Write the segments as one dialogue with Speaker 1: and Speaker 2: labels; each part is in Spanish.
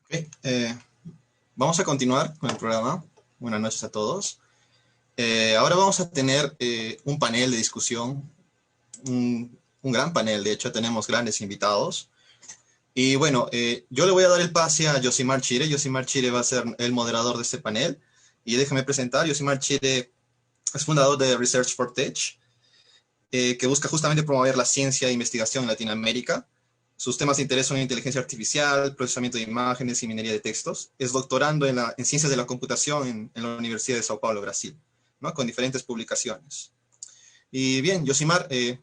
Speaker 1: Ok, vamos a continuar con el programa. Buenas noches a todos. Ahora vamos a tener un panel de discusión, un gran panel, de hecho tenemos grandes invitados. Y bueno, yo le voy a dar el pase a Yosimar Chire. Yosimar Chire va a ser el moderador de este panel. Y déjame presentar, Yosimar Chire es fundador de Research for Tech, que busca justamente promover la ciencia e investigación en Latinoamérica. Sus temas de interés son inteligencia artificial, procesamiento de imágenes y minería de textos. Es doctorando en ciencias de la computación en la Universidad de Sao Paulo, Brasil, ¿no? Con diferentes publicaciones. Y bien, Yosimar, te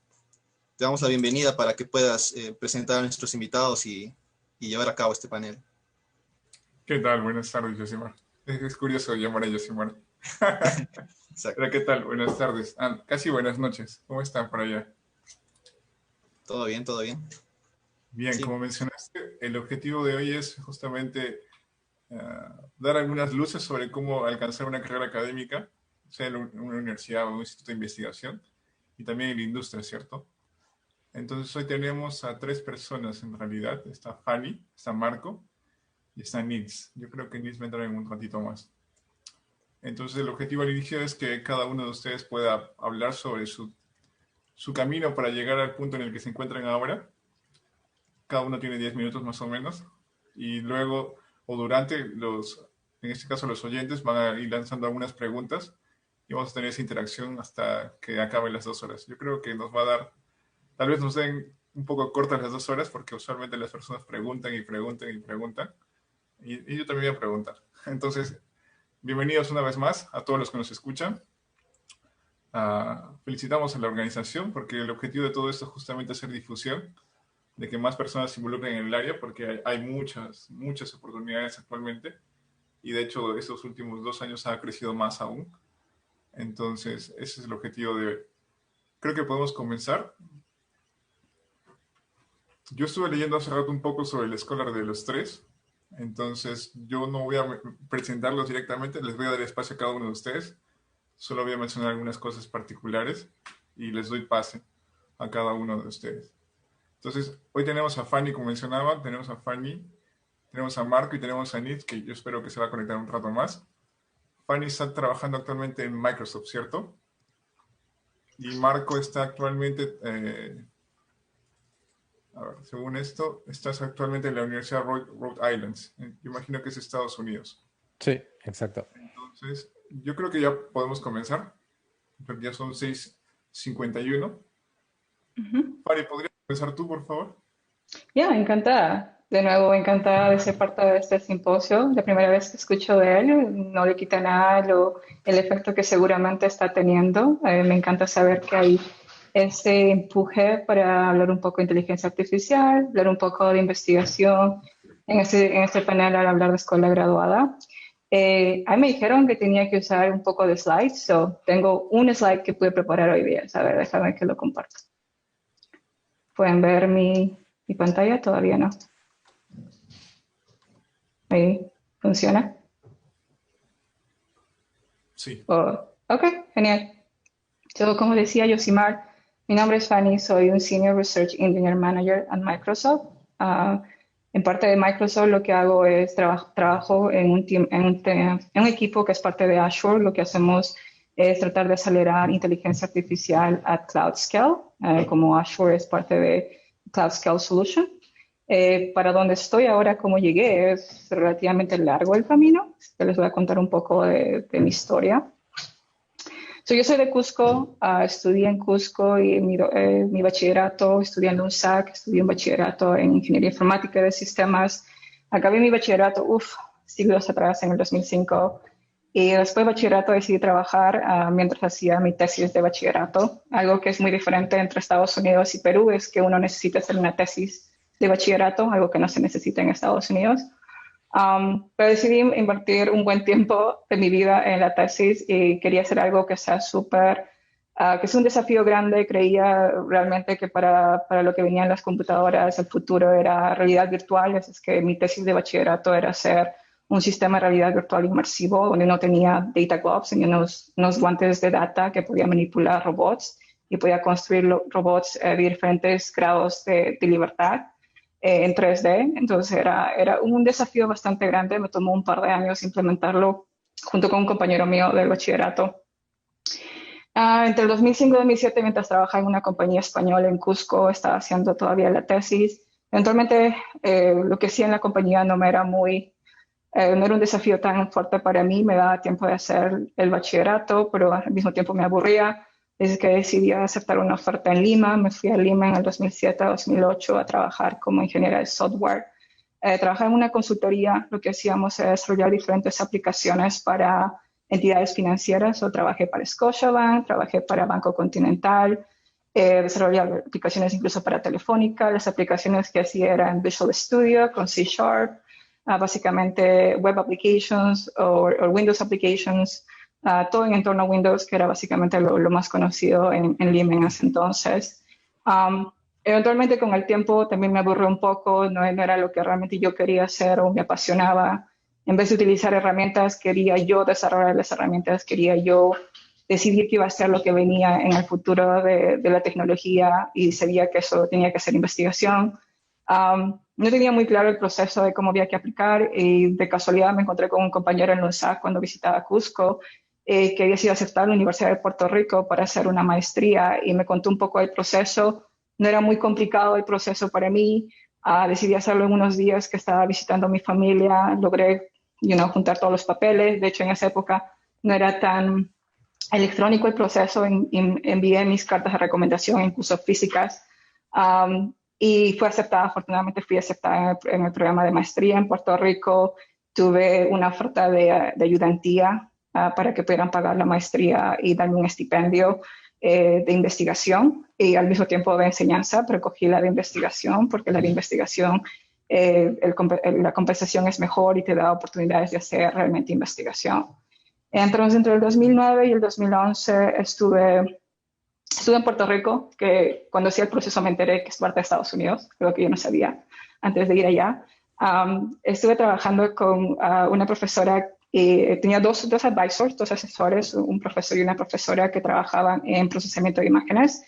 Speaker 1: damos la bienvenida para que puedas presentar a nuestros invitados y llevar a cabo este panel.
Speaker 2: ¿Qué tal? Buenas tardes, Yosimar. Es curioso llamar a Yosimar.
Speaker 1: Exacto.
Speaker 2: Pero ¿qué tal? Buenas tardes. Casi buenas noches. ¿Cómo están por allá?
Speaker 1: ¿Todo bien? ¿Todo bien?
Speaker 2: Bien,
Speaker 1: Sí.
Speaker 2: como mencionaste, el objetivo de hoy es justamente dar algunas luces sobre cómo alcanzar una carrera académica, sea en una universidad o un instituto de investigación, y también en la industria, ¿cierto? Entonces hoy tenemos a tres personas en realidad. Está Fanny, está Marco y está Nils. Yo creo que Nils vendrá en un ratito más. Entonces el objetivo al inicio es que cada uno de ustedes pueda hablar sobre su camino para llegar al punto en el que se encuentran ahora. Cada uno tiene 10 minutos más o menos. Y luego, o durante, en este caso los oyentes van a ir lanzando algunas preguntas y vamos a tener esa interacción hasta que acaben las 2 horas. Yo creo que nos va a dar, tal vez nos den un poco cortas las 2 horas porque usualmente las personas preguntan y preguntan y preguntan. Y yo también voy a preguntar. Entonces, bienvenidos una vez más a todos los que nos escuchan. Felicitamos a la organización porque el objetivo de todo esto es justamente hacer difusión, de que más personas se involucren en el área porque hay muchas oportunidades actualmente y de hecho estos últimos 2 años ha crecido más aún. Entonces ese es el objetivo de hoy. Creo que podemos comenzar. Yo estuve leyendo hace rato un poco sobre el Scholar de los tres, entonces yo no voy a presentarlos directamente, les voy a dar espacio a cada uno de ustedes. Solo voy a mencionar algunas cosas particulares y les doy pase a cada uno de ustedes. Entonces, hoy tenemos a Fanny, como mencionaba, tenemos a Fanny, tenemos a Marco y tenemos a Nitz, que yo espero que se va a conectar un rato más. Fanny está trabajando actualmente en Microsoft, ¿cierto? Y Marco está actualmente, a ver, según esto, estás actualmente en la Universidad Rhode Island. Yo imagino que es Estados Unidos.
Speaker 3: Sí, exacto.
Speaker 2: Entonces, yo creo que ya podemos comenzar, porque ya son 6:51. Fanny, ¿podrías comenzar tú, por favor?
Speaker 4: Ya, encantada. De nuevo, encantada de ser parte de este simposio. La primera vez que escucho de él, no le quita nada el efecto que seguramente está teniendo. Me encanta saber que hay ese empuje para hablar un poco de inteligencia artificial, hablar un poco de investigación en este panel al hablar de escuela graduada. A mí me dijeron que tenía que usar un poco de slides, so tengo un slide que pude preparar hoy día. A ver, déjame que lo comparto. ¿Pueden ver mi pantalla? Todavía no. Ahí, ¿funciona?
Speaker 2: Sí.
Speaker 4: Ok, genial. So, como decía Yosimar, mi nombre es Fanny, soy un Senior Research Engineer Manager at Microsoft. En parte de Microsoft lo que hago es trabajo en un equipo que es parte de Azure. Lo que hacemos es tratar de acelerar inteligencia artificial at cloud scale, como Azure es parte de Cloud Scale Solution. Para donde estoy ahora, como llegué, es relativamente largo el camino. Les voy a contar un poco de mi historia. Yo soy de Cusco, estudié en Cusco y mi bachillerato, estudié en UNSAC, estudié un bachillerato en Ingeniería Informática de Sistemas. Acabé mi bachillerato, siglos atrás, en el 2005. Y después de bachillerato decidí trabajar mientras hacía mi tesis de bachillerato. Algo que es muy diferente entre Estados Unidos y Perú es que uno necesita hacer una tesis de bachillerato, algo que no se necesita en Estados Unidos. Pero decidí invertir un buen tiempo de mi vida en la tesis y quería hacer algo que sea que es un desafío grande. Creía realmente que para lo que venían las computadoras, el futuro era realidad virtual. Es que mi tesis de bachillerato era hacer un sistema de realidad virtual inmersivo donde uno tenía data gloves y unos guantes de data que podía manipular robots y podía construir robots de diferentes grados de libertad. en 3D. Entonces era un desafío bastante grande. Me tomó un par de años implementarlo junto con un compañero mío del bachillerato. Entre el 2005 y 2007, mientras trabajaba en una compañía española en Cusco, estaba haciendo todavía la tesis. Eventualmente, lo que hacía en la compañía no era no era un desafío tan fuerte para mí, me daba tiempo de hacer el bachillerato, pero al mismo tiempo me aburría. Desde que decidí aceptar una oferta en Lima, me fui a Lima en el 2007-2008 a trabajar como ingeniera de software. Trabajaba en una consultoría, lo que hacíamos era desarrollar diferentes aplicaciones para entidades financieras. Yo trabajé para Scotiabank, trabajé para Banco Continental, desarrollé aplicaciones incluso para Telefónica. Las aplicaciones que hacía eran Visual Studio con C#, básicamente web applications o Windows applications, todo en entorno a Windows, que era básicamente lo más conocido en Lima en ese entonces. Eventualmente con el tiempo también me aburrió un poco, no era lo que realmente yo quería hacer o me apasionaba. En vez de utilizar herramientas, quería yo desarrollar las herramientas, quería yo decidir qué iba a ser lo que venía en el futuro de la tecnología, y sabía que eso tenía que ser investigación. No tenía muy claro el proceso de cómo había que aplicar, y de casualidad me encontré con un compañero en la UNSAC cuando visitaba Cusco, que había sido aceptado a la Universidad de Puerto Rico para hacer una maestría, y me contó un poco del proceso. No era muy complicado el proceso para mí. Decidí hacerlo en unos días que estaba visitando a mi familia. Logré juntar todos los papeles. De hecho, en esa época no era tan electrónico el proceso. Envié mis cartas de recomendación, incluso físicas, y fue aceptada. Afortunadamente fui aceptada en el programa de maestría en Puerto Rico. Tuve una oferta de ayudantía para que pudieran pagar la maestría y darme un estipendio de investigación, y al mismo tiempo de enseñanza, pero cogí la de investigación porque la de investigación, la compensación es mejor y te da oportunidades de hacer realmente investigación. Entonces, entre el 2009 y el 2011 estuve en Puerto Rico, que cuando hacía el proceso me enteré que es parte de Estados Unidos, algo que yo no sabía antes de ir allá. Estuve trabajando con una profesora. Tenía dos advisors, dos asesores, un profesor y una profesora que trabajaban en procesamiento de imágenes.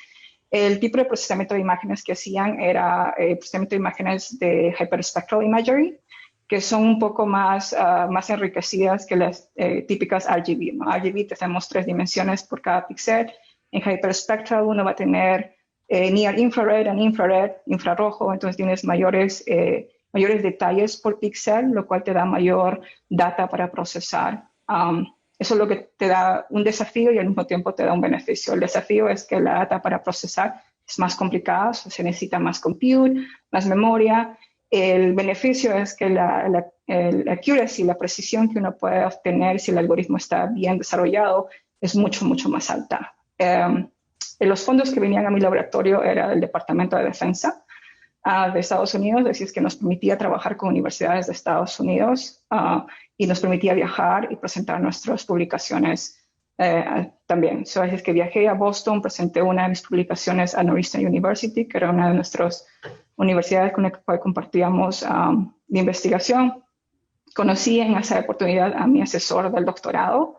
Speaker 4: El tipo de procesamiento de imágenes que hacían era procesamiento de imágenes de hyperspectral imagery, que son un poco más enriquecidas que las típicas RGB, ¿no? RGB tenemos 3 dimensiones por cada píxel. En hyperspectral uno va a tener near infrared and infrarrojo, entonces tienes mayores detalles por píxel, lo cual te da mayor data para procesar. Eso es lo que te da un desafío y al mismo tiempo te da un beneficio. El desafío es que la data para procesar es más complicada, se necesita más compute, más memoria. El beneficio es que la accuracy, la precisión que uno puede obtener si el algoritmo está bien desarrollado, es mucho, mucho más alta. Los fondos que venían a mi laboratorio era del Departamento de Defensa de Estados Unidos, así es que nos permitía trabajar con universidades de Estados Unidos y nos permitía viajar y presentar nuestras publicaciones también. Así es que viajé a Boston, presenté una de mis publicaciones a Northeastern University, que era una de nuestras universidades con la que compartíamos de investigación. Conocí en esa oportunidad a mi asesor del doctorado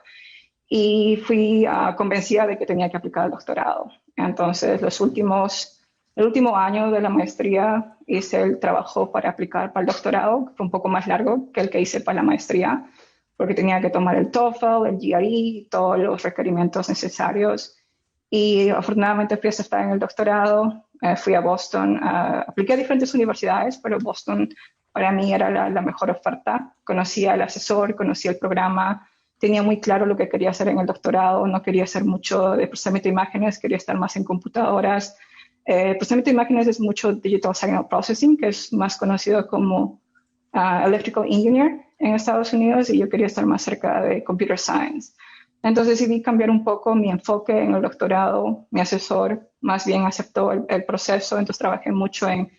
Speaker 4: y fui convencida de que tenía que aplicar al doctorado. Entonces, el último año de la maestría hice el trabajo para aplicar para el doctorado, que fue un poco más largo que el que hice para la maestría, porque tenía que tomar el TOEFL, el GRE, todos los requerimientos necesarios. Y afortunadamente fui aceptada en el doctorado, fui a Boston, apliqué a diferentes universidades, pero Boston para mí era la mejor oferta. Conocí al asesor, conocí el programa, tenía muy claro lo que quería hacer en el doctorado, no quería hacer mucho de procesamiento de imágenes, quería estar más en computadoras. Procesamiento de imágenes es mucho Digital Signal Processing, que es más conocido como Electrical Engineer en Estados Unidos, y yo quería estar más cerca de Computer Science. Entonces decidí cambiar un poco mi enfoque en el doctorado. Mi asesor más bien aceptó el proceso, entonces trabajé mucho en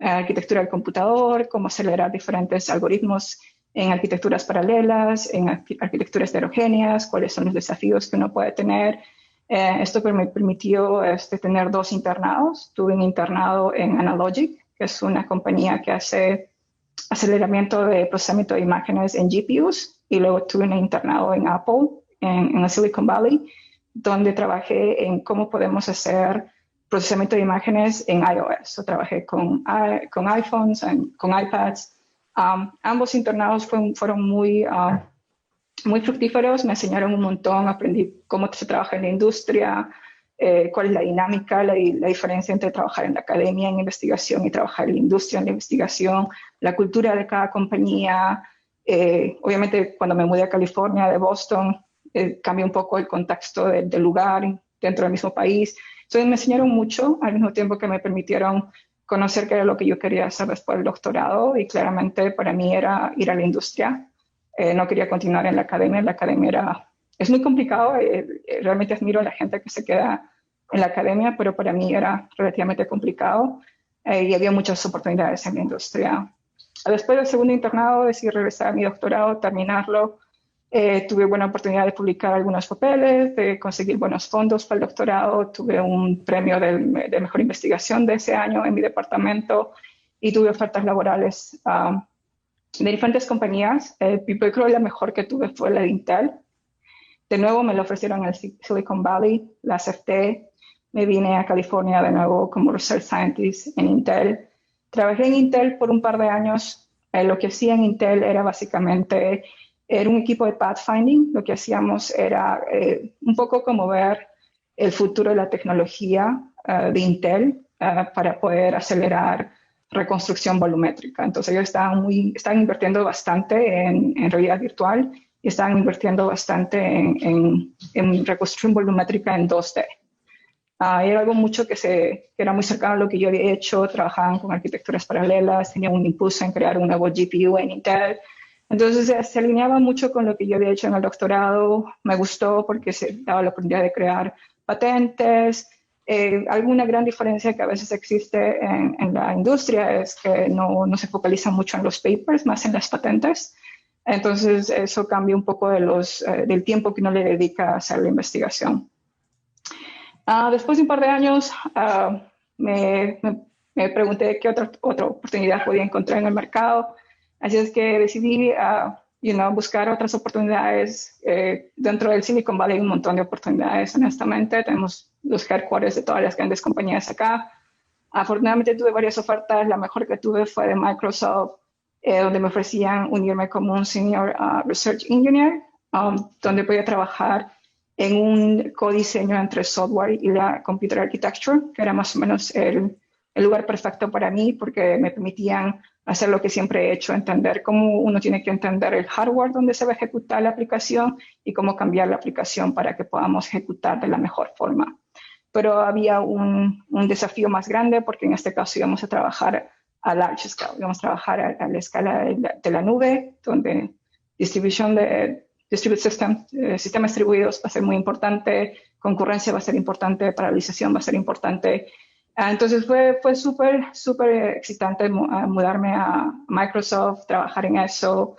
Speaker 4: arquitectura del computador, cómo acelerar diferentes algoritmos en arquitecturas paralelas, en arquitecturas heterogéneas, cuáles son los desafíos que uno puede tener. Esto me permitió tener 2 internados. Tuve un internado en Analogic, que es una compañía que hace aceleramiento de procesamiento de imágenes en GPUs, y luego tuve un internado en Apple, en Silicon Valley, donde trabajé en cómo podemos hacer procesamiento de imágenes en iOS. Yo trabajé con iPhones, con iPads. Ambos internados fueron muy fructíferos, me enseñaron un montón, aprendí cómo se trabaja en la industria, cuál es la dinámica, la diferencia entre trabajar en la academia en investigación y trabajar en la industria en la investigación, la cultura de cada compañía. Obviamente, cuando me mudé a California, de Boston, cambió un poco el contexto del lugar dentro del mismo país. Entonces, me enseñaron mucho, al mismo tiempo que me permitieron conocer qué era lo que yo quería hacer después del doctorado, y claramente para mí era ir a la industria. No quería continuar en la academia. La academia es muy complicado. Realmente admiro a la gente que se queda en la academia, pero para mí era relativamente complicado y había muchas oportunidades en la industria. Después del segundo internado decidí regresar a mi doctorado, terminarlo. Tuve buena oportunidad de publicar algunos papeles, de conseguir buenos fondos para el doctorado. Tuve un premio de mejor investigación de ese año en mi departamento y tuve ofertas laborales de diferentes compañías. Yo creo que la mejor que tuve fue la de Intel. De nuevo me lo ofrecieron en el Silicon Valley, la CFT. Me vine a California de nuevo como Research Scientist en Intel. Trabajé en Intel por un par de años. Lo que hacía en Intel era básicamente, era un equipo de pathfinding. Lo que hacíamos era un poco como ver el futuro de la tecnología de Intel para poder acelerar reconstrucción volumétrica. Entonces ellos estaban invirtiendo bastante en realidad virtual y estaban invirtiendo bastante en reconstrucción volumétrica en 2D. Era algo mucho que era muy cercano a lo que yo había hecho. Trabajaban con arquitecturas paralelas, tenían un impulso en crear un nuevo GPU en Intel. Entonces se alineaba mucho con lo que yo había hecho en el doctorado. Me gustó porque se daba la oportunidad de crear patentes. Alguna gran diferencia que a veces existe en la industria es que no se focaliza mucho en los papers, más en las patentes. Entonces eso cambia un poco del tiempo que uno le dedica a hacer la investigación. Después de un par de años me pregunté qué otra oportunidad podía encontrar en el mercado. Así es que decidí buscar otras oportunidades. Dentro del Silicon Valley hay un montón de oportunidades, honestamente. Tenemos los headquarters de todas las grandes compañías acá. Afortunadamente tuve varias ofertas. La mejor que tuve fue de Microsoft, donde me ofrecían unirme como un Senior Research Engineer, donde podía trabajar en un codiseño entre software y la computer architecture, que era más o menos el lugar perfecto para mí, porque me permitían hacer lo que siempre he hecho, entender cómo uno tiene que entender el hardware donde se va a ejecutar la aplicación y cómo cambiar la aplicación para que podamos ejecutar de la mejor forma. Pero había un desafío más grande, porque en este caso íbamos a trabajar a large scale, íbamos a trabajar a la escala de la nube, donde distributed system, sistemas distribuidos va a ser muy importante, concurrencia va a ser importante, paralización va a ser importante. Entonces fue súper excitante mudarme a Microsoft, trabajar en eso.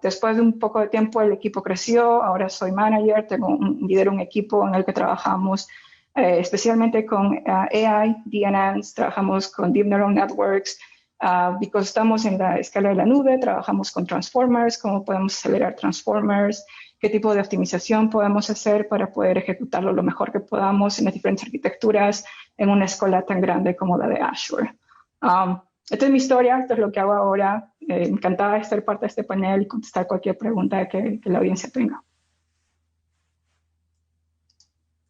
Speaker 4: Después de un poco de tiempo el equipo creció, ahora soy manager, lidero un equipo en el que trabajamos especialmente con AI, DNNs, trabajamos con Deep Neural Networks, porque estamos en la escala de la nube, trabajamos con transformers, cómo podemos acelerar transformers, qué tipo de optimización podemos hacer para poder ejecutarlo lo mejor que podamos en las diferentes arquitecturas en una escuela tan grande como la de Azure. Esta es mi historia, esto es lo que hago ahora. Encantada de ser parte de este panel y contestar cualquier pregunta que la audiencia tenga.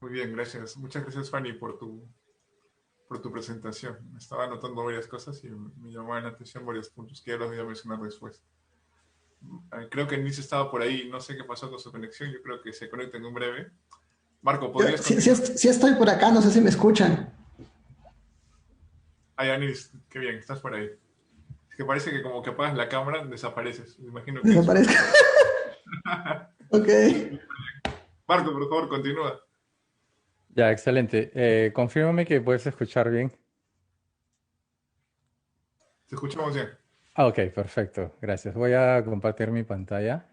Speaker 2: Muy bien, gracias. Muchas gracias, Fanny, por tu presentación. Estaba anotando varias cosas y me llamaban la atención varios puntos que ya los voy a mencionar después. Creo que Nils estaba por ahí, no sé qué pasó con su conexión, yo creo que se conecta en un breve. Marco, ¿podrías continuar?
Speaker 3: Sí estoy por acá, no sé si me escuchan.
Speaker 2: Ya, Nils, qué bien, estás por ahí. Es que parece que como que apagas la cámara, desapareces. Me imagino que
Speaker 3: Desaparezco. Ok.
Speaker 2: Marco, por favor, continúa.
Speaker 5: Ya, excelente. Confírmame que puedes escuchar bien.
Speaker 2: Te escuchamos bien.
Speaker 5: Ok, perfecto. Gracias. Voy a compartir mi pantalla.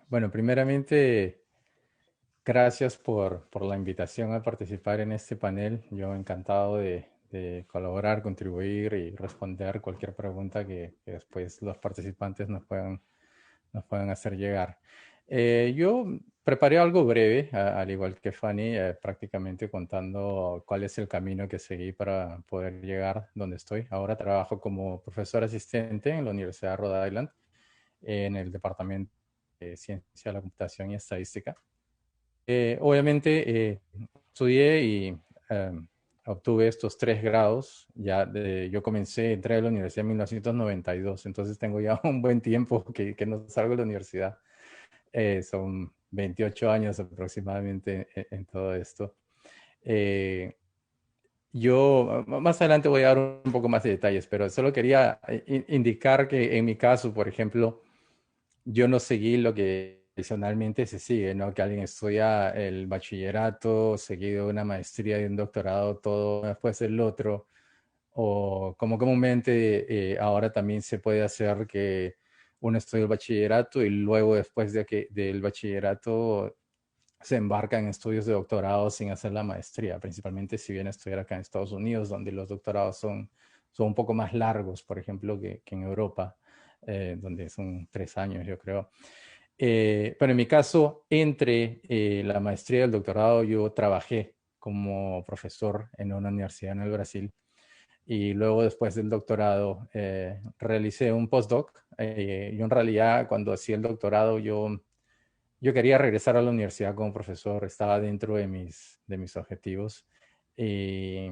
Speaker 5: Bueno, primeramente, gracias por la invitación a participar en este panel. Yo encantado de colaborar, contribuir y responder cualquier pregunta que después los participantes nos puedan hacer llegar. Yo preparé algo breve, al igual que Fanny, prácticamente contando cuál es el camino que seguí para poder llegar donde estoy. Ahora trabajo como profesor asistente en la Universidad de Rhode Island, en el Departamento de Ciencia de la Computación y Estadística. Obviamente estudié y obtuve estos 3 grados. Yo entré a la universidad en 1992, entonces tengo ya un buen tiempo que no salgo de la universidad. Son 28 años aproximadamente en todo esto. Yo más adelante voy a dar un poco más de detalles, pero solo quería indicar que en mi caso, por ejemplo, yo no seguí lo que tradicionalmente se sigue, ¿no? Que alguien estudia el bachillerato, seguido una maestría y un doctorado, todo después del otro, o como comúnmente ahora también se puede hacer que uno estudie el bachillerato y luego después del bachillerato se embarca en estudios de doctorado sin hacer la maestría, principalmente si viene a estudiar acá en Estados Unidos, donde los doctorados son un poco más largos, por ejemplo, que en Europa, donde son 3 años, yo creo. Pero en mi caso, entre la maestría y el doctorado, yo trabajé como profesor en una universidad en el Brasil y luego después del doctorado realicé un postdoc. Yo en realidad cuando hacía el doctorado yo quería regresar a la universidad como profesor, estaba dentro de mis objetivos y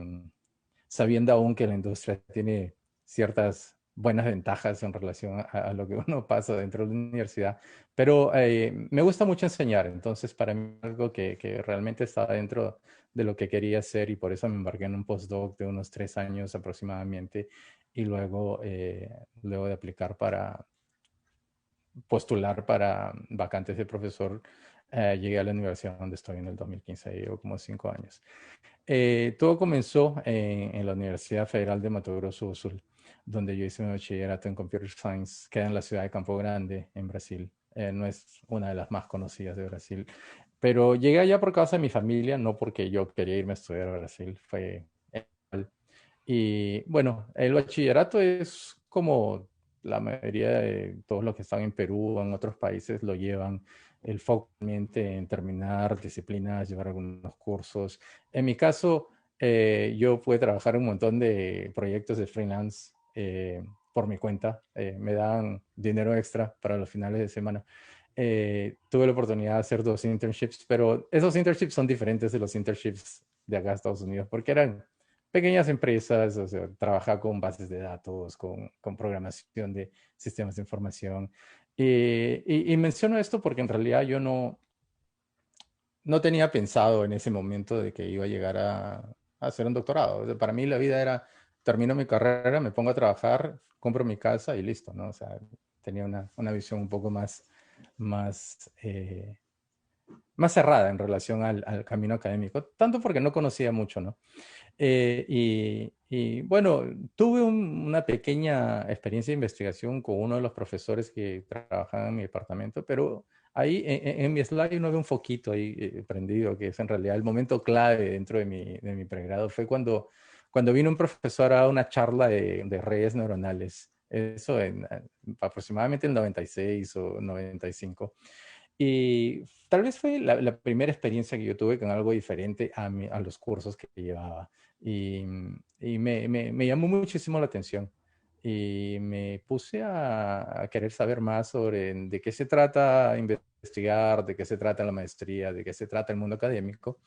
Speaker 5: sabiendo aún que la industria tiene ciertas buenas ventajas en relación a lo que uno pasa dentro de la universidad, pero me gusta mucho enseñar, entonces para mí algo que realmente estaba dentro de lo que quería hacer y por eso me embarqué en un postdoc de unos 3 años aproximadamente y luego de aplicar para postular para vacantes de profesor, llegué a la universidad donde estoy en el 2015, llevo como 5 años. Todo comenzó en la Universidad Federal de Mato Grosso do Sul, donde yo hice mi bachillerato en Computer Science, queda en la ciudad de Campo Grande, en Brasil. No es una de las más conocidas de Brasil, pero llegué allá por causa de mi familia, no porque yo quería irme a estudiar a Brasil, fue y bueno, el bachillerato es como la mayoría de todos los que están en Perú o en otros países lo llevan el foco realmente en terminar disciplinas, llevar algunos cursos. En mi caso, yo pude trabajar un montón de proyectos de freelance por mi cuenta. Me dan dinero extra para los finales de semana. Tuve la oportunidad de hacer 2 internships, pero esos internships son diferentes de los internships de acá a Estados Unidos, porque eran pequeñas empresas, o sea, trabaja con bases de datos, con programación de sistemas de información. Y menciono esto porque en realidad yo no tenía pensado en ese momento de que iba a llegar a hacer un doctorado. O sea, para mí la vida era, termino mi carrera, me pongo a trabajar, compro mi casa y listo, ¿no? O sea, tenía una visión un poco más cerrada en relación al camino académico, tanto porque no conocía mucho, ¿no? Y bueno, tuve una pequeña experiencia de investigación con uno de los profesores que trabajaban en mi departamento, pero ahí en mi slide no veo un foquito ahí prendido, que es en realidad el momento clave dentro de mi pregrado. Fue cuando vino un profesor a una charla de redes neuronales, eso aproximadamente en 96 o 95. Y tal vez fue la primera experiencia que yo tuve con algo diferente a los cursos que llevaba. Y me llamó muchísimo la atención. Y me puse a querer saber más sobre de qué se trata investigar, de qué se trata la maestría, de qué se trata el mundo académico.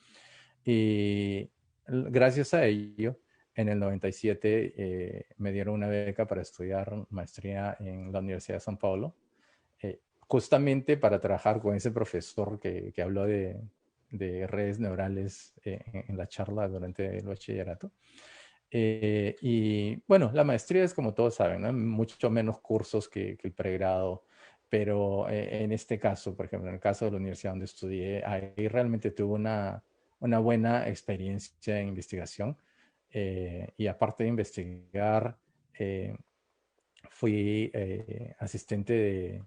Speaker 5: Y gracias a ello, en el 97 me dieron una beca para estudiar maestría en la Universidad de São Paulo, justamente para trabajar con ese profesor que habló de redes neurales en la charla durante el bachillerato. Y bueno, la maestría es como todos saben, ¿no? Mucho menos cursos que el pregrado, pero en este caso, por ejemplo, en el caso de la universidad donde estudié, ahí realmente tuve una buena experiencia en investigación. Y aparte de investigar, eh, fui asistente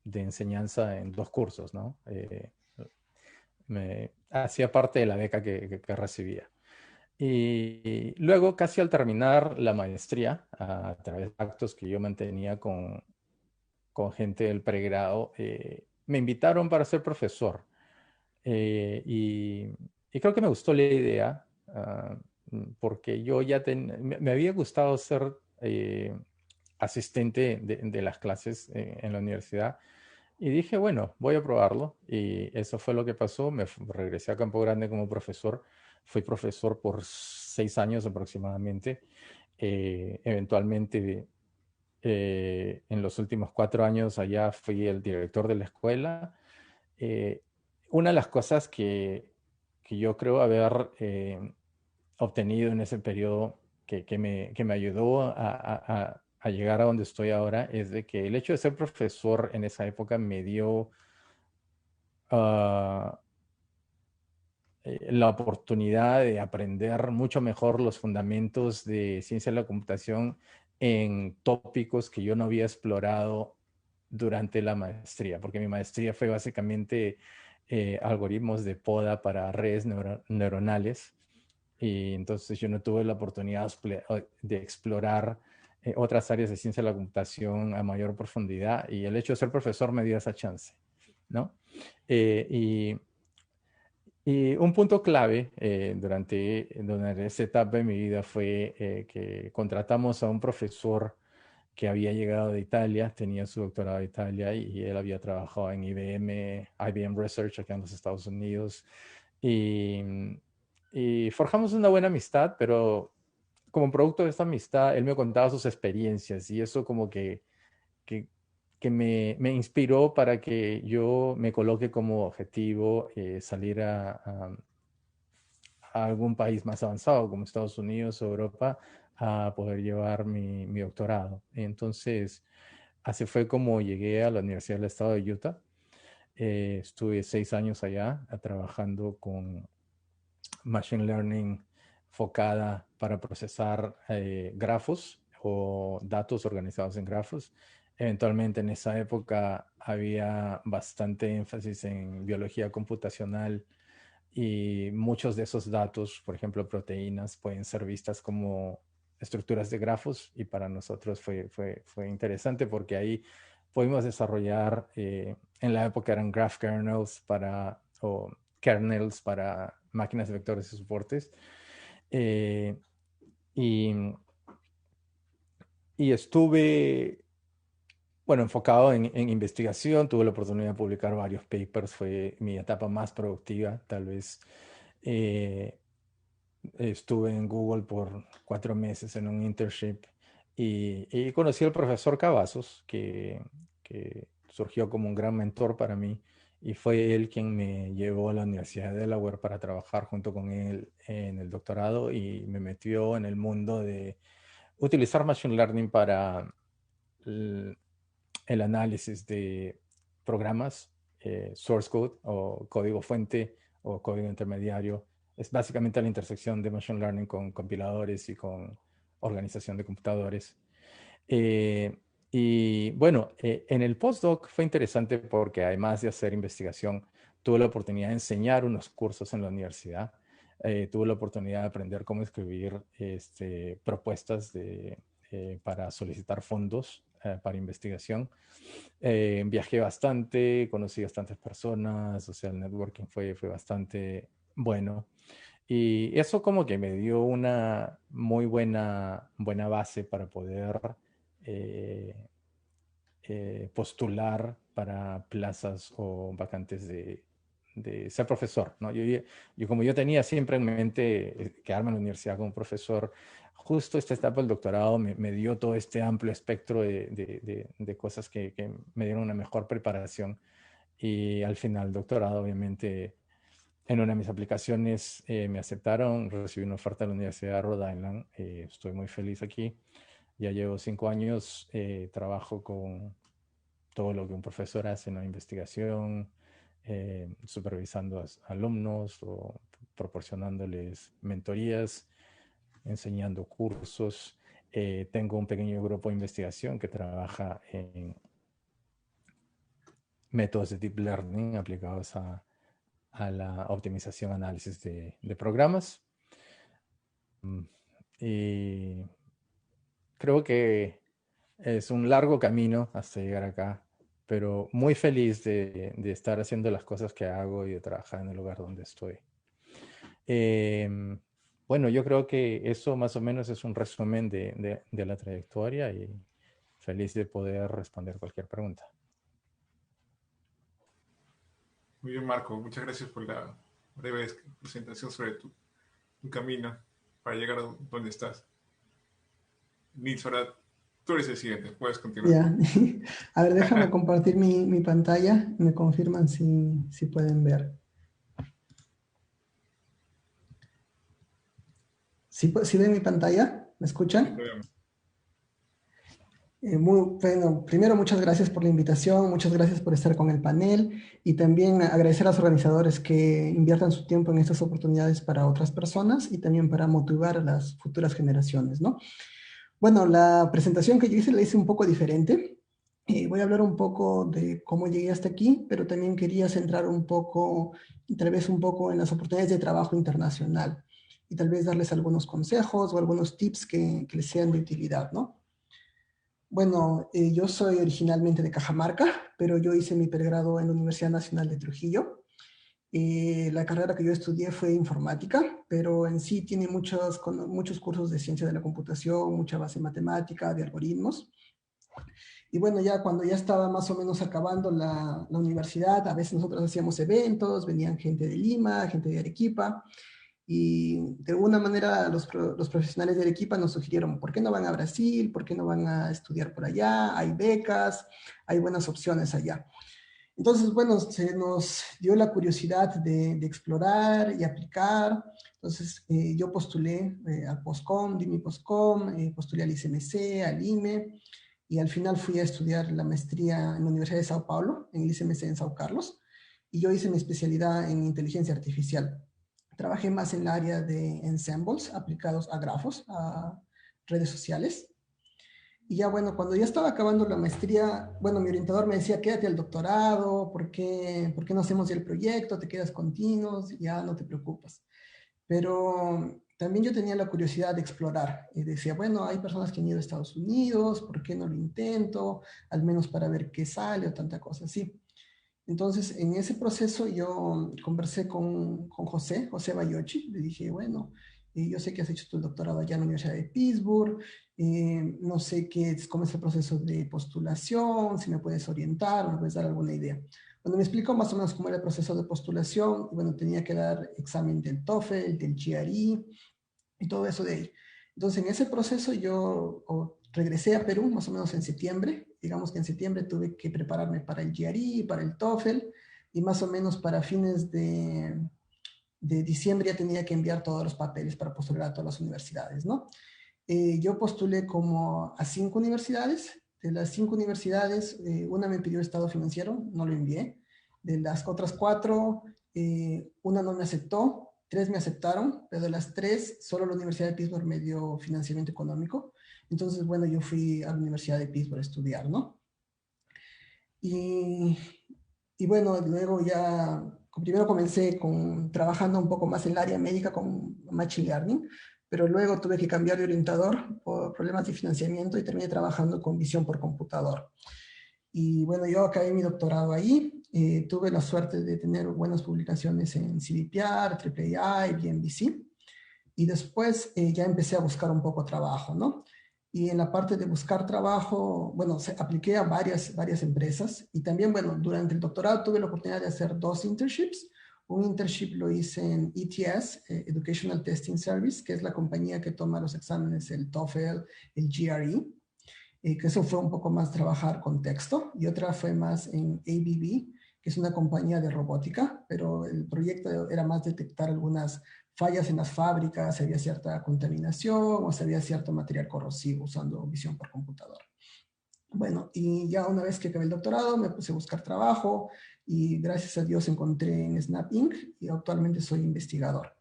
Speaker 5: de enseñanza en 2 cursos, ¿no? Me hacía parte de la beca que recibía. Y luego, casi al terminar la maestría, a través de actos que yo mantenía con gente del pregrado, me invitaron para ser profesor. Y creo que me gustó la idea, porque yo ya me había gustado ser asistente de las clases en la universidad. Y dije, bueno, voy a probarlo. Y eso fue lo que pasó. Regresé a Campo Grande como profesor. Fui profesor por 6 años aproximadamente. Eventualmente, en los últimos 4 años allá fui el director de la escuela. Eh, una de las cosas que yo creo haber obtenido en ese periodo que me ayudó a llegar a donde estoy ahora es de que el hecho de ser profesor en esa época me dio ah, la oportunidad de aprender mucho mejor los fundamentos de ciencia de la computación en tópicos que yo no había explorado durante la maestría, porque mi maestría fue básicamente algoritmos de poda para redes neuronales, y entonces yo no tuve la oportunidad de explorar otras áreas de ciencia de la computación a mayor profundidad, y el hecho de ser profesor me dio esa chance, ¿no? Y un punto clave durante esa etapa de mi vida fue que contratamos a un profesor que había llegado de Italia, tenía su doctorado de Italia y él había trabajado en IBM Research acá en los Estados Unidos. Y, y forjamos una buena amistad, pero como producto de esta amistad, él me contaba sus experiencias y eso como que, que me inspiró para que yo me coloque como objetivo salir a algún país más avanzado como Estados Unidos o Europa a poder llevar mi doctorado. Entonces, así fue como llegué a la Universidad del Estado de Utah. Estuve 6 años allá trabajando con Machine Learning focada para procesar grafos o datos organizados en grafos. Eventualmente en esa época había bastante énfasis en biología computacional y muchos de esos datos, por ejemplo, proteínas, pueden ser vistas como estructuras de grafos y para nosotros fue interesante porque ahí pudimos desarrollar, en la época eran graph kernels o kernels para máquinas de vectores y soportes. Eh, y, y estuve, bueno, enfocado en investigación, tuve la oportunidad de publicar varios papers, fue mi etapa más productiva, tal vez. Eh, Estuve en Google por 4 meses en un internship y conocí al profesor Cavazos, que surgió como un gran mentor para mí y fue él quien me llevó a la Universidad de Delaware para trabajar junto con él en el doctorado y me metió en el mundo de utilizar Machine Learning para el, el análisis de programas, source code o código fuente o código intermediario. Es básicamente la intersección de Machine Learning con compiladores y con organización de computadores. Eh, y bueno, en el postdoc fue interesante porque además de hacer investigación, tuve la oportunidad de enseñar unos cursos en la universidad. Tuve la oportunidad de aprender cómo escribir propuestas para solicitar fondos para investigación. Viajé bastante, conocí bastantes personas, o sea, el networking fue bastante bueno. Y eso como que me dio una muy buena base para poder eh, postular para plazas o vacantes de ser profesor, ¿no? Yo como yo tenía siempre en mente quedarme en la universidad como profesor, justo esta etapa del doctorado me dio todo este amplio espectro de cosas que me dieron una mejor preparación. Y al final el doctorado, obviamente, en una de mis aplicaciones me aceptaron, recibí una oferta de la Universidad de Rhode Island, estoy muy feliz aquí. Ya llevo 5 años, trabajo con todo lo que un profesor hace en la investigación, supervisando a alumnos o proporcionándoles mentorías, enseñando cursos. Tengo un pequeño grupo de investigación que trabaja en métodos de deep learning aplicados a la optimización, análisis de programas. Y creo que es un largo camino hasta llegar acá. pero muy feliz de estar haciendo las cosas que hago y de trabajar en el lugar donde estoy. Bueno, yo creo que eso más o menos es un resumen de la trayectoria y feliz de poder responder cualquier pregunta.
Speaker 2: Muy bien, Marco. Muchas gracias por la breve presentación sobre tu camino para llegar a donde estás. Nils, ahora tú eres el siguiente. Puedes continuar.
Speaker 3: Ya. A ver, déjame compartir mi pantalla. Me confirman si pueden ver. ¿Sí ven mi pantalla? ¿Me escuchan? Muy bueno, primero muchas gracias por la invitación, muchas gracias por estar con el panel y también agradecer a los organizadores que inviertan su tiempo en estas oportunidades para otras personas y también para motivar a las futuras generaciones, ¿no? Bueno, la presentación que yo hice la hice un poco diferente. Voy a hablar un poco de cómo llegué hasta aquí, pero también quería centrar un poco, tal vez un poco en las oportunidades de trabajo internacional y tal vez darles algunos consejos o algunos tips que les sean de utilidad, ¿no? Bueno, yo soy originalmente de Cajamarca, pero yo hice mi pregrado en la Universidad Nacional de Trujillo. La carrera que yo estudié fue informática, pero en sí tiene muchos cursos de ciencia de la computación, mucha base matemática, de algoritmos. Y bueno, ya cuando ya estaba más o menos acabando la universidad, a veces nosotros hacíamos eventos, venían gente de Lima, gente de Arequipa, y de alguna manera los profesionales de Arequipa nos sugirieron, ¿por qué no van a Brasil? ¿Por qué no van a estudiar por allá? Hay becas, hay buenas opciones allá. Entonces, bueno, se nos dio la curiosidad de explorar y aplicar. Entonces, yo postulé al POSCOM, di mi POSCOM, postulé al ICMC, al IME, y al final fui a estudiar la maestría en la Universidad de Sao Paulo, en el ICMC en Sao Carlos, y yo hice mi especialidad en inteligencia artificial. Trabajé más en el área de ensembles aplicados a grafos, a redes sociales. Y ya bueno, cuando ya estaba acabando la maestría, bueno, mi orientador me decía, quédate al doctorado, ¿por qué no hacemos ya el proyecto? Te quedas continuos, ya no te preocupas. Pero también yo tenía la curiosidad de explorar y decía, bueno, hay personas que han ido a Estados Unidos, ¿por qué no lo intento? Al menos para ver qué sale o tanta cosa así. Entonces, en ese proceso yo conversé con José Bayochi, le dije, bueno, yo sé que has hecho tu doctorado allá en la Universidad de Pittsburgh, no sé cómo es el proceso de postulación, si me puedes orientar, me puedes dar alguna idea. Bueno, me explicó más o menos cómo era el proceso de postulación, y bueno, tenía que dar examen del TOEFL, del GRE, y todo eso de ahí. Entonces, en ese proceso yo regresé a Perú más o menos en septiembre. Digamos que en septiembre tuve que prepararme para el GRE, para el TOEFL, y más o menos para fines de diciembre ya tenía que enviar todos los papeles para postular a todas las universidades, ¿no? Yo postulé como a 5 universidades. De las 5 universidades, una me pidió estado financiero, no lo envié. De las otras 4, una no me aceptó, 3 me aceptaron, pero de las 3, solo la Universidad de Pittsburgh me dio financiamiento económico. Entonces, bueno, yo fui a la Universidad de Pittsburgh a estudiar, ¿no? Y, y bueno, luego ya, primero comencé trabajando un poco más en el área médica con Machine Learning, pero luego tuve que cambiar de orientador por problemas de financiamiento y terminé trabajando con visión por computador. Y bueno, yo acabé mi doctorado ahí, tuve la suerte de tener buenas publicaciones en CVPR, AAA, BNBC, y después ya empecé a buscar un poco trabajo, ¿no? Y en la parte de buscar trabajo, bueno, apliqué a varias empresas y también, bueno, durante el doctorado tuve la oportunidad de hacer 2 internships. Un internship lo hice en ETS, Educational Testing Service, que es la compañía que toma los exámenes, el TOEFL, el GRE, que eso fue un poco más trabajar con texto, y otra fue más en ABB, que es una compañía de robótica, pero el proyecto era más detectar algunas fallas en las fábricas, si había cierta contaminación o si había cierto material corrosivo usando visión por computador. Bueno, y ya una vez que acabé el doctorado me puse a buscar trabajo y gracias a Dios encontré en Snap Inc. y actualmente soy investigador.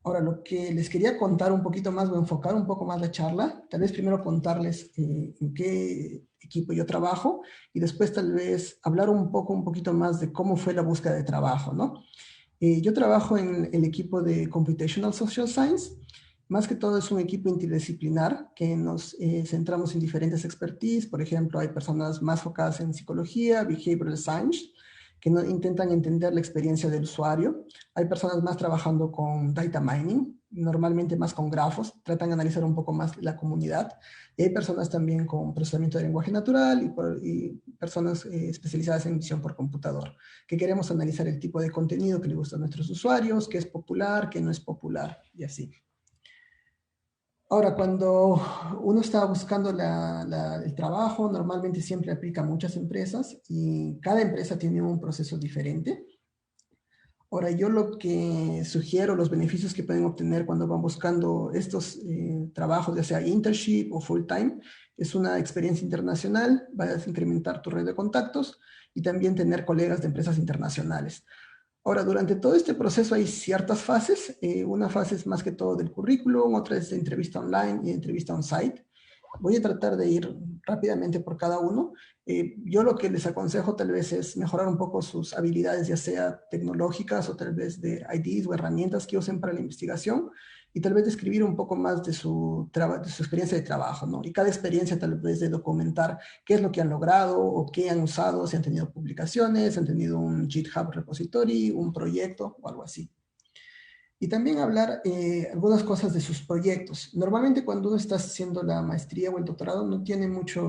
Speaker 3: Ahora, lo que les quería contar un poquito más o enfocar un poco más la charla, tal vez primero contarles en qué equipo yo trabajo y después tal vez hablar un poquito más de cómo fue la búsqueda de trabajo, ¿no? Yo trabajo en el equipo de Computational Social Science. Más que todo es un equipo interdisciplinar que nos centramos en diferentes expertise. Por ejemplo, hay personas más focadas en psicología, behavioral science, que intentan entender la experiencia del usuario. Hay personas más trabajando con data mining, normalmente más con grafos, tratan de analizar un poco más la comunidad. Y hay personas también con procesamiento de lenguaje natural y personas especializadas en visión por computador, que queremos analizar el tipo de contenido que le gusta a nuestros usuarios, qué es popular, qué no es popular, y así. Ahora, cuando uno está buscando el trabajo, normalmente siempre aplica a muchas empresas y cada empresa tiene un proceso diferente. Ahora, yo lo que sugiero, los beneficios que pueden obtener cuando van buscando estos trabajos, ya sea internship o full time, es una experiencia internacional, vas a incrementar tu red de contactos y también tener colegas de empresas internacionales. Ahora, durante todo este proceso hay ciertas fases. Una fase es más que todo del currículum, otra es de entrevista online y entrevista on-site. Voy a tratar de ir rápidamente por cada uno. Yo lo que les aconsejo tal vez es mejorar un poco sus habilidades, ya sea tecnológicas o tal vez de IDs o herramientas que usen para la investigación y tal vez describir un poco más de su experiencia de trabajo, ¿no? Y cada experiencia tal vez de documentar qué es lo que han logrado o qué han usado, si han tenido publicaciones, si han tenido un GitHub repository, un proyecto o algo así. Y también hablar algunas cosas de sus proyectos. Normalmente cuando uno está haciendo la maestría o el doctorado no tiene mucha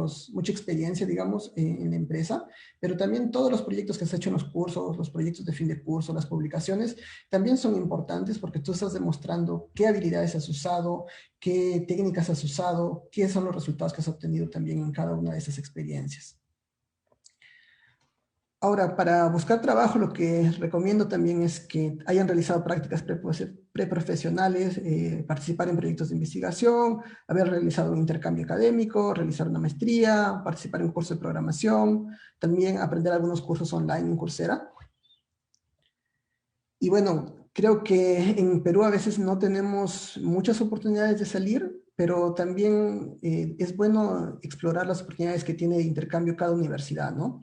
Speaker 3: experiencia, digamos, en la empresa, pero también todos los proyectos que se han hecho en los cursos, los proyectos de fin de curso, las publicaciones, también son importantes porque tú estás demostrando qué habilidades has usado, qué técnicas has usado, qué son los resultados que has obtenido también en cada una de esas experiencias. Ahora, para buscar trabajo, lo que recomiendo también es que hayan realizado prácticas preprofesionales, participar en proyectos de investigación, haber realizado un intercambio académico, realizar una maestría, participar en un curso de programación, también aprender algunos cursos online en Coursera. Y bueno, creo que en Perú a veces no tenemos muchas oportunidades de salir, pero también es bueno explorar las oportunidades que tiene de intercambio cada universidad, ¿no?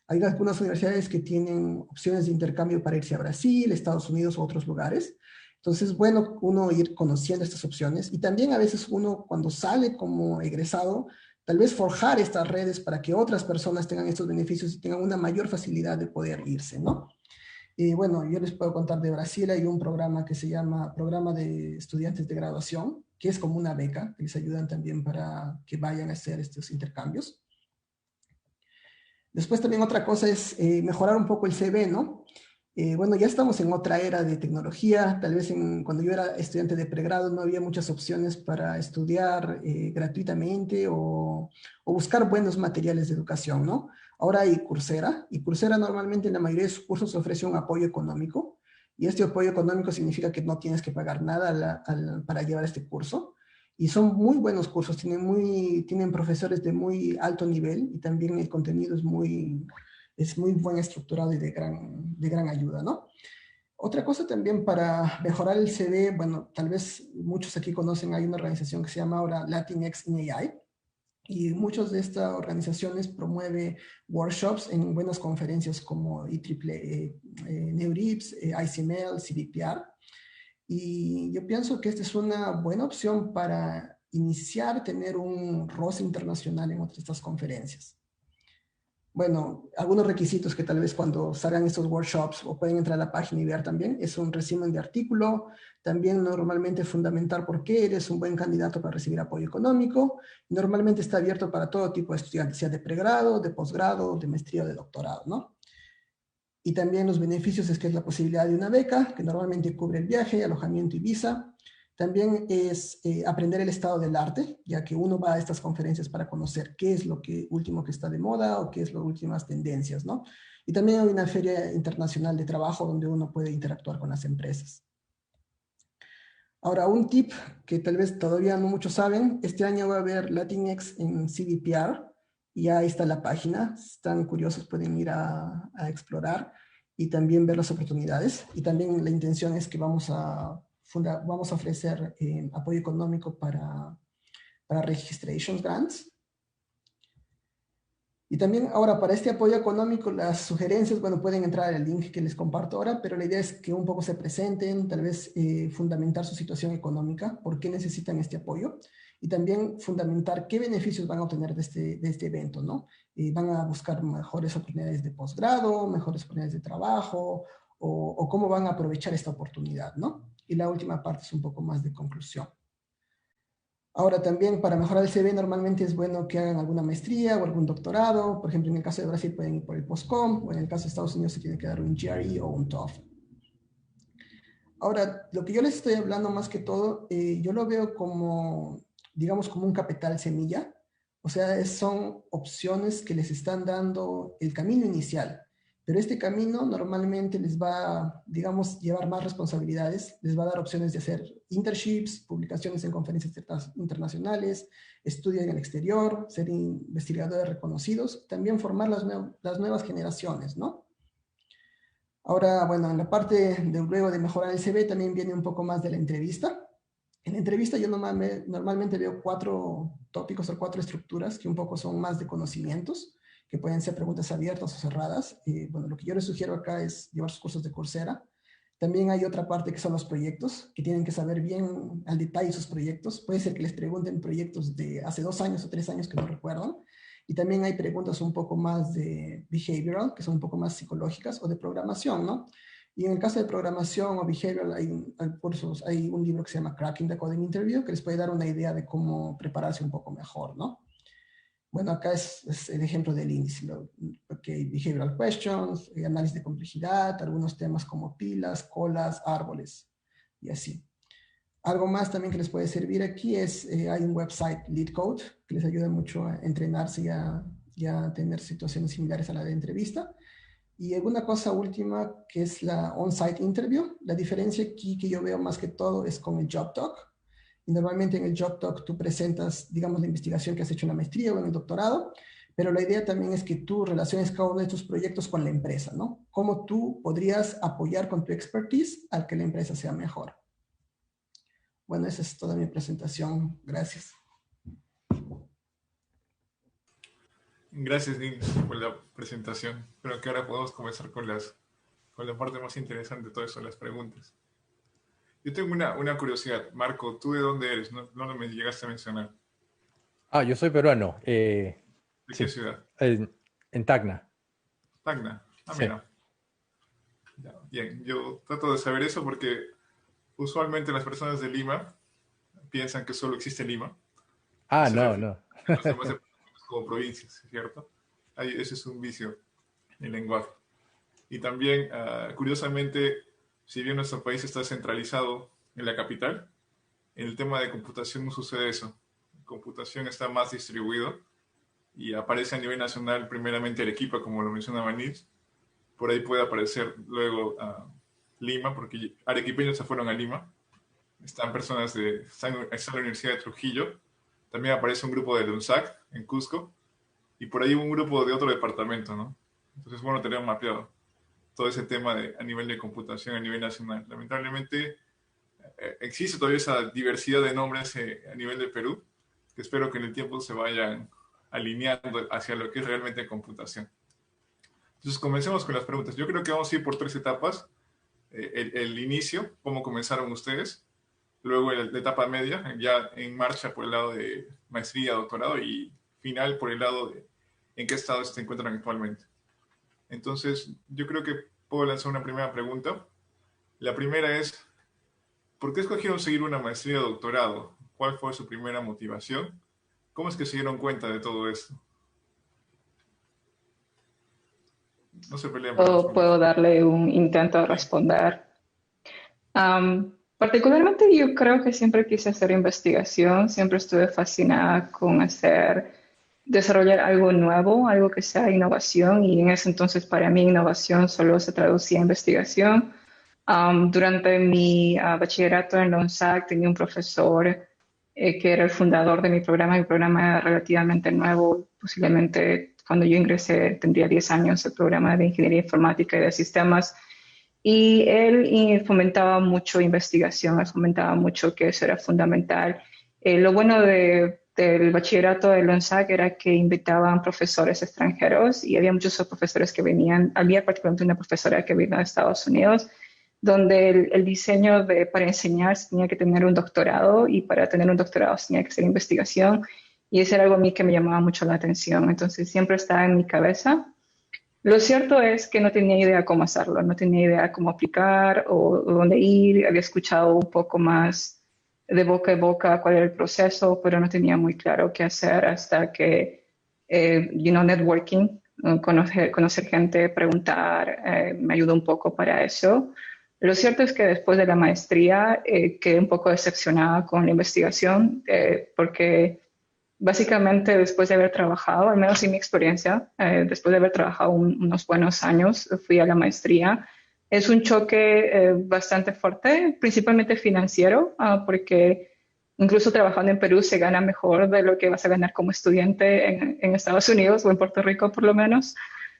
Speaker 3: Hay algunas universidades que tienen opciones de intercambio para irse a Brasil, Estados Unidos u otros lugares. Entonces, es bueno uno ir conociendo estas opciones y también a veces uno cuando sale como egresado, tal vez forjar estas redes para que otras personas tengan estos beneficios y tengan una mayor facilidad de poder irse, ¿no? Y bueno, yo les puedo contar de Brasil, hay un programa que se llama Programa de Estudiantes de Graduación, que es como una beca, que les ayudan también para que vayan a hacer estos intercambios. Después también otra cosa es mejorar un poco el CV, ¿no? Bueno, ya estamos en otra era de tecnología, tal vez cuando yo era estudiante de pregrado no había muchas opciones para estudiar gratuitamente o buscar buenos materiales de educación, ¿no? Ahora hay Coursera, y Coursera normalmente en la mayoría de sus cursos ofrece un apoyo económico, y este apoyo económico significa que no tienes que pagar nada para llevar este curso. Y son muy buenos cursos, tienen profesores de muy alto nivel y también el contenido es muy buen estructurado y de gran ayuda, ¿no? Otra cosa también para mejorar el CV, bueno, tal vez muchos aquí conocen, hay una organización que se llama ahora Latinx in AI, y muchas de estas organizaciones promueve workshops en buenas conferencias como IEEE, NeurIPS, ICML, CVPR. Y yo pienso que esta es una buena opción para iniciar, tener un roce internacional en otras de estas conferencias. Bueno, algunos requisitos que tal vez cuando salgan estos workshops o pueden entrar a la página y ver también es un resumen de artículo, también normalmente fundamentar por qué eres un buen candidato para recibir apoyo económico. Normalmente está abierto para todo tipo de estudiantes, sea de pregrado, de posgrado, de maestría o de doctorado, ¿no? Y también los beneficios es que es la posibilidad de una beca, que normalmente cubre el viaje, alojamiento y visa. También es aprender el estado del arte, ya que uno va a estas conferencias para conocer qué es lo último que está de moda o qué es las últimas tendencias, ¿no? Y también hay una feria internacional de trabajo donde uno puede interactuar con las empresas. Ahora, un tip que tal vez todavía no muchos saben, este año va a haber Latinx en CVPR, y ahí está la página, si están curiosos pueden ir a explorar y también ver las oportunidades. Y también la intención es que vamos a ofrecer apoyo económico para registrations grants. Y también ahora para este apoyo económico, las sugerencias, bueno, pueden entrar al link que les comparto ahora, pero la idea es que un poco se presenten, tal vez fundamentar su situación económica, por qué necesitan este apoyo, y también fundamentar qué beneficios van a obtener de este evento, ¿no? Van a buscar mejores oportunidades de posgrado, mejores oportunidades de trabajo, o cómo van a aprovechar esta oportunidad, ¿no? Y la última parte es un poco más de conclusión. Ahora también para mejorar el CV normalmente es bueno que hagan alguna maestría o algún doctorado. Por ejemplo, en el caso de Brasil pueden ir por el PostCom, o en el caso de Estados Unidos se tiene que dar un GRE o un TOEFL. Ahora, lo que yo les estoy hablando más que todo, yo lo veo como, digamos, como un capital semilla. O sea, son opciones que les están dando el camino inicial. Pero este camino normalmente les va, digamos, llevar más responsabilidades, les va a dar opciones de hacer internships, publicaciones en conferencias internacionales, estudios en el exterior, ser investigadores reconocidos, también formar las nuevas generaciones, ¿no? Ahora, bueno, en la parte de luego de mejorar el CV también viene un poco más de la entrevista. En la entrevista yo normalmente veo 4 tópicos o 4 estructuras que un poco son más de conocimientos, que pueden ser preguntas abiertas o cerradas. Bueno, lo que yo les sugiero acá es llevar sus cursos de Coursera. También hay otra parte que son los proyectos, que tienen que saber bien al detalle sus proyectos. Puede ser que les pregunten proyectos de hace 2 años o 3 años que no recuerdan. Y también hay preguntas un poco más de behavioral, que son un poco más psicológicas, o de programación, ¿no? Y en el caso de programación o behavioral hay un libro que se llama Cracking the Coding Interview, que les puede dar una idea de cómo prepararse un poco mejor, ¿no? Bueno, acá es el ejemplo del índice, porque hay behavioral questions, análisis de complejidad, algunos temas como pilas, colas, árboles, y así. Algo más también que les puede servir aquí es, hay un website, LeetCode, que les ayuda mucho a entrenarse y a tener situaciones similares a la de entrevista. Y alguna cosa última que es la on-site interview. La diferencia aquí que yo veo más que todo es con el Job Talk. Y normalmente en el Job Talk tú presentas, digamos, la investigación que has hecho en la maestría o en el doctorado, pero la idea también es que tú relaciones cada uno de tus proyectos con la empresa, ¿no? Cómo tú podrías apoyar con tu expertise al que la empresa sea mejor. Bueno, esa es toda mi presentación. Gracias.
Speaker 2: Gracias, Dean, por la presentación. Creo que ahora podemos comenzar con la parte más interesante de todo eso, las preguntas. Yo tengo una curiosidad. Marco, ¿tú de dónde eres? No me llegaste a mencionar.
Speaker 5: Ah, yo soy peruano.
Speaker 2: ¿De
Speaker 5: sí,
Speaker 2: qué ciudad?
Speaker 5: en Tacna.
Speaker 2: Tacna. Ah,
Speaker 5: Sí.
Speaker 2: mira. Ya, bien, yo trato de saber eso porque usualmente las personas de Lima piensan que solo existe Lima.
Speaker 5: Ah,
Speaker 2: Se
Speaker 5: no,
Speaker 2: refiere
Speaker 5: no.
Speaker 2: a los demás departamentos como provincias, ¿cierto? Ese es un vicio en el lenguaje. Y también, curiosamente, si bien nuestro país está centralizado en la capital, en el tema de computación no sucede eso. Computación está más distribuido y aparece a nivel nacional primeramente Arequipa, como lo mencionaba Nils. Por ahí puede aparecer luego Lima, porque arequipeños se fueron a Lima. Están está la Universidad de Trujillo. También aparece un grupo de UNSAC en Cusco. Y por ahí un grupo de otro departamento, ¿no? Entonces, bueno, tenemos mapeado todo ese tema a nivel de computación, a nivel nacional. Lamentablemente, existe todavía esa diversidad de nombres a nivel de Perú, que espero que en el tiempo se vayan alineando hacia lo que es realmente computación. Entonces, comencemos con las preguntas. Yo creo que vamos a ir por 3 etapas. El inicio, cómo comenzaron ustedes. Luego la etapa media, ya en marcha por el lado de maestría, doctorado, y final por el lado de en qué estado se encuentran actualmente. Entonces, yo creo que puedo lanzar una primera pregunta. La primera es, ¿por qué escogieron seguir una maestría o doctorado? ¿Cuál fue su primera motivación? ¿Cómo es que se dieron cuenta de todo esto? No se peleen por responder.
Speaker 4: Puedo darle un intento de responder. Particularmente yo creo que siempre quise hacer investigación, siempre estuve fascinada con desarrollar algo nuevo, algo que sea innovación, y en ese entonces para mí innovación solo se traducía a investigación. Durante mi bachillerato en la UNSAC tenía un profesor que era el fundador de mi programa era relativamente nuevo, posiblemente cuando yo ingresé tendría 10 años, el programa de Ingeniería Informática y de Sistemas. Y él fomentaba mucho investigación, él fomentaba mucho que eso era fundamental. Lo bueno de del bachillerato de LONSAC era que invitaban profesores extranjeros y había muchos profesores que venían, había particularmente una profesora que vino de Estados Unidos, donde el diseño para enseñar tenía que tener un doctorado y para tener un doctorado tenía que hacer investigación y eso era algo a mí que me llamaba mucho la atención, entonces siempre estaba en mi cabeza. Lo cierto es que no tenía idea cómo hacerlo, no tenía idea cómo aplicar o dónde ir. Había escuchado un poco más de boca a boca cuál era el proceso, pero no tenía muy claro qué hacer hasta que, networking, conocer gente, preguntar, me ayudó un poco para eso. Lo cierto es que después de la maestría quedé un poco decepcionada con la investigación porque básicamente, después de haber trabajado, al menos en mi experiencia, después de haber trabajado unos buenos años, fui a la maestría. Es un choque bastante fuerte, principalmente financiero, porque incluso trabajando en Perú se gana mejor de lo que vas a ganar como estudiante en Estados Unidos o en Puerto Rico, por lo menos.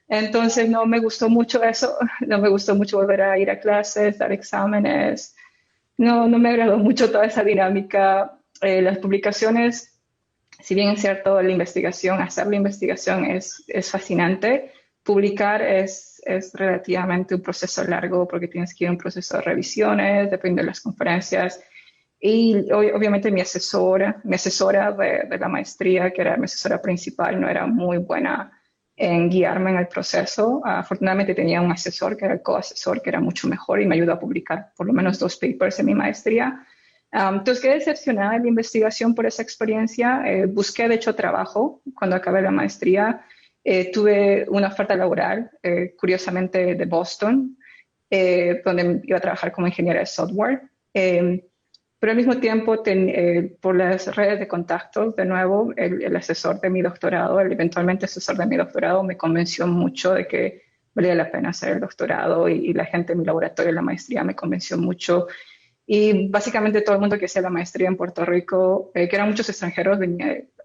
Speaker 4: Entonces, no me gustó mucho eso, no me gustó mucho volver a ir a clases, dar exámenes. No me agradó mucho toda esa dinámica. Las publicaciones, si bien es cierto, hacer la investigación es fascinante, publicar es relativamente un proceso largo porque tienes que ir a un proceso de revisiones, depende de las conferencias. Y obviamente mi asesora de la maestría, que era mi asesora principal, no era muy buena en guiarme en el proceso. Afortunadamente tenía un asesor, que era el coasesor, que era mucho mejor y me ayudó a publicar por lo menos 2 papers en mi maestría. Entonces quedé decepcionada de la investigación por esa experiencia. Busqué, de hecho, trabajo cuando acabé la maestría. Tuve una oferta laboral, curiosamente, de Boston, donde iba a trabajar como ingeniera de software. Pero al mismo tiempo, por las redes de contactos, de nuevo, el asesor de mi doctorado, el eventualmente asesor de mi doctorado, me convenció mucho de que valía la pena hacer el doctorado y la gente en mi laboratorio de la maestría me convenció mucho. Y básicamente todo el mundo que hacía la maestría en Puerto Rico, que eran muchos extranjeros,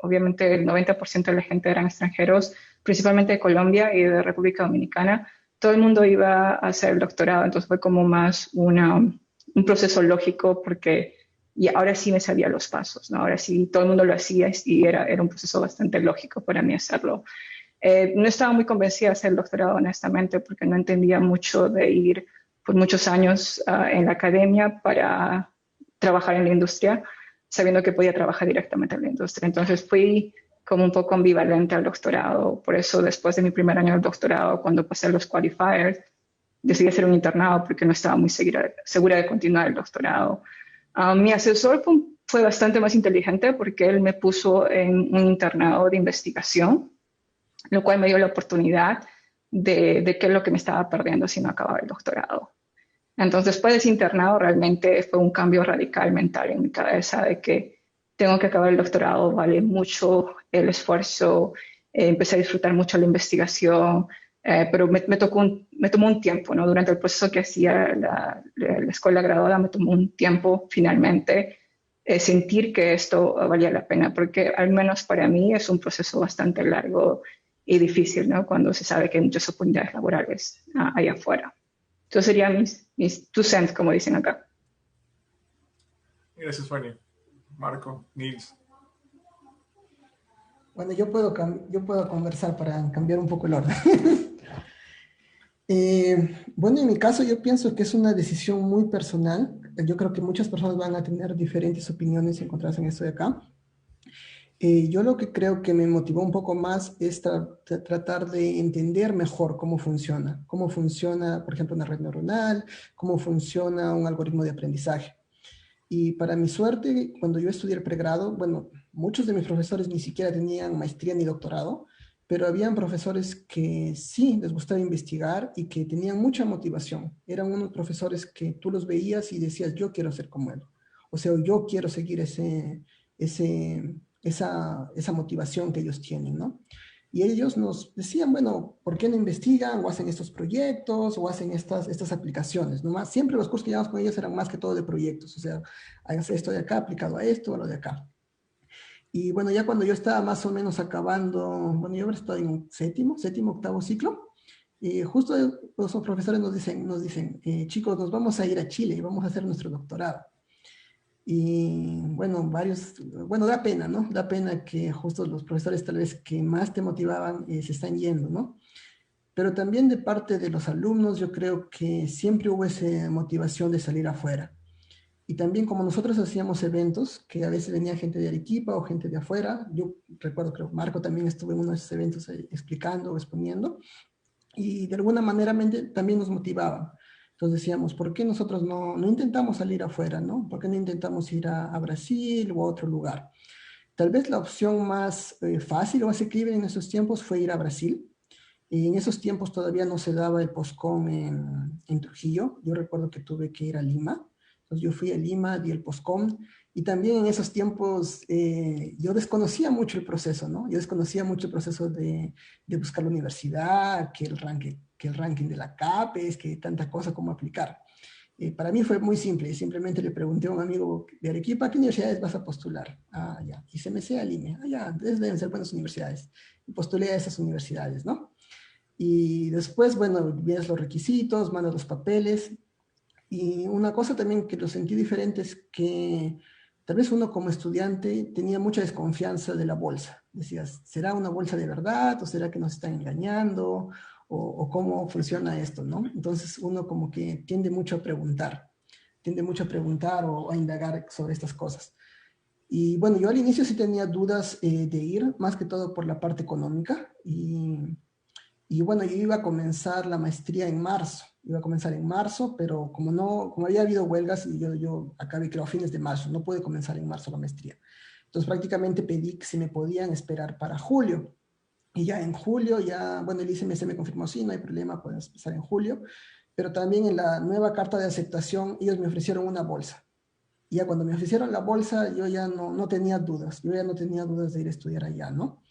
Speaker 4: obviamente el 90% de la gente eran extranjeros, principalmente de Colombia y de República Dominicana. Todo el mundo iba a hacer el doctorado, entonces fue como más un proceso lógico porque y ahora sí me sabía los pasos, ¿no? Ahora sí todo el mundo lo hacía y era un proceso bastante lógico para mí hacerlo. No estaba muy convencida de hacer el doctorado, honestamente, porque no entendía mucho de ir por muchos años en la academia para trabajar en la industria, sabiendo que podía trabajar directamente en la industria. Entonces fui como un poco ambivalente al doctorado. Por eso, después de mi primer año del doctorado, cuando pasé los qualifiers, decidí hacer un internado porque no estaba muy segura de continuar el doctorado. Mi asesor fue bastante más inteligente porque él me puso en un internado de investigación, lo cual me dio la oportunidad de qué es lo que me estaba perdiendo si no acababa el doctorado. Entonces, después de ese internado, realmente fue un cambio radical mental en mi cabeza de que tengo que acabar el doctorado, vale mucho el esfuerzo, empecé a disfrutar mucho la investigación, pero me tomó un tiempo, ¿no? Durante el proceso que hacía la escuela graduada, me tomó un tiempo finalmente sentir que esto valía la pena, porque al menos para mí es un proceso bastante largo y difícil, ¿no? Cuando se sabe que hay muchas oportunidades laborales allá afuera. Entonces serían mis 2 cents, como dicen acá.
Speaker 2: Gracias, Fanny. Marco, Nils.
Speaker 3: Bueno, yo puedo conversar para cambiar un poco el orden. Bueno, en mi caso yo pienso que es una decisión muy personal. Yo creo que muchas personas van a tener diferentes opiniones encontradas en esto de acá. Yo lo que creo que me motivó un poco más es tratar de entender mejor cómo funciona, por ejemplo, una red neuronal, cómo funciona un algoritmo de aprendizaje. Y para mi suerte, cuando yo estudié el pregrado, bueno, muchos de mis profesores ni siquiera tenían maestría ni doctorado, pero habían profesores que sí les gustaba investigar y que tenían mucha motivación. Eran unos profesores que tú los veías y decías, yo quiero ser como él. O sea, yo quiero seguir esa motivación que ellos tienen, ¿no? Y ellos nos decían, bueno, ¿por qué no investigan o hacen estos proyectos o hacen estas aplicaciones? Nomás, siempre los cursos que llevamos con ellos eran más que todo de proyectos, o sea, hagas esto de acá aplicado a esto o a lo de acá. Y bueno, ya cuando yo estaba más o menos acabando, bueno, yo ahora estoy en séptimo, octavo ciclo, y justo los profesores nos dicen chicos, nos vamos a ir a Chile y vamos a hacer nuestro doctorado. Y bueno, da pena, ¿no? Da pena que justo los profesores tal vez que más te motivaban se están yendo, ¿no? Pero también de parte de los alumnos yo creo que siempre hubo esa motivación de salir afuera. Y también como nosotros hacíamos eventos, que a veces venía gente de Arequipa o gente de afuera, yo recuerdo que Marco también estuvo en uno de esos eventos explicando o exponiendo, y de alguna manera también nos motivaban. Entonces decíamos, ¿por qué nosotros no intentamos salir afuera, ¿no? ¿Por qué no intentamos ir a Brasil o a otro lugar? Tal vez la opción más fácil o asequible en esos tiempos fue ir a Brasil. Y en esos tiempos todavía no se daba el POSCON en Trujillo. Yo recuerdo que tuve que ir a Lima. Entonces yo fui a Lima, di el POSCON. Y también en esos tiempos yo desconocía mucho el proceso, ¿no? Yo desconocía mucho el proceso de buscar la universidad, que el ranking de la CAPES, que tanta cosa como aplicar. Para mí fue muy simple. Simplemente le pregunté a un amigo de Arequipa, ¿a qué universidades vas a postular? Ah, ya. Y se me sea Lima. Ah, ya, deben ser buenas universidades. Y postulé a esas universidades, ¿no? Y después, bueno, vienes los requisitos, mandas los papeles. Y una cosa también que lo sentí diferente es que tal vez uno como estudiante tenía mucha desconfianza de la bolsa. Decías, ¿será una bolsa de verdad o será que nos están engañando? O cómo funciona esto, ¿no? Entonces uno como que tiende mucho a preguntar o a indagar sobre estas cosas. Y bueno, yo al inicio sí tenía dudas de ir, más que todo por la parte económica. Y bueno, yo iba a comenzar la maestría en marzo, iba a comenzar en marzo, pero como había habido huelgas y yo acabé creo a fines de marzo, no pude comenzar en marzo la maestría. Entonces prácticamente pedí que si me podían esperar para julio. Y ya en julio, bueno, el ICMS me confirmó, sí, no hay problema, puedes empezar en julio, pero también en la nueva carta de aceptación ellos me ofrecieron una bolsa. Y ya cuando me ofrecieron la bolsa, yo ya no tenía dudas, yo ya no tenía dudas de ir a estudiar allá, ¿no?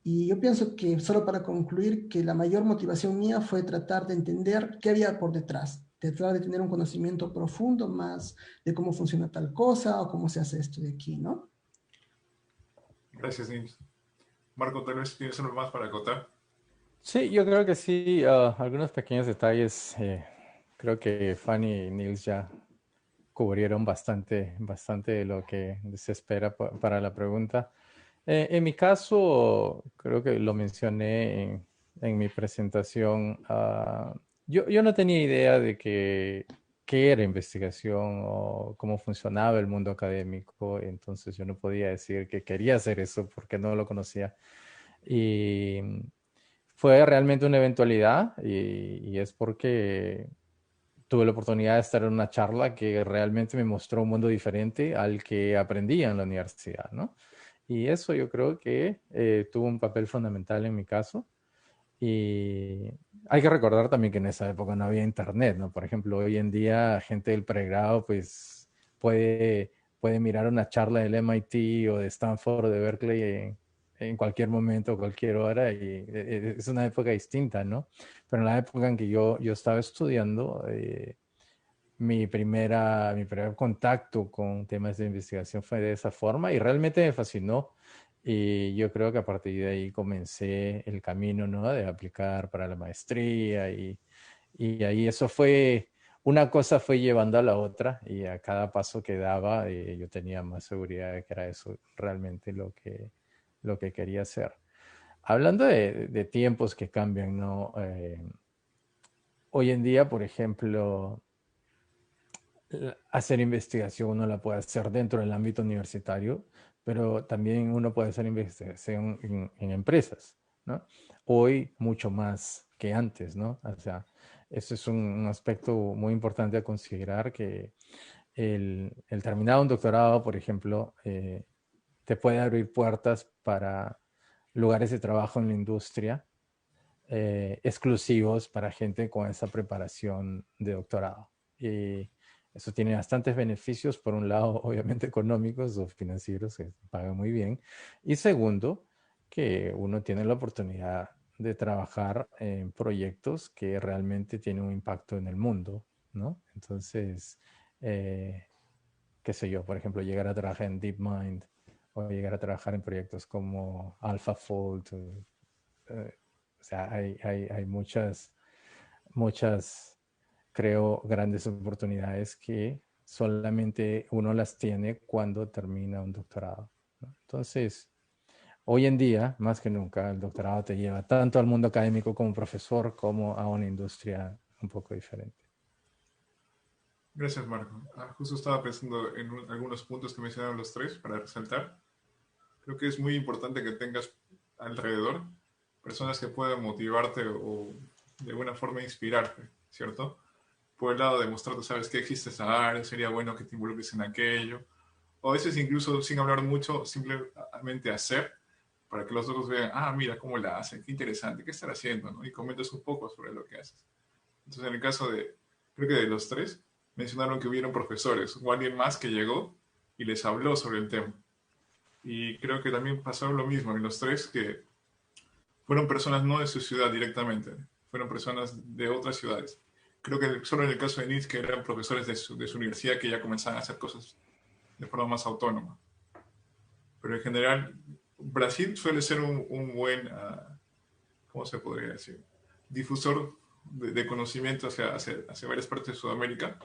Speaker 3: Y yo pienso que, solo para concluir, que la mayor motivación mía fue tratar de entender qué había por detrás, tratar de tener un conocimiento profundo más de cómo funciona tal cosa o cómo se hace esto de aquí, ¿no?
Speaker 2: Gracias, Nils. Marco, tal vez tienes algo más para acotar.
Speaker 5: Sí, yo creo que sí, algunos pequeños detalles. Creo que Fanny y Nils ya cubrieron bastante de lo que se espera para la pregunta. En mi caso, creo que lo mencioné en mi presentación. Yo no tenía idea de qué era investigación o cómo funcionaba el mundo académico, entonces yo no podía decir que quería hacer eso porque no lo conocía. Y fue realmente una eventualidad y es porque tuve la oportunidad de estar en una charla que realmente me mostró un mundo diferente al que aprendía en la universidad, ¿no? Y eso yo creo que tuvo un papel fundamental en mi caso. Y hay que recordar también que en esa época no había internet, ¿no? Por ejemplo, hoy en día gente del pregrado pues puede mirar una charla del MIT o de Stanford o de Berkeley en cualquier momento, cualquier hora, y es una época distinta, ¿no? Pero en la época en que yo estaba estudiando, mi primer contacto con temas de investigación fue de esa forma y realmente me fascinó. Y yo creo que a partir de ahí comencé el camino, ¿no? De aplicar para la maestría y ahí eso fue, una cosa fue llevando a la otra y a cada paso que daba yo tenía más seguridad de que era eso realmente lo que quería hacer. Hablando de tiempos que cambian, ¿no? Hoy en día, por ejemplo, hacer investigación uno la puede hacer dentro del ámbito universitario, pero también uno puede hacer investigación en empresas, ¿no? Hoy mucho más que antes, ¿no? O sea, eso es un aspecto muy importante a considerar que el terminar un doctorado, por ejemplo, te puede abrir puertas para lugares de trabajo en la industria exclusivos para gente con esa preparación de doctorado. Y eso tiene bastantes beneficios, por un lado, obviamente económicos o financieros, que pagan muy bien. Y segundo, que uno tiene la oportunidad de trabajar en proyectos que realmente tienen un impacto en el mundo, ¿no? Entonces, eh, qué sé yo, por ejemplo, llegar a trabajar en DeepMind o llegar a trabajar en proyectos como AlphaFold, eh, o sea, hay muchas, creo, grandes oportunidades que solamente uno las tiene cuando termina un doctorado, ¿no? Entonces, hoy en día, más que nunca, el doctorado te lleva tanto al mundo académico como profesor, como a una industria un poco diferente.
Speaker 2: Gracias, Marco. Justo estaba pensando en algunos puntos que mencionaron los tres para resaltar. Creo que es muy importante que tengas alrededor personas que puedan motivarte o de alguna forma inspirarte, ¿cierto? Por el lado de mostrarte, sabes que existe esa área, sería bueno que te involucres en aquello. O a veces incluso sin hablar mucho, simplemente hacer para que los otros vean, mira cómo la hacen, qué interesante, qué están haciendo, ¿no? Y comentes un poco sobre lo que haces. Entonces, en el caso de, creo que de los tres, mencionaron que hubieron profesores o alguien más que llegó y les habló sobre el tema. Y creo que también pasó lo mismo en los tres, que fueron personas no de su ciudad directamente, fueron personas de otras ciudades. Creo que solo en el caso de Nils, que eran profesores de su universidad que ya comenzaban a hacer cosas de forma más autónoma. Pero en general, Brasil suele ser un buen, ¿cómo se podría decir? Difusor de conocimiento hacia varias partes de Sudamérica.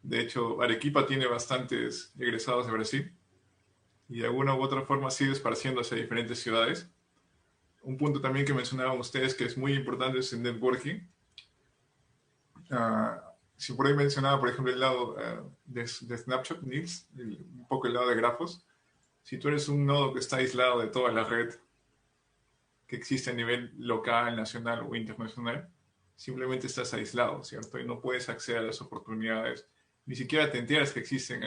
Speaker 2: De hecho, Arequipa tiene bastantes egresados de Brasil y de alguna u otra forma sigue esparciendo hacia diferentes ciudades. Un punto también que mencionaban ustedes que es muy importante es el networking. Si por ahí mencionaba, por ejemplo, el lado de Snapshot, Nils, un poco el lado de grafos. Si tú eres un nodo que está aislado de toda la red que existe a nivel local, nacional o internacional, simplemente estás aislado, ¿cierto? Y no puedes acceder a las oportunidades. Ni siquiera te enteras que existen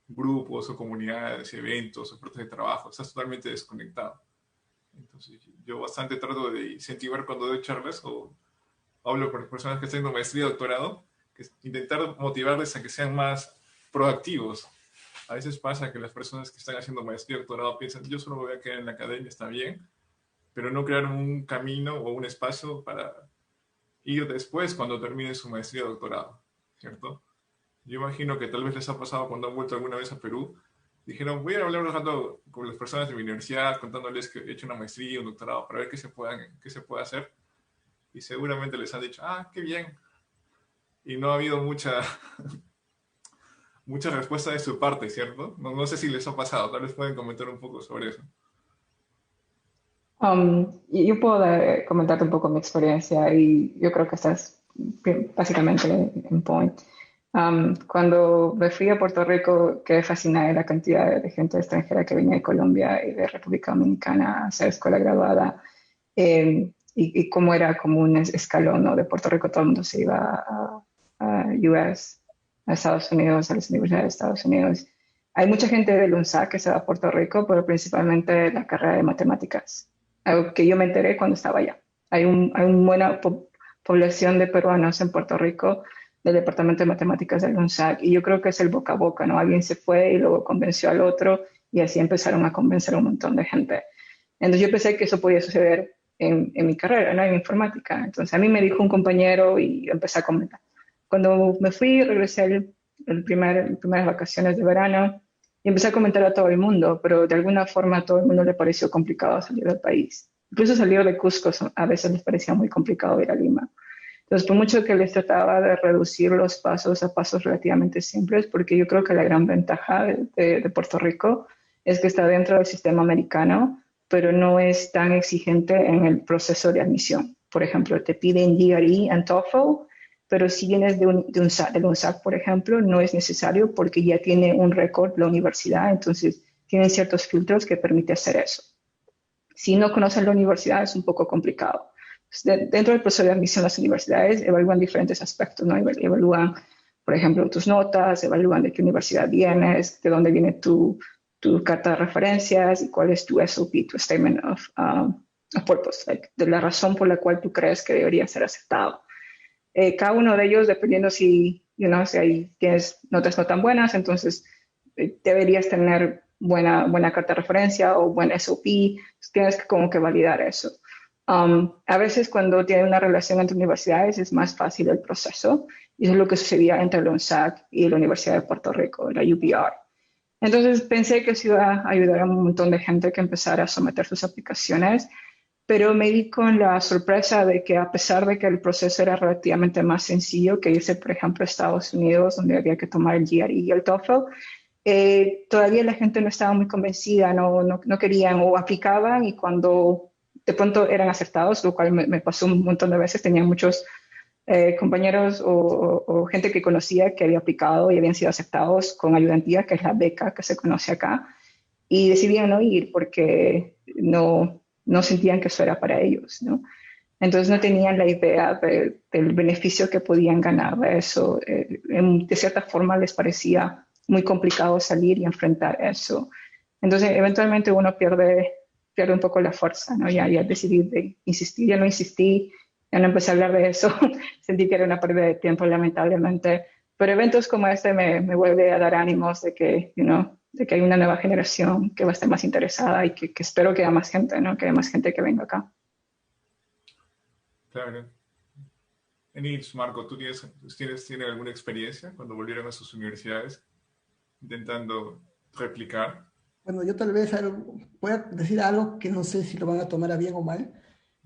Speaker 2: grupos o comunidades, eventos, ofertas de trabajo. Estás totalmente desconectado. Entonces, yo bastante trato de incentivar cuando doy charlas o hablo con personas que están haciendo maestría y doctorado, que intentar motivarles a que sean más proactivos. A veces pasa que las personas que están haciendo maestría y doctorado piensan, yo solo me voy a quedar en la academia, está bien, pero no crear un camino o un espacio para ir después cuando termine su maestría y doctorado, ¿cierto? Yo imagino que tal vez les ha pasado cuando han vuelto alguna vez a Perú, dijeron, voy a hablar un rato con las personas de mi universidad, contándoles que he hecho una maestría y un doctorado para ver qué se puede hacer. Y seguramente les han dicho, qué bien. Y no ha habido mucha respuesta de su parte, ¿cierto? No sé si les ha pasado, tal vez pueden comentar un poco sobre eso.
Speaker 4: Yo puedo comentarte un poco mi experiencia y yo creo que estás básicamente en point. Cuando me fui a Puerto Rico, quedé fascinada de la cantidad de gente extranjera que venía de Colombia y de República Dominicana a hacer escuela graduada, y cómo era como un escalón, ¿no? De Puerto Rico todo el mundo se iba a US, a Estados Unidos, a las universidades de Estados Unidos. Hay mucha gente del UNSAC que se va a Puerto Rico, pero principalmente la carrera de matemáticas, algo que yo me enteré cuando estaba allá. Hay una buena población de peruanos en Puerto Rico del Departamento de Matemáticas del UNSAC, y yo creo que es el boca a boca, ¿no? Alguien se fue y luego convenció al otro, y así empezaron a convencer a un montón de gente. Entonces yo pensé que eso podía suceder en mi carrera, ¿no? En informática. Entonces a mí me dijo un compañero y empecé a comentar. Cuando me fui, regresé las primeras vacaciones de verano y empecé a comentar a todo el mundo, pero de alguna forma a todo el mundo le pareció complicado salir del país. Incluso salir de Cusco a veces les parecía muy complicado ir a Lima. Entonces, por mucho que les trataba de reducir los pasos a pasos relativamente simples, porque yo creo que la gran ventaja de Puerto Rico es que está dentro del sistema americano, pero no es tan exigente en el proceso de admisión. Por ejemplo, te piden GRE and TOEFL, pero si vienes del UNSAC, por ejemplo, no es necesario porque ya tiene un récord la universidad, entonces tienen ciertos filtros que permiten hacer eso. Si no conocen la universidad es un poco complicado. Dentro del proceso de admisión a las universidades evalúan diferentes aspectos, ¿no? Evalúan, por ejemplo, tus notas, evalúan de qué universidad vienes, de dónde viene tu carta de referencias y cuál es tu SOP, tu Statement of Purpose, de la razón por la cual tú crees que debería ser aceptado. Cada uno de ellos, dependiendo si ahí tienes notas no tan buenas, entonces deberías tener buena carta de referencia o buen SOP, tienes que como que validar eso. A veces cuando tiene una relación entre universidades es más fácil el proceso, y eso es lo que sucedía entre el UNSAC y la Universidad de Puerto Rico, la UPR. Entonces pensé que eso iba a ayudar a un montón de gente que empezara a someter sus aplicaciones, pero me di con la sorpresa de que a pesar de que el proceso era relativamente más sencillo que irse, por ejemplo, a Estados Unidos, donde había que tomar el GRE y el TOEFL, todavía la gente no estaba muy convencida, no querían o aplicaban y cuando de pronto eran aceptados, lo cual me pasó un montón de veces, tenía muchos compañeros o gente que conocía que había aplicado y habían sido aceptados con ayudantía, que es la beca que se conoce acá, y decidían no ir porque no sentían que eso era para ellos, ¿no? Entonces no tenían la idea del beneficio que podían ganar de eso. De cierta forma les parecía muy complicado salir y enfrentar eso. Entonces eventualmente uno pierde un poco la fuerza, ¿no? Ya decidí de insistir, ya no insistí, ya no empecé a hablar de eso. Sentí que era una pérdida de tiempo, lamentablemente. Pero eventos como este me vuelve a dar ánimos de que, de que hay una nueva generación que va a estar más interesada y que espero que haya más gente, ¿no? Que haya más gente que venga acá.
Speaker 2: Claro. Nils, Marco, ¿tú tienes alguna experiencia cuando volvieron a sus universidades intentando replicar?
Speaker 3: Bueno, yo tal vez voy a decir algo que no sé si lo van a tomar a bien o mal,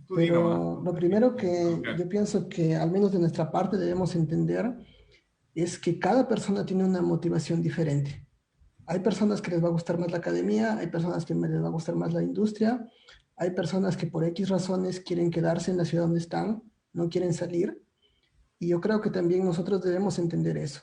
Speaker 2: Tú di nomás.
Speaker 3: pero lo primero que yo pienso que al menos de nuestra parte debemos entender es que cada persona tiene una motivación diferente. Hay personas que les va a gustar más la academia, hay personas que les va a gustar más la industria, hay personas que por X razones quieren quedarse en la ciudad donde están, no quieren salir, y yo creo que también nosotros debemos entender eso.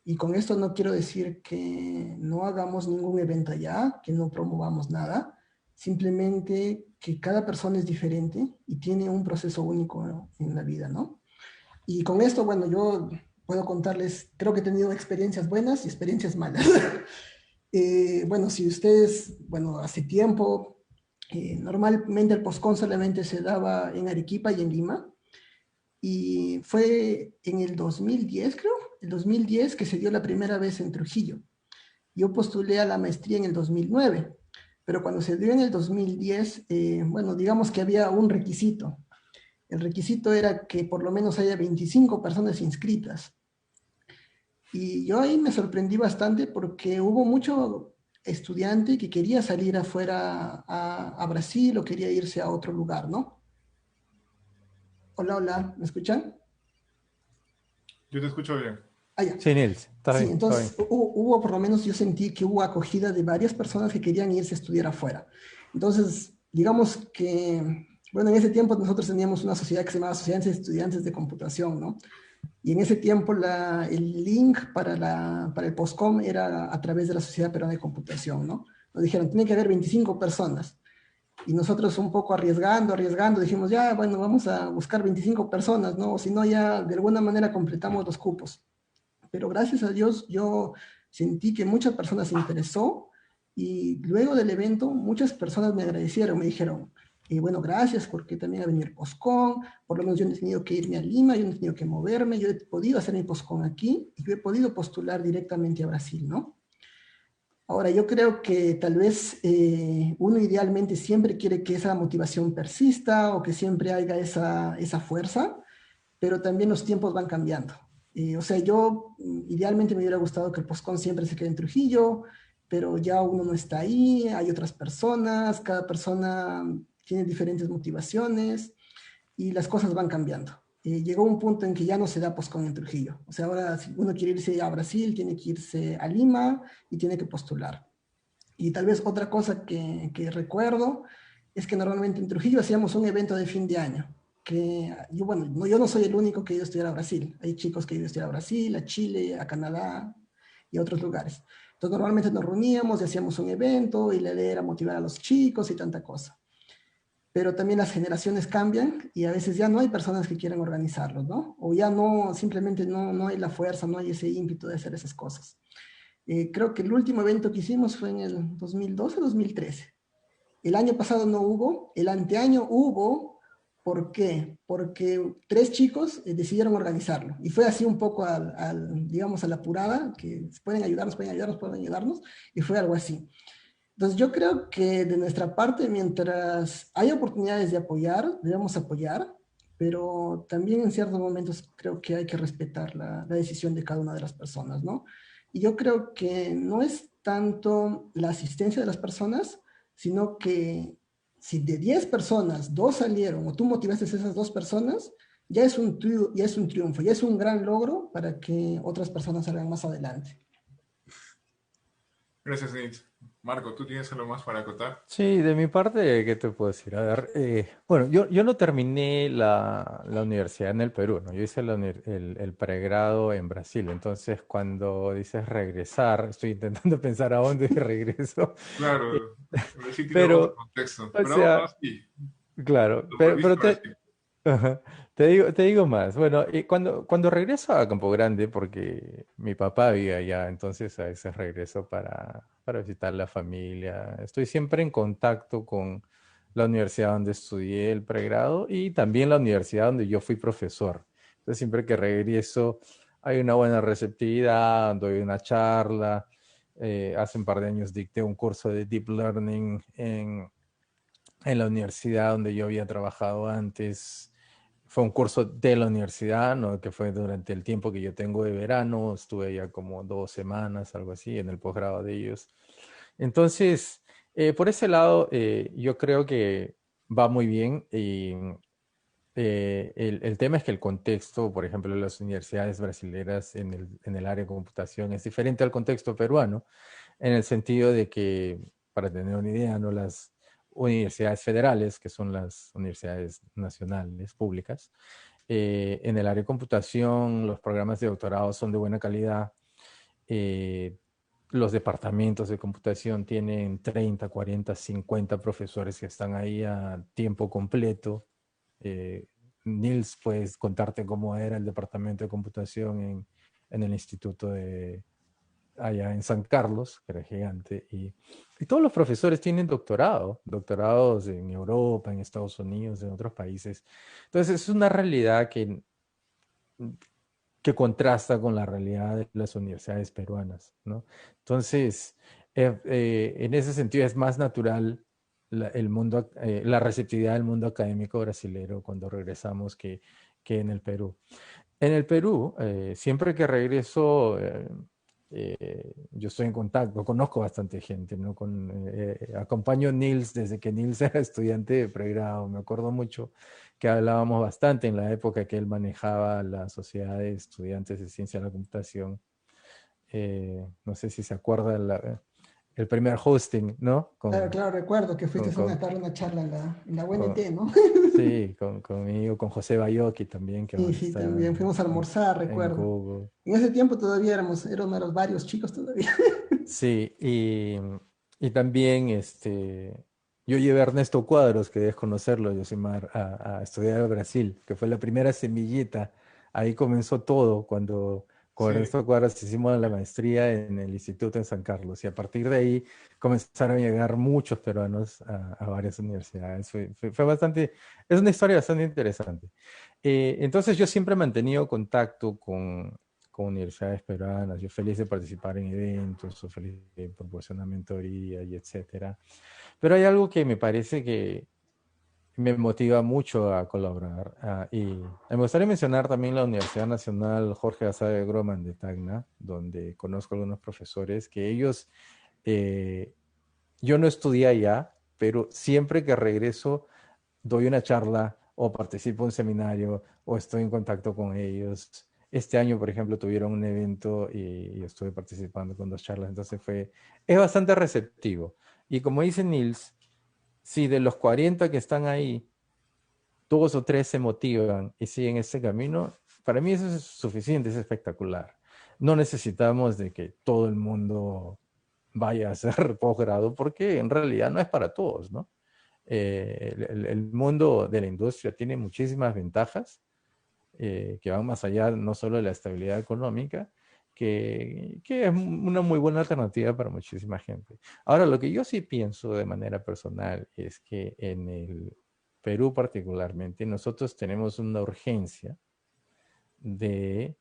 Speaker 3: Y con esto no quiero decir que no hagamos ningún evento allá, que no promovamos nada, simplemente que cada persona es diferente y tiene un proceso único en la vida, ¿no? Y con esto, bueno, yo puedo contarles, creo que he tenido experiencias buenas y experiencias malas. Bueno, si ustedes, bueno, hace tiempo, normalmente el postcon solamente se daba en Arequipa y en Lima, y fue en el 2010, creo, el 2010 que se dio la primera vez en Trujillo. Yo postulé a la maestría en el 2009, pero cuando se dio en el 2010, bueno, digamos que había un requisito. El requisito era que por lo menos haya 25 personas inscritas. Y yo ahí me sorprendí bastante porque hubo mucho estudiante que quería salir afuera a Brasil o quería irse a otro lugar, ¿no? Hola, hola, ¿me escuchan?
Speaker 2: Yo te escucho bien.
Speaker 3: Ah, ya.
Speaker 5: Sí, Nils, está
Speaker 3: Sí,
Speaker 5: bien.
Speaker 3: entonces hubo, por lo menos yo sentí que hubo acogida de varias personas que querían irse a estudiar afuera. Entonces, digamos que, bueno, en ese tiempo nosotros teníamos una sociedad que se llamaba Sociedad de Estudiantes de Computación, ¿no? Y en ese tiempo el link para el POSCOM era a través de la Sociedad Peruana de Computación, ¿no? Nos dijeron, tiene que haber 25 personas. Y nosotros un poco arriesgando, dijimos, ya, bueno, vamos a buscar 25 personas, ¿no? O si no, ya de alguna manera completamos los cupos. Pero gracias a Dios yo sentí que muchas personas se interesó y luego del evento muchas personas me agradecieron, me dijeron, bueno, gracias porque también ha venido el POSCON, por lo menos yo no he tenido que irme a Lima, yo no he tenido que moverme, yo he podido hacer mi POSCON aquí y yo he podido postular directamente a Brasil, ¿no? Ahora, yo creo que tal vez uno idealmente siempre quiere que esa motivación persista o que siempre haya esa fuerza, pero también los tiempos van cambiando. O sea, yo idealmente me hubiera gustado que el POSCON siempre se quede en Trujillo, pero ya uno no está ahí, hay otras personas, cada persona tiene diferentes motivaciones y las cosas van cambiando. Llegó un punto en que ya no se da POSCON en Trujillo. O sea, ahora si uno quiere irse a Brasil, tiene que irse a Lima y tiene que postular. Y tal vez otra cosa que recuerdo es que normalmente en Trujillo hacíamos un evento de fin de año que yo, bueno, yo no soy el único que ha ido a estudiar a Brasil. Hay chicos que han ido a estudiar a Brasil, a Chile, a Canadá y a otros lugares. Entonces normalmente nos reuníamos y hacíamos un evento y la idea era motivar a los chicos y tanta cosa. Pero también las generaciones cambian y a veces ya no hay personas que quieran organizarlos, ¿no? O ya no, simplemente no hay la fuerza, no hay ese ímpetu de hacer esas cosas. Creo que el último evento que hicimos fue en el 2012-2013. El año pasado no hubo, el anteaño hubo. ¿Por qué? Porque 3 chicos decidieron organizarlo. Y fue así un poco digamos, a la apurada, que pueden ayudarnos, y fue algo así. Entonces yo creo que de nuestra parte, mientras hay oportunidades de apoyar, debemos apoyar, pero también en ciertos momentos creo que hay que respetar la decisión de cada una de las personas, ¿no? Y yo creo que no es tanto la asistencia de las personas, sino que Si de 10 personas, 2 salieron o tú motivaste a esas 2 personas, ya es un triunfo, ya es un gran logro para que otras personas salgan más adelante.
Speaker 2: Gracias, Nils. Marco, ¿tú tienes algo más para acotar?
Speaker 5: Sí, de mi parte, ¿qué te puedo decir? A ver, bueno, yo no terminé la universidad en el Perú, ¿no? Yo hice el pregrado en Brasil. Entonces, cuando dices regresar, estoy intentando pensar a dónde regreso. Eh,
Speaker 2: Claro, Brasil tiene otro
Speaker 5: Pero,
Speaker 2: contexto.
Speaker 5: o
Speaker 2: Pero aún
Speaker 5: sea,
Speaker 2: así,
Speaker 5: claro,
Speaker 2: lo
Speaker 5: pero,
Speaker 2: volviste
Speaker 5: pero
Speaker 2: a
Speaker 5: te,
Speaker 2: Brasil.
Speaker 5: ajá, te digo más. Bueno, y cuando regreso a Campo Grande, porque mi papá vive allá, entonces a veces regreso para visitar la familia. Estoy siempre en contacto con la universidad donde estudié el pregrado y también la universidad donde yo fui profesor. Entonces, siempre que regreso, hay una buena receptividad, doy una charla. Hace un par de años dicté un curso de Deep Learning en la universidad donde yo había trabajado antes. Fue un curso de la universidad, ¿no? Que fue durante el tiempo que yo tengo de verano. Estuve ya como 2 semanas, algo así, en el posgrado de ellos. Entonces, por ese lado, yo creo que va muy bien. Y el tema es que el contexto, por ejemplo, de las universidades brasileñas en el área de computación es diferente al contexto peruano, en el sentido de que, para tener una idea, ¿no? Las universidades federales, que son las universidades nacionales públicas, en el área de computación, los programas de doctorado son de buena calidad. eh, los departamentos de computación tienen 30, 40, 50 profesores que están ahí a tiempo completo. Eh, Nils, puedes contarte cómo era el departamento de computación en el instituto de allá en San Carlos, que era gigante, y todos los profesores tienen doctorados en Europa, en Estados Unidos, en otros países. Entonces es una realidad que contrasta con la realidad de las universidades peruanas, ¿no? Entonces, en ese sentido es más natural la receptividad del mundo académico brasilero cuando regresamos que en el Perú. En el Perú, siempre que regreso, yo estoy en contacto, conozco bastante gente, ¿no? Acompaño a Nils desde que Nils era estudiante de pregrado. Me acuerdo mucho que hablábamos bastante en la época que él manejaba la Sociedad de Estudiantes de Ciencia de la Computación. No sé si se acuerda el primer hosting, ¿no?
Speaker 3: Claro, claro, recuerdo que fuiste
Speaker 5: Con,
Speaker 3: a
Speaker 5: con,
Speaker 3: una charla en la
Speaker 5: con-
Speaker 3: UNT, ¿no?
Speaker 5: sí, conmigo, con José Bayoki también, que
Speaker 3: Sí,
Speaker 5: ahora
Speaker 3: sí,
Speaker 5: está
Speaker 3: también fuimos a almorzar,
Speaker 5: en
Speaker 3: recuerdo.
Speaker 5: Google.
Speaker 3: En ese tiempo todavía éramos de los varios chicos todavía.
Speaker 5: Sí, y también yo llevé a Ernesto Cuadros, que debes conocerlo, Yosimar, a estudiar a Brasil, que fue la primera semillita. Ahí comenzó todo cuando con
Speaker 2: Sí,
Speaker 5: Ernesto Cuadros hicimos la maestría en el instituto en San Carlos. Y a partir de ahí comenzaron a llegar muchos peruanos a varias universidades. Fue bastante, es una historia bastante interesante. Entonces yo siempre he mantenido contacto con universidades peruanas. Yo feliz de participar en eventos, o feliz de proporcionar mentoría y etcétera. Pero hay algo que me parece que me motiva mucho a colaborar. Y me gustaría mencionar también la Universidad Nacional Jorge Basadre Groman de Tacna, donde conozco a algunos profesores que ellos, eh, yo no estudié allá, pero siempre que regreso doy una charla o participo en un seminario o estoy en contacto con ellos. Este año, por ejemplo, tuvieron un evento y estuve participando con 2 charlas, entonces es bastante receptivo. Y como dice Nils, si de los 40 que están ahí, 2 o 3 se motivan y siguen ese camino, para mí eso es suficiente, es espectacular. No necesitamos de que todo el mundo vaya a hacer posgrado, porque en realidad no es para todos, ¿no? El mundo de la industria tiene muchísimas ventajas, que van más allá no solo de la estabilidad económica, que es una muy buena alternativa para muchísima gente. Ahora, lo que yo sí pienso de manera personal es que en el Perú particularmente, nosotros tenemos una urgencia de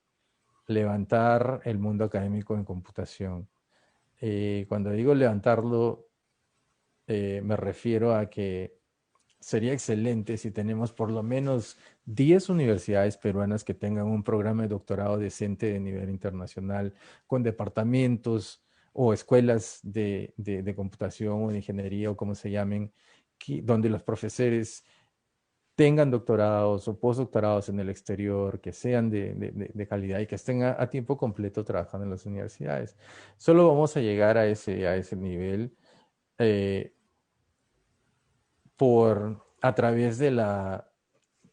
Speaker 5: levantar el mundo académico en computación. Cuando digo levantarlo, me refiero a que sería excelente si tenemos por lo menos 10 universidades peruanas que tengan un programa de doctorado decente de nivel internacional, con departamentos o escuelas de computación o de ingeniería o como se llamen, donde los profesores tengan doctorados o postdoctorados en el exterior, que sean de calidad y que estén a tiempo completo trabajando en las universidades. Solo vamos a llegar a ese nivel a través de la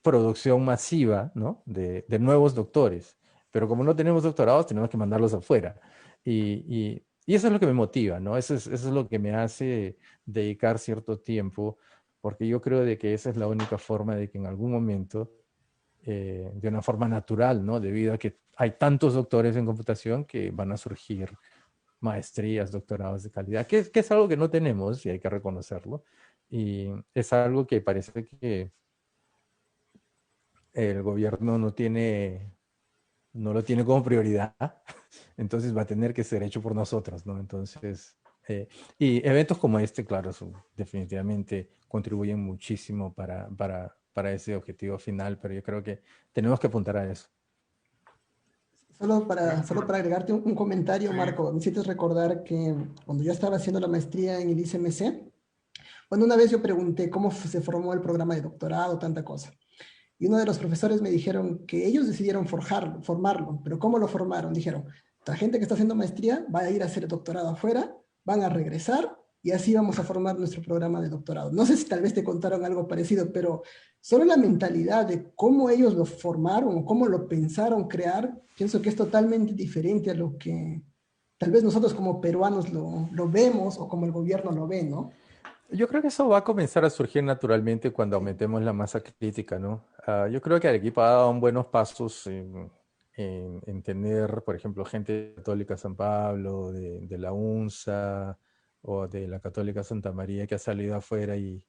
Speaker 5: producción masiva, ¿no? de nuevos doctores. Pero como no tenemos doctorados, tenemos que mandarlos afuera. Y eso es lo que me motiva, ¿no? Eso es lo que me hace dedicar cierto tiempo, porque yo creo de que esa es la única forma de que en algún momento, de una forma natural, ¿no? Debido a que hay tantos doctores en computación que van a surgir maestrías, doctorados de calidad, que es algo que no tenemos y hay que reconocerlo. Y es algo que parece que el gobierno no lo tiene como prioridad, entonces va a tener que ser hecho por nosotros, ¿no? Entonces, y eventos como este, claro, definitivamente contribuyen muchísimo para ese objetivo final, pero yo creo que tenemos que apuntar a eso.
Speaker 3: Solo para agregarte un comentario,
Speaker 2: Sí.
Speaker 3: Marco, necesitas recordar que cuando yo estaba haciendo la maestría en el ICMC, bueno, una vez yo pregunté cómo se formó el programa de doctorado, tanta cosa. Y uno de los profesores me dijeron que ellos decidieron formarlo, pero ¿cómo lo formaron? Dijeron, la gente que está haciendo maestría va a ir a hacer doctorado afuera, van a regresar y así vamos a formar nuestro programa de doctorado. No sé si tal vez te contaron algo parecido, pero solo la mentalidad de cómo ellos lo formaron o cómo lo pensaron crear, pienso que es totalmente diferente a lo que tal vez nosotros como peruanos lo vemos o como el gobierno lo ve, ¿no?
Speaker 5: Yo creo que eso va a comenzar a surgir naturalmente cuando aumentemos la masa crítica, ¿no? Yo creo que Arequipa ha dado buenos pasos en tener, por ejemplo, gente católica San Pablo, de la UNSA o de la Católica Santa María que ha salido afuera y,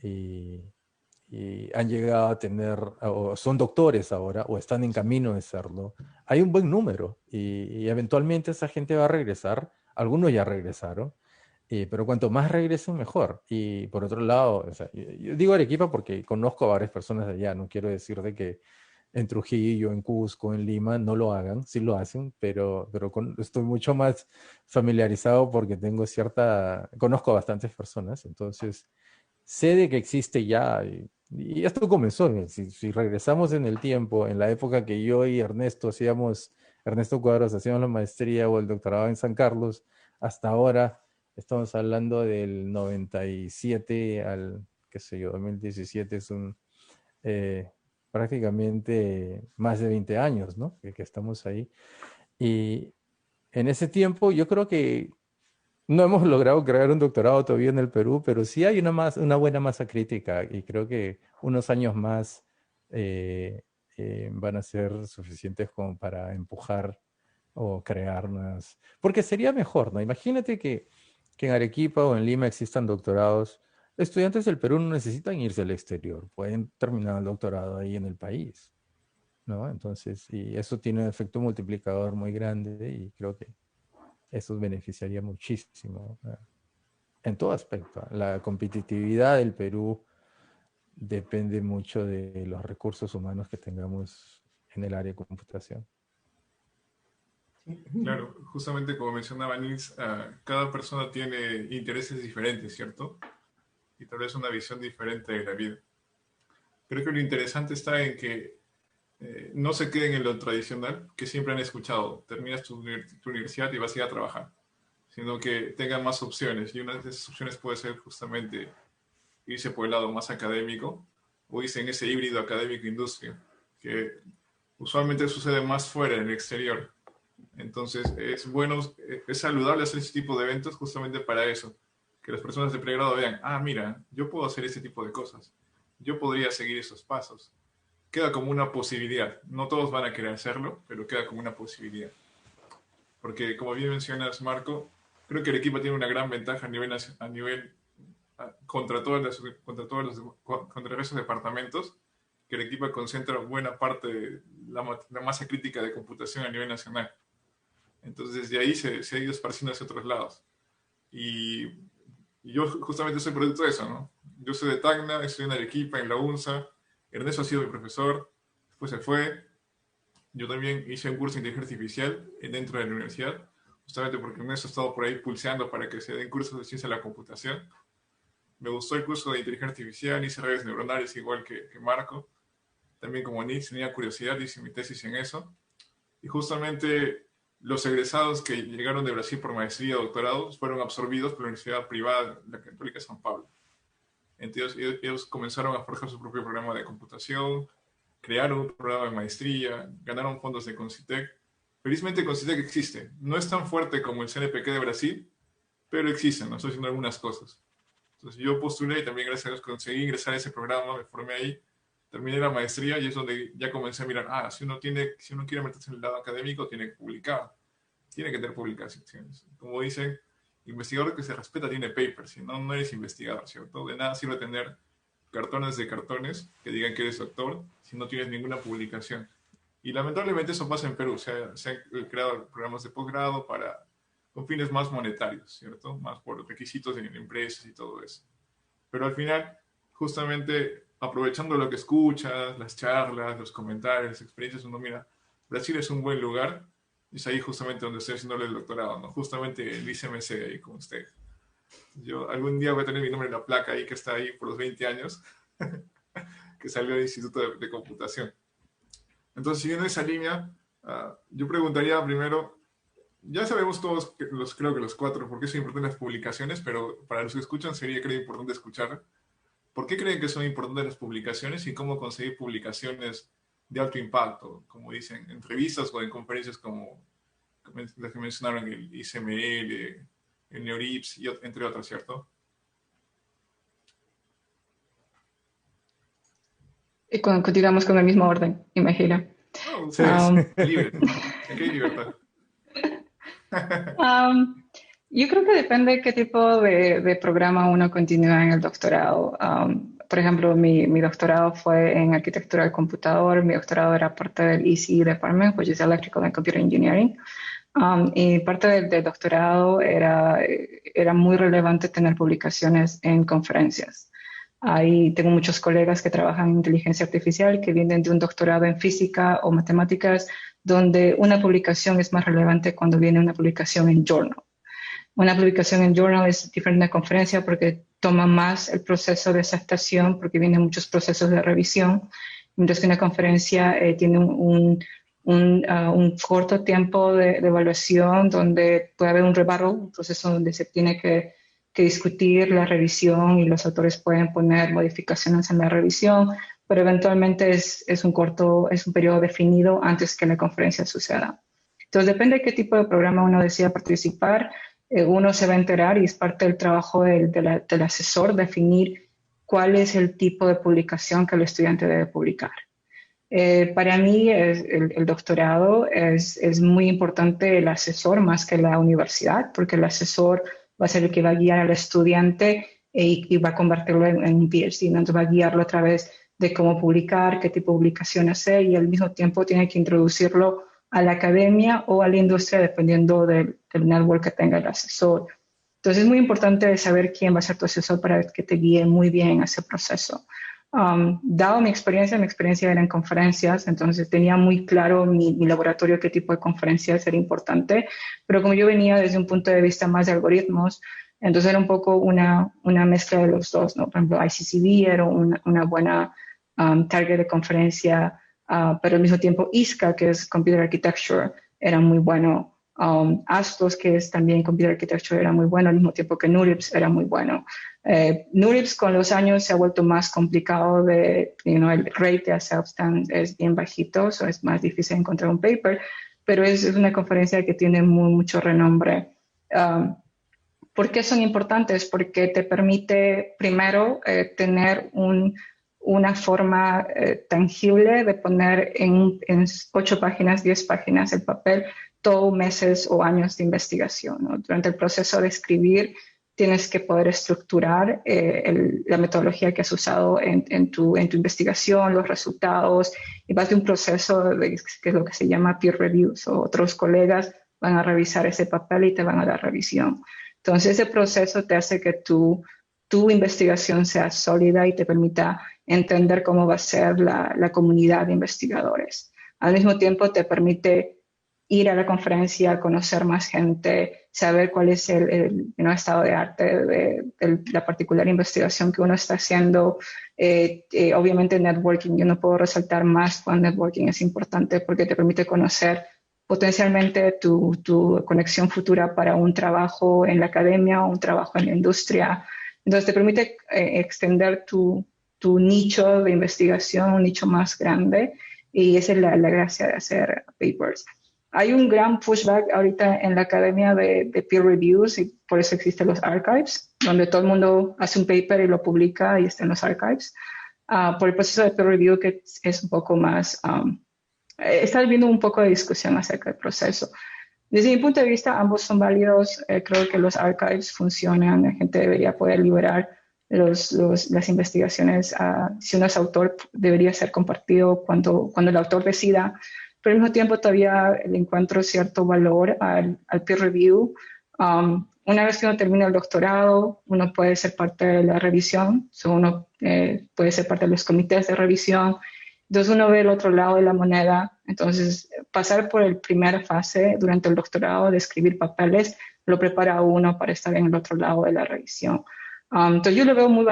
Speaker 5: y han llegado a tener, o son doctores ahora, o están en camino de serlo. Hay un buen número y eventualmente esa gente va a regresar. Algunos ya regresaron. Pero cuanto más regresen, mejor. Y por otro lado, o sea, yo digo Arequipa porque conozco a varias personas de allá. No quiero decir de que en Trujillo, en Cusco, en Lima no lo hagan, sí lo hacen, pero estoy mucho más familiarizado porque conozco a bastantes personas, entonces sé de que existe ya. Y esto comenzó. Si regresamos en el tiempo, en la época que yo y Ernesto Cuadros hacíamos la maestría o el doctorado en San Carlos, hasta ahora. Estamos hablando del 97 al, qué sé yo, 2017, eh, prácticamente más de 20 años, ¿no? Que estamos ahí. Y en ese tiempo yo creo que no hemos logrado crear un doctorado todavía en el Perú, pero sí hay una buena masa crítica y creo que unos años más eh, van a ser suficientes como para empujar o crear unas. Porque sería mejor, ¿no? Imagínate que en Arequipa o en Lima existan doctorados. Estudiantes del Perú no necesitan irse al exterior, pueden terminar el doctorado ahí en el país, ¿no? Entonces, y eso tiene un efecto multiplicador muy grande y creo que eso beneficiaría muchísimo, en todo aspecto. La competitividad del Perú depende mucho de los recursos humanos que tengamos en el área de computación.
Speaker 2: Claro, justamente como mencionaba Nils, cada persona tiene intereses diferentes, ¿cierto? Y tal vez una visión diferente de la vida. Creo que lo interesante está en que no se queden en lo tradicional, que siempre han escuchado, terminas tu universidad y vas a ir a trabajar, sino que tengan más opciones. Y una de esas opciones puede ser justamente irse por el lado más académico o irse en ese híbrido académico-industria, que usualmente sucede más fuera, en el exterior. Entonces es bueno, es saludable hacer ese tipo de eventos justamente para eso, que las personas de pregrado vean, mira, yo puedo hacer ese tipo de cosas, yo podría seguir esos pasos. Queda como una posibilidad. No todos van a querer hacerlo, pero queda como una posibilidad. Porque como bien mencionas, Marco, creo que el equipo tiene una gran ventaja contra contra el resto de departamentos, que el equipo concentra buena parte de la masa crítica de computación a nivel nacional. Entonces de ahí se ha ido esparciendo hacia otros lados. Y yo justamente soy producto de eso, ¿no? Yo soy de Tacna, estoy en Arequipa, en la UNSA. Ernesto ha sido mi profesor, después se fue. Yo también hice un curso de inteligencia artificial dentro de la universidad, justamente porque Ernesto ha estado por ahí pulseando para que se den cursos de ciencia de la computación. Me gustó el curso de inteligencia artificial, hice redes neuronales igual que Marco. También como Nitz tenía curiosidad, hice mi tesis en eso. Y justamente los egresados que llegaron de Brasil por maestría o doctorado fueron absorbidos por la Universidad Privada, la Católica de San Pablo. Entonces ellos comenzaron a forjar su propio programa de computación, crearon un programa de maestría, ganaron fondos de Concitec. Felizmente Concitec existe. No es tan fuerte como el CNPq de Brasil, pero existen, ¿no? Estoy haciendo algunas cosas. Entonces yo postulé y también gracias a Dios conseguí ingresar a ese programa, me formé ahí, terminé la maestría y es donde ya comencé a mirar, si uno quiere meterse en el lado académico, tiene que publicar, tiene que tener publicaciones. Como dicen, investigador que se respeta tiene papers, si no, no eres investigador, ¿cierto? De nada sirve tener cartones de cartones que digan que eres doctor si no tienes ninguna publicación. Y lamentablemente eso pasa en Perú, se han creado programas de posgrado con fines más monetarios, ¿cierto? Más por requisitos en empresas y todo eso. Pero al final, justamente aprovechando lo que escuchas, las charlas, los comentarios, las experiencias, uno mira, Brasil es un buen lugar, es ahí justamente donde estoy haciéndole el doctorado, ¿no? Justamente el ICMC ahí con usted. Yo algún día voy a tener mi nombre en la placa ahí que está ahí por los 20 años, que salió del Instituto de Computación. Entonces, siguiendo esa línea, yo preguntaría primero, ya sabemos todos, creo que los cuatro, por qué son importantes las publicaciones, pero para los que escuchan sería, creo, importante escuchar. ¿Por qué creen que son importantes las publicaciones y cómo conseguir publicaciones de alto impacto? Como dicen, en revistas o en conferencias como las que mencionaron, el ICML, el NeurIPS, y entre otras, ¿cierto?
Speaker 4: Y continuamos con el mismo orden, imagino.
Speaker 2: No, ustedes, libre. Aquí hay libertad.
Speaker 4: Yo creo que depende de qué tipo de programa uno continúa en el doctorado. Por ejemplo, mi doctorado fue en arquitectura del computador. Mi doctorado era parte del ECE Department, which is Electrical and Computer Engineering. Y parte del doctorado era muy relevante tener publicaciones en conferencias. Ahí tengo muchos colegas que trabajan en inteligencia artificial que vienen de un doctorado en física o matemáticas, donde una publicación es más relevante cuando viene una publicación en journal. Una publicación en journal es diferente de una conferencia porque toma más el proceso de aceptación, porque vienen muchos procesos de revisión, mientras que una conferencia tiene un corto tiempo de evaluación donde puede haber un rebuttal, un proceso donde se tiene que discutir la revisión y los autores pueden poner modificaciones en la revisión, pero eventualmente es un periodo definido antes que la conferencia suceda. Entonces, depende de qué tipo de programa uno decida participar, uno se va a enterar y es parte del trabajo del asesor definir cuál es el tipo de publicación que el estudiante debe publicar. Para mí, el doctorado es muy importante el asesor más que la universidad, porque el asesor va a ser el que va a guiar al estudiante y va a convertirlo en un PhD, ¿no? Entonces va a guiarlo a través de cómo publicar, qué tipo de publicación hacer y al mismo tiempo tiene que introducirlo a la academia o a la industria dependiendo del network que tenga el asesor. Entonces es muy importante saber quién va a ser tu asesor para que te guíe muy bien en ese proceso. Dado mi experiencia era en conferencias, entonces tenía muy claro mi laboratorio qué tipo de conferencias era importante, pero como yo venía desde un punto de vista más de algoritmos, entonces era un poco una mezcla de los dos, ¿no? Por ejemplo, ICCB era una buena target de conferencia, pero al mismo tiempo ISCA, que es Computer Architecture, era muy bueno. ASTOS, que es también Computer Architecture, era muy bueno, al mismo tiempo que NeurIPS era muy bueno. NeurIPS con los años se ha vuelto más complicado el rate de acceptance es bien bajito, so es más difícil encontrar un paper, pero es una conferencia que tiene mucho renombre. ¿Por qué son importantes? Porque te permite primero tener una forma tangible de poner en 8 páginas, 10 páginas el papel todo meses o años de investigación, ¿no? Durante el proceso de escribir tienes que poder estructurar la metodología que has usado en tu investigación, los resultados, y vas de un proceso que es lo que se llama peer review, o otros colegas van a revisar ese papel y te van a dar revisión. Entonces ese proceso te hace que tu investigación sea sólida y te permita entender cómo va a ser la comunidad de investigadores. Al mismo tiempo te permite ir a la conferencia, conocer más gente, saber cuál es el estado de arte de la particular investigación que uno está haciendo. Obviamente networking, yo no puedo resaltar más cuando networking es importante porque te permite conocer potencialmente tu conexión futura para un trabajo en la academia o un trabajo en la industria. Entonces te permite extender tu nicho de investigación, un nicho más grande, y esa es la gracia de hacer papers. Hay un gran pushback ahorita en la academia de peer reviews y por eso existen los archives, donde todo el mundo hace un paper y lo publica y está en los archives. Por el proceso de peer review que es un poco más... está habiendo un poco de discusión acerca del proceso. Desde mi punto de vista, ambos son válidos. Creo que los archives funcionan. La gente debería poder liberar las investigaciones. Si uno es autor, debería ser compartido cuando el autor decida. Pero al mismo tiempo todavía le encuentro cierto valor al peer review. Una vez que uno termina el doctorado, uno puede ser parte de la revisión. Uno puede ser parte de los comités de revisión. Entonces uno ve el otro lado de la moneda. Entonces pasar por la primera fase durante el doctorado de escribir papeles lo prepara a uno para estar en el otro lado de la revisión. Entonces yo lo veo muy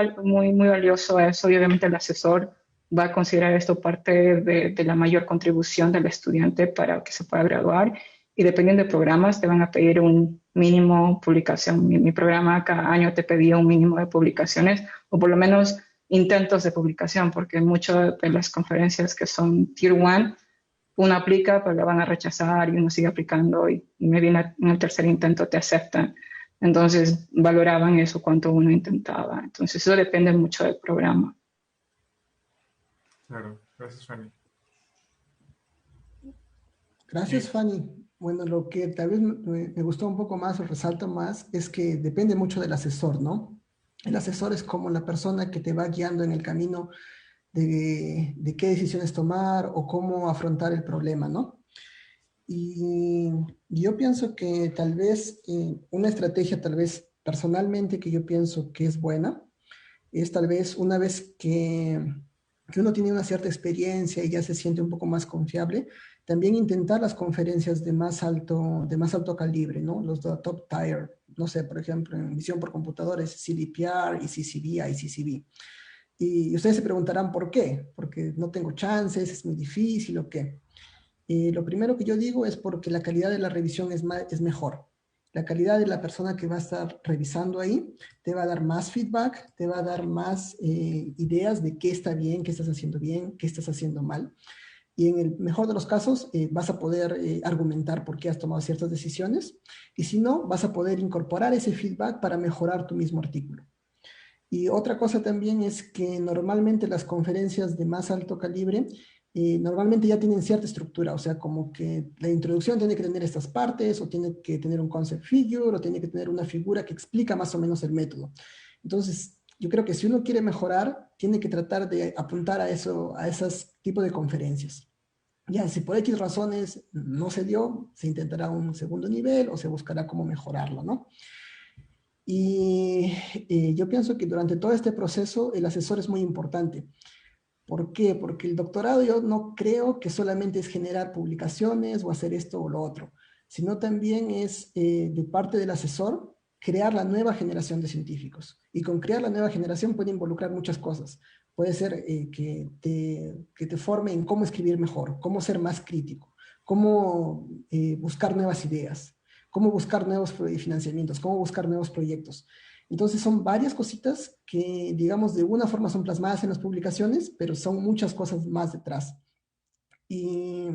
Speaker 4: valioso eso, y obviamente el asesor va a considerar esto parte de la mayor contribución del estudiante para que se pueda graduar, y dependiendo de programas te van a pedir un mínimo publicación. Mi programa cada año te pedía un mínimo de publicaciones, o por lo menos intentos de publicación, porque muchas de las conferencias que son Tier 1, uno aplica, pero la van a rechazar y uno sigue aplicando y me viene en el tercer intento te aceptan. Entonces valoraban eso cuánto uno intentaba. Entonces eso depende mucho del programa.
Speaker 2: Claro, gracias, Fanny.
Speaker 3: Gracias, Fanny. Bueno, lo que tal vez me gustó un poco más o resalto más es que depende mucho del asesor, ¿no? El asesor es como la persona que te va guiando en el camino de qué decisiones tomar o cómo afrontar el problema, ¿no? Y yo pienso que tal vez una estrategia, tal vez personalmente, que yo pienso que es buena, es tal vez una vez que uno tiene una cierta experiencia y ya se siente un poco más confiable, también intentar las conferencias de más alto calibre, ¿no? Los de top tier, no sé, por ejemplo, en visión por computadores, CDPR, ICCB, ICCB. Y ustedes se preguntarán por qué, porque no tengo chances, es muy difícil o qué. Lo primero que yo digo es porque la calidad de la revisión es mejor. La calidad de la persona que va a estar revisando ahí te va a dar más feedback, te va a dar más ideas de qué está bien, qué estás haciendo bien, qué estás haciendo mal. Y en el mejor de los casos vas a poder argumentar por qué has tomado ciertas decisiones. Y si no, vas a poder incorporar ese feedback para mejorar tu mismo artículo. Y otra cosa también es que normalmente las conferencias de más alto calibre normalmente ya tienen cierta estructura, o sea, como que la introducción tiene que tener estas partes, o tiene que tener un concept figure, o tiene que tener una figura que explica más o menos el método. Entonces, yo creo que si uno quiere mejorar, tiene que tratar de apuntar a eso, a esos tipos de conferencias. Ya, si por X razones no se dio, se intentará un segundo nivel o se buscará cómo mejorarlo, ¿no? Y yo pienso que durante todo este proceso el asesor es muy importante. ¿Por qué? Porque el doctorado yo no creo que solamente es generar publicaciones o hacer esto o lo otro, sino también es de parte del asesor crear la nueva generación de científicos. Y con crear la nueva generación puede involucrar muchas cosas. Puede ser que te forme en cómo escribir mejor, cómo ser más crítico, cómo buscar nuevas ideas, cómo buscar nuevos financiamientos, cómo buscar nuevos proyectos. Entonces son varias cositas que, digamos, de una forma son plasmadas en las publicaciones, pero son muchas cosas más detrás. Y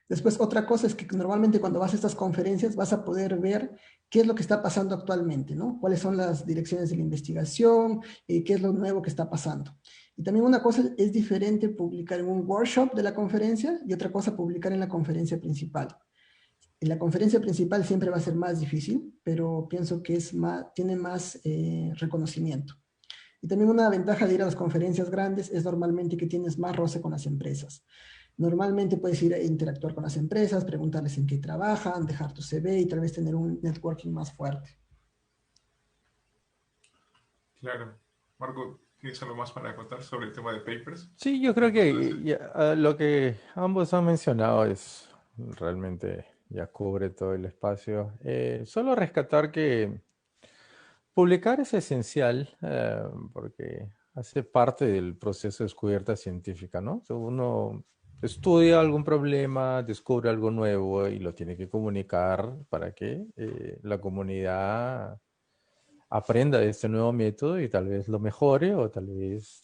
Speaker 3: después otra cosa es que normalmente cuando vas a estas conferencias vas a poder ver qué es lo que está pasando actualmente, ¿no? Cuáles son las direcciones de la investigación, qué es lo nuevo que está pasando. Y también una cosa es diferente publicar en un workshop de la conferencia y otra cosa publicar en la conferencia principal. En la conferencia principal siempre va a ser más difícil, pero pienso que tiene más reconocimiento. Y también una ventaja de ir a las conferencias grandes es normalmente que tienes más roce con las empresas. Normalmente puedes ir a interactuar con las empresas, preguntarles en qué trabajan, dejar tu CV y tal vez tener un networking más fuerte.
Speaker 2: Claro. Marco, ¿tienes algo más para contar sobre el tema de papers?
Speaker 5: Sí, yo creo que lo que ambos han mencionado es realmente ya cubre todo el espacio. Solo rescatar que publicar es esencial porque hace parte del proceso de descubierta científica, ¿no? O sea, uno estudia algún problema, descubre algo nuevo y lo tiene que comunicar para que la comunidad aprenda de este nuevo método y tal vez lo mejore o tal vez,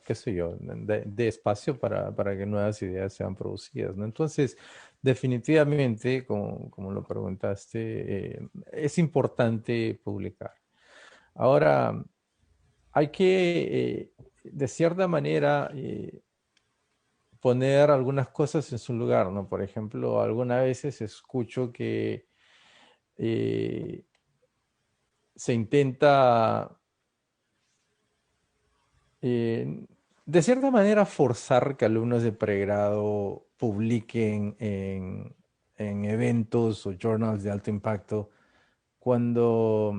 Speaker 5: qué sé yo, de espacio para que nuevas ideas sean producidas, ¿no? Entonces, definitivamente, como lo preguntaste, es importante publicar. Ahora, hay que, de cierta manera, poner algunas cosas en su lugar, ¿no? Por ejemplo, algunas veces escucho que eh, se intenta, eh, de cierta manera, forzar que alumnos de pregrado publiquen en eventos o journals de alto impacto cuando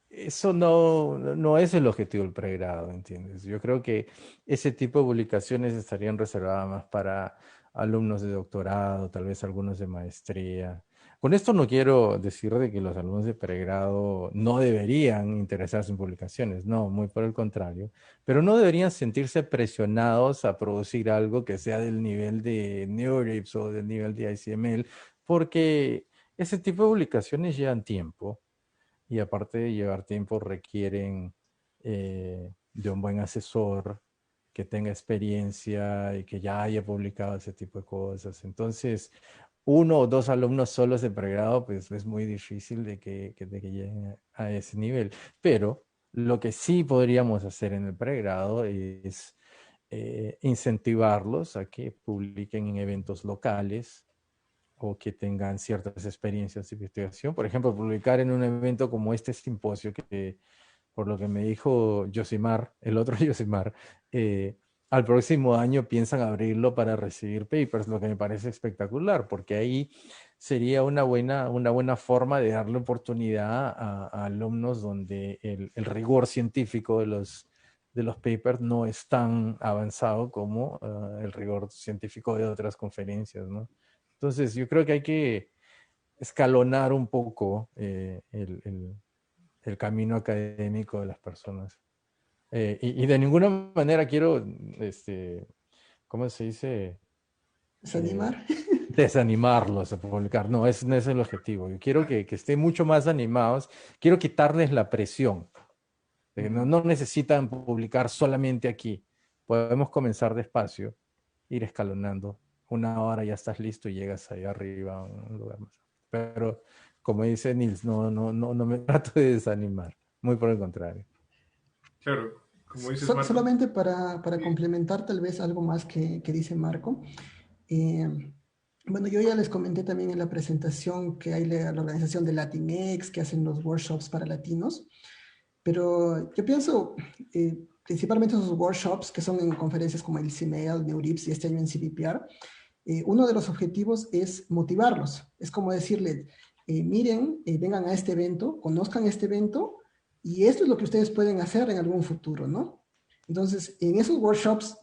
Speaker 5: eso no es el objetivo del pregrado, ¿entiendes? Yo creo que ese tipo de publicaciones estarían reservadas más para alumnos de doctorado, tal vez algunos de maestría. Con esto no quiero decir de que los alumnos de pregrado no deberían interesarse en publicaciones, no, muy por el contrario, pero no deberían sentirse presionados a producir algo que sea del nivel de NeurIPS o del nivel de ICML, porque ese tipo de publicaciones llevan tiempo y aparte de llevar tiempo requieren de un buen asesor que tenga experiencia y que ya haya publicado ese tipo de cosas. Entonces, uno o dos alumnos solos de pregrado, pues es muy difícil de que lleguen a ese nivel. Pero lo que sí podríamos hacer en el pregrado es incentivarlos a que publiquen en eventos locales o que tengan ciertas experiencias de investigación. Por ejemplo, publicar en un evento como este simposio, que por lo que me dijo Yosimar, el otro Yosimar, al próximo año piensan abrirlo para recibir papers, lo que me parece espectacular, porque ahí sería una buena forma de darle oportunidad a alumnos donde el rigor científico de los papers no es tan avanzado como el rigor científico de otras conferencias, ¿no? Entonces, yo creo que hay que escalonar un poco el camino académico de las personas. Y de ninguna manera quiero, ¿cómo se dice? Eh,
Speaker 3: Desanimar.
Speaker 5: Desanimarlos a publicar. No, ese no es el objetivo. Yo quiero que estén mucho más animados. Quiero quitarles la presión. De que no necesitan publicar solamente aquí. Podemos comenzar despacio, ir escalonando. Una hora ya estás listo y llegas ahí arriba a un lugar más. Pero como dice Nils, no me trato de desanimar. Muy por el contrario.
Speaker 2: Claro, como dices, Marco.
Speaker 3: Solamente para
Speaker 2: Sí,
Speaker 3: complementar tal vez algo más que dice Marco. Eh, bueno, yo ya les comenté también en la presentación que hay la organización de Latinx, que hacen los workshops para latinos, pero yo pienso principalmente esos workshops que son en conferencias como el CIMEL, NeurIPS y este año en CVPR, uno de los objetivos es motivarlos. Es como decirles, miren, vengan a este evento, conozcan este evento y esto es lo que ustedes pueden hacer en algún futuro, ¿no? Entonces, en esos workshops,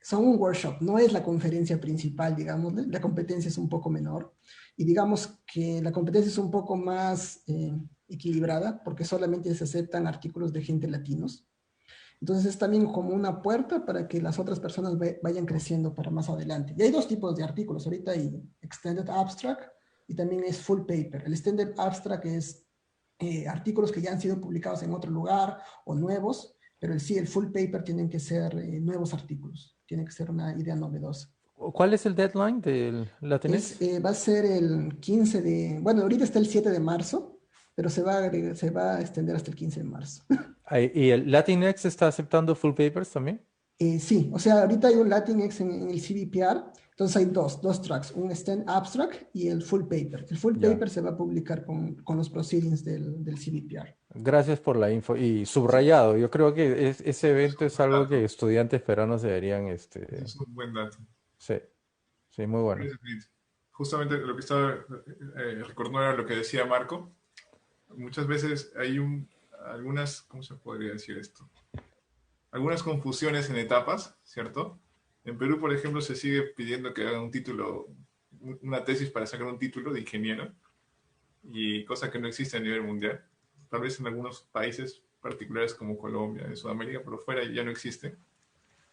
Speaker 3: son un workshop, no es la conferencia principal, digamos, la competencia es un poco menor y digamos que la competencia es un poco más equilibrada porque solamente se aceptan artículos de gente latinos. Entonces es también como una puerta para que las otras personas vayan creciendo para más adelante. Y hay dos tipos de artículos. Ahorita hay Extended Abstract y también es Full Paper. El Extended Abstract es artículos que ya han sido publicados en otro lugar o nuevos, pero el Full Paper tienen que ser nuevos artículos. Tiene que ser una idea novedosa.
Speaker 5: ¿Cuál es el deadline del Latinx?
Speaker 3: Va a ser el 15 de, bueno, ahorita está el 7 de marzo, pero se va a extender hasta el 15 de marzo.
Speaker 5: ¿Y el Latinx está aceptando full papers también?
Speaker 3: Sí, o sea, ahorita hay un Latinx en el CVPR, entonces hay dos tracks, un Stand Abstract y el Full Paper. El Full
Speaker 5: Ya.
Speaker 3: Paper se va a publicar con los proceedings del CVPR.
Speaker 5: Gracias por la info. Y subrayado, yo creo que ese evento es algo que
Speaker 2: dato.
Speaker 5: estudiantes peruanos deberían,
Speaker 2: Ese es un buen dato.
Speaker 5: sí, sí, muy bueno.
Speaker 2: Gracias, Luis. Justamente lo que estaba recordando era lo que decía Marco. Muchas veces hay algunas, ¿cómo se podría decir esto? Algunas confusiones en etapas, ¿cierto? En Perú, por ejemplo, se sigue pidiendo que hagan un título una tesis para sacar un título de ingeniero, y cosa que no existe a nivel mundial. Tal vez en algunos países particulares como Colombia, en Sudamérica, pero fuera ya no existe.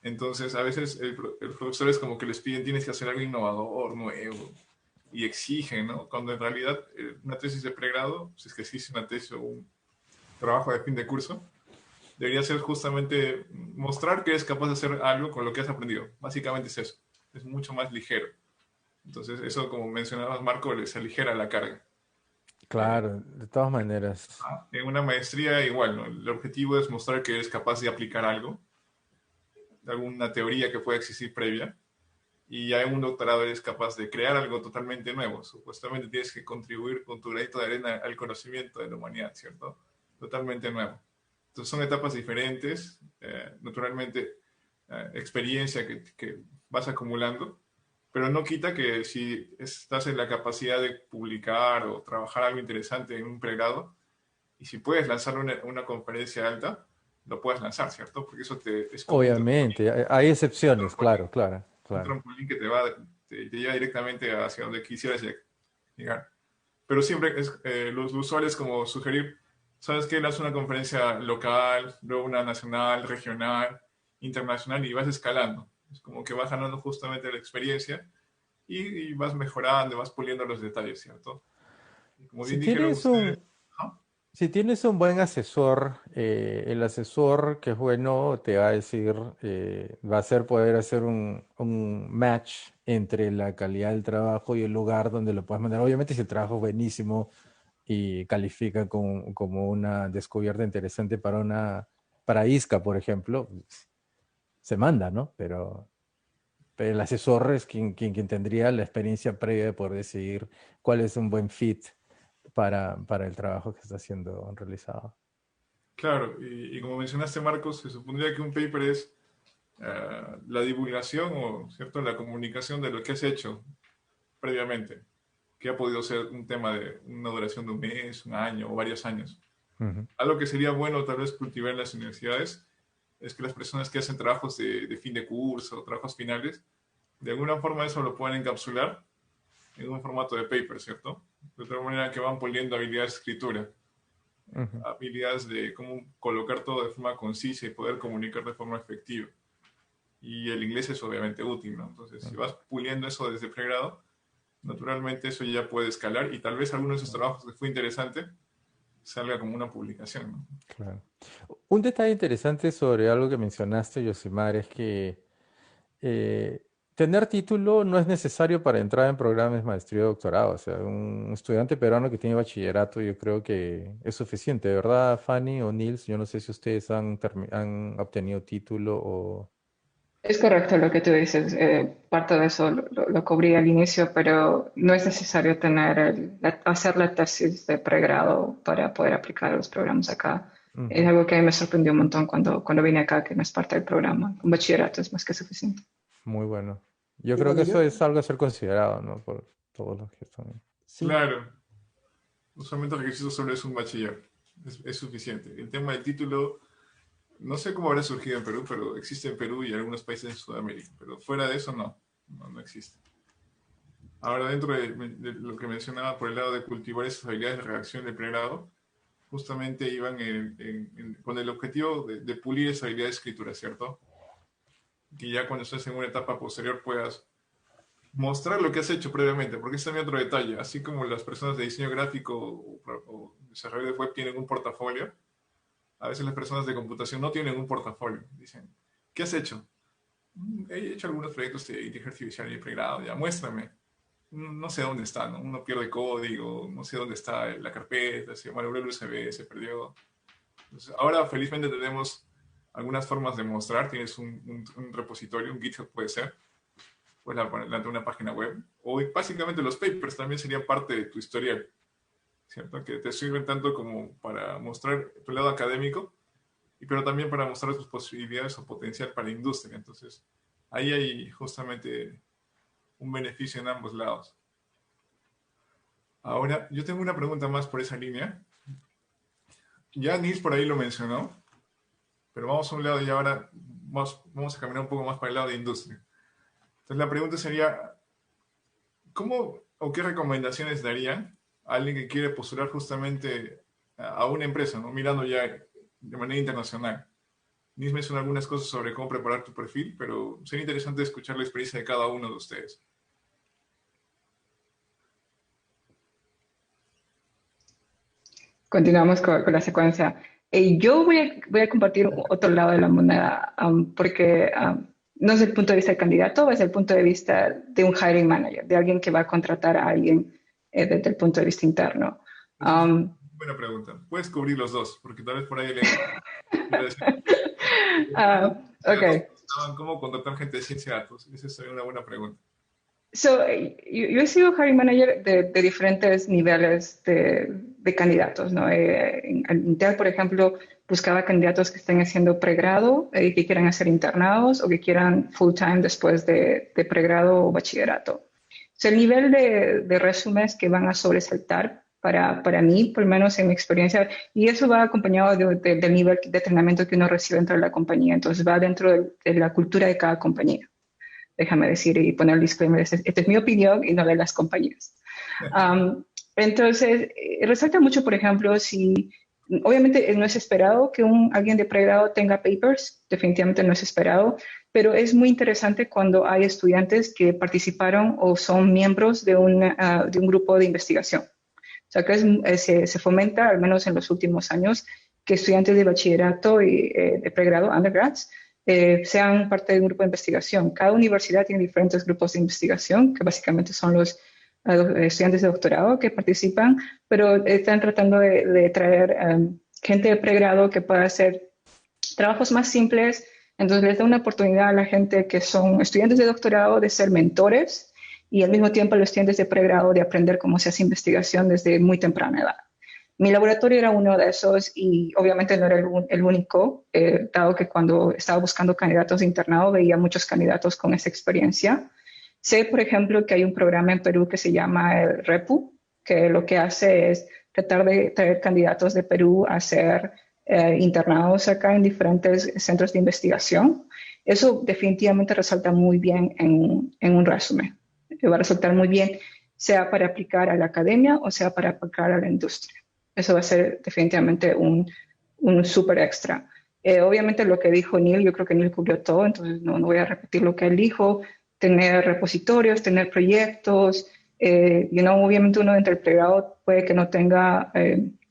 Speaker 2: Entonces, a veces el profesor es como que les piden, tienes que hacer algo innovador, nuevo, y exigen, ¿no? Cuando en realidad una tesis de pregrado, si es que existe una tesis o un trabajo de fin de curso, debería ser justamente mostrar que eres capaz de hacer algo con lo que has aprendido. Básicamente es eso. Es mucho más ligero. Entonces, eso, como mencionabas, Marco, les aligera la carga.
Speaker 5: Claro, de todas maneras.
Speaker 2: En una maestría igual, ¿no? El objetivo es mostrar que eres capaz de aplicar algo, alguna teoría que pueda existir previa, y ya en un doctorado eres capaz de crear algo totalmente nuevo. Supuestamente tienes que contribuir con tu granito de arena al conocimiento de la humanidad, ¿cierto? Totalmente nuevo. Entonces son etapas diferentes, naturalmente experiencia que vas acumulando, pero no quita que si estás en la capacidad de publicar o trabajar algo interesante en un pregrado, y si puedes lanzar una conferencia alta, lo puedes lanzar, ¿cierto? Porque eso es como
Speaker 5: Obviamente, hay excepciones, claro, claro,
Speaker 2: un
Speaker 5: claro.
Speaker 2: trampolín que te lleva directamente hacia donde quisieras llegar. Pero siempre los usuarios como sugerir, ¿sabes qué? Lanza una conferencia local, luego una nacional, regional, internacional, y vas escalando. Es como que vas ganando justamente la experiencia y vas mejorando, vas puliendo los detalles, ¿cierto? Y como
Speaker 5: Si
Speaker 2: bien dijeron
Speaker 5: tienes
Speaker 2: ustedes,
Speaker 5: un,
Speaker 2: ¿ah?
Speaker 5: si tienes un buen asesor, el asesor que es bueno te va a decir, va a hacer poder hacer un match entre la calidad del trabajo y el lugar donde lo puedes mandar. Obviamente, si el trabajo es buenísimo y califica como una descubierta interesante para ISCA, por ejemplo, se manda, ¿no? Pero el asesor es quien tendría la experiencia previa de poder decidir cuál es un buen fit para el trabajo que está siendo realizado.
Speaker 2: Claro, y como mencionaste, Marcos, se supondría que un paper es la divulgación o, ¿cierto?, la comunicación de lo que has hecho previamente, que ha podido ser un tema de una duración de un mes, un año o varios años.
Speaker 5: Ujú.
Speaker 2: Algo que sería bueno tal vez cultivar en las universidades es que las personas que hacen trabajos de fin de curso, trabajos finales, de alguna forma eso lo pueden encapsular en un formato de paper, ¿cierto? De tal manera que van puliendo habilidades de escritura,
Speaker 5: Ujú.
Speaker 2: habilidades de cómo colocar todo de forma concisa y poder comunicar de forma efectiva. Y el inglés es obviamente útil, ¿no? Entonces, si vas puliendo eso desde pregrado, naturalmente eso ya puede escalar y tal vez alguno de esos trabajos que fue interesante salga como una publicación, ¿no?
Speaker 5: Claro. Un detalle interesante sobre algo que mencionaste, Yosimar, es que tener título no es necesario para entrar en programas de maestría y doctorado. O sea, un estudiante peruano que tiene bachillerato, yo creo que es suficiente, ¿verdad, Fanny o Nils? Yo no sé si ustedes han obtenido título o...
Speaker 4: Es correcto lo que tú dices. Parte de eso lo cubrí al inicio, pero no es necesario tener hacer la tesis de pregrado para poder aplicar a los programas acá. Es
Speaker 5: Ujú.
Speaker 4: algo que a mí me sorprendió un montón cuando vine acá, que no es parte del programa. Un bachillerato es más que suficiente.
Speaker 5: Muy bueno. Yo
Speaker 3: Y
Speaker 5: creo que
Speaker 3: bueno, yo,
Speaker 5: eso es algo a ser considerado, ¿no? Por todos los que están.
Speaker 3: sí,
Speaker 2: Claro, usualmente el requisito solo es un bachiller, es suficiente. El tema del título, no sé cómo habrá surgido en Perú, pero existe en Perú y en algunos países de Sudamérica, pero fuera de eso no existe. Ahora, dentro de lo que mencionaba por el lado de cultivar esas habilidades de redacción de pregrado, justamente iban con el objetivo de pulir esa habilidad de escritura, ¿cierto? Que ya cuando estés en una etapa posterior puedas mostrar lo que has hecho previamente, porque es también otro detalle. Así como las personas de diseño gráfico o desarrollo de web tienen un portafolio, a veces las personas de computación no tienen un portafolio. Dicen, ¿qué has hecho? He hecho algunos proyectos de inteligencia artificial en el pregrado, ya muéstrame. No sé dónde está, ¿no? Uno pierde código, no sé dónde está la carpeta, se malogró el USB, se perdió. Entonces, ahora felizmente tenemos algunas formas de mostrar. Tienes un repositorio, un GitHub puede ser, puedes poner ante una página web. O básicamente los papers también serían parte de tu historial, ¿cierto? Que te sirven tanto como para mostrar tu lado académico, pero también para mostrar tus posibilidades o potencial para la industria. Entonces, ahí hay justamente un beneficio en ambos lados. Ahora, yo tengo una pregunta más por esa línea. Ya Nils por ahí lo mencionó, pero vamos a un lado y ahora vamos a caminar un poco más para el lado de industria. Entonces la pregunta sería, ¿Cómo o qué recomendaciones darían a alguien que quiere postular justamente a una empresa, ¿no? Mirando ya de manera internacional? Nis mencionó algunas cosas sobre cómo preparar tu perfil, pero sería interesante escuchar la experiencia de cada uno de ustedes.
Speaker 4: Continuamos con la secuencia. Yo voy a compartir otro lado de la moneda, porque no es el punto de vista del candidato, es el punto de vista de un hiring manager, de alguien que va a contratar a alguien desde el punto de vista interno.
Speaker 2: Buena pregunta. Puedes cubrir los dos, porque tal vez por ahí le...
Speaker 4: Ok.
Speaker 2: ¿Cómo contratar gente de ciencia de datos? Esa es una buena pregunta.
Speaker 4: Yo he sido hiring manager de diferentes niveles de candidatos, ¿no? En Intel, por ejemplo, buscaba candidatos que estén haciendo pregrado, que quieran hacer internados o que quieran full time después de pregrado o bachillerato. El nivel de resúmenes que van a sobresaltar para mí, por lo menos en mi experiencia, y eso va acompañado del nivel de entrenamiento que uno recibe dentro de la compañía, entonces va dentro de la cultura de cada compañía. Déjame decir y poner el disclaimer, esta es mi opinión y no de las compañías. Entonces, resalta mucho, por ejemplo, si obviamente no es esperado que alguien de pregrado tenga papers, definitivamente no es esperado, pero es muy interesante cuando hay estudiantes que participaron o son miembros de un grupo de investigación. O sea, que se fomenta, al menos en los últimos años, que estudiantes de bachillerato y de pregrado, undergrads, sean parte de un grupo de investigación. Cada universidad tiene diferentes grupos de investigación, que básicamente son los estudiantes de doctorado que participan, pero están tratando de traer gente de pregrado que pueda hacer trabajos más simples. Entonces les da una oportunidad a la gente que son estudiantes de doctorado de ser mentores y al mismo tiempo a los estudiantes de pregrado de aprender cómo se hace investigación desde muy temprana edad. Mi laboratorio era uno de esos y obviamente no era el único, dado que cuando estaba buscando candidatos de internado veía muchos candidatos con esa experiencia. Sé, por ejemplo, que hay un programa en Perú que se llama el REPU, que lo que hace es tratar de traer candidatos de Perú a ser internados acá en diferentes centros de investigación. Eso definitivamente resalta muy bien en un resumen. Va a resultar muy bien, sea para aplicar a la academia o sea para aplicar a la industria. Eso va a ser definitivamente un súper extra. Obviamente lo que dijo Neil, yo creo que Neil cubrió todo, entonces no voy a repetir lo que él dijo. Tener repositorios, tener proyectos. Obviamente uno dentro del pregrado puede que no tenga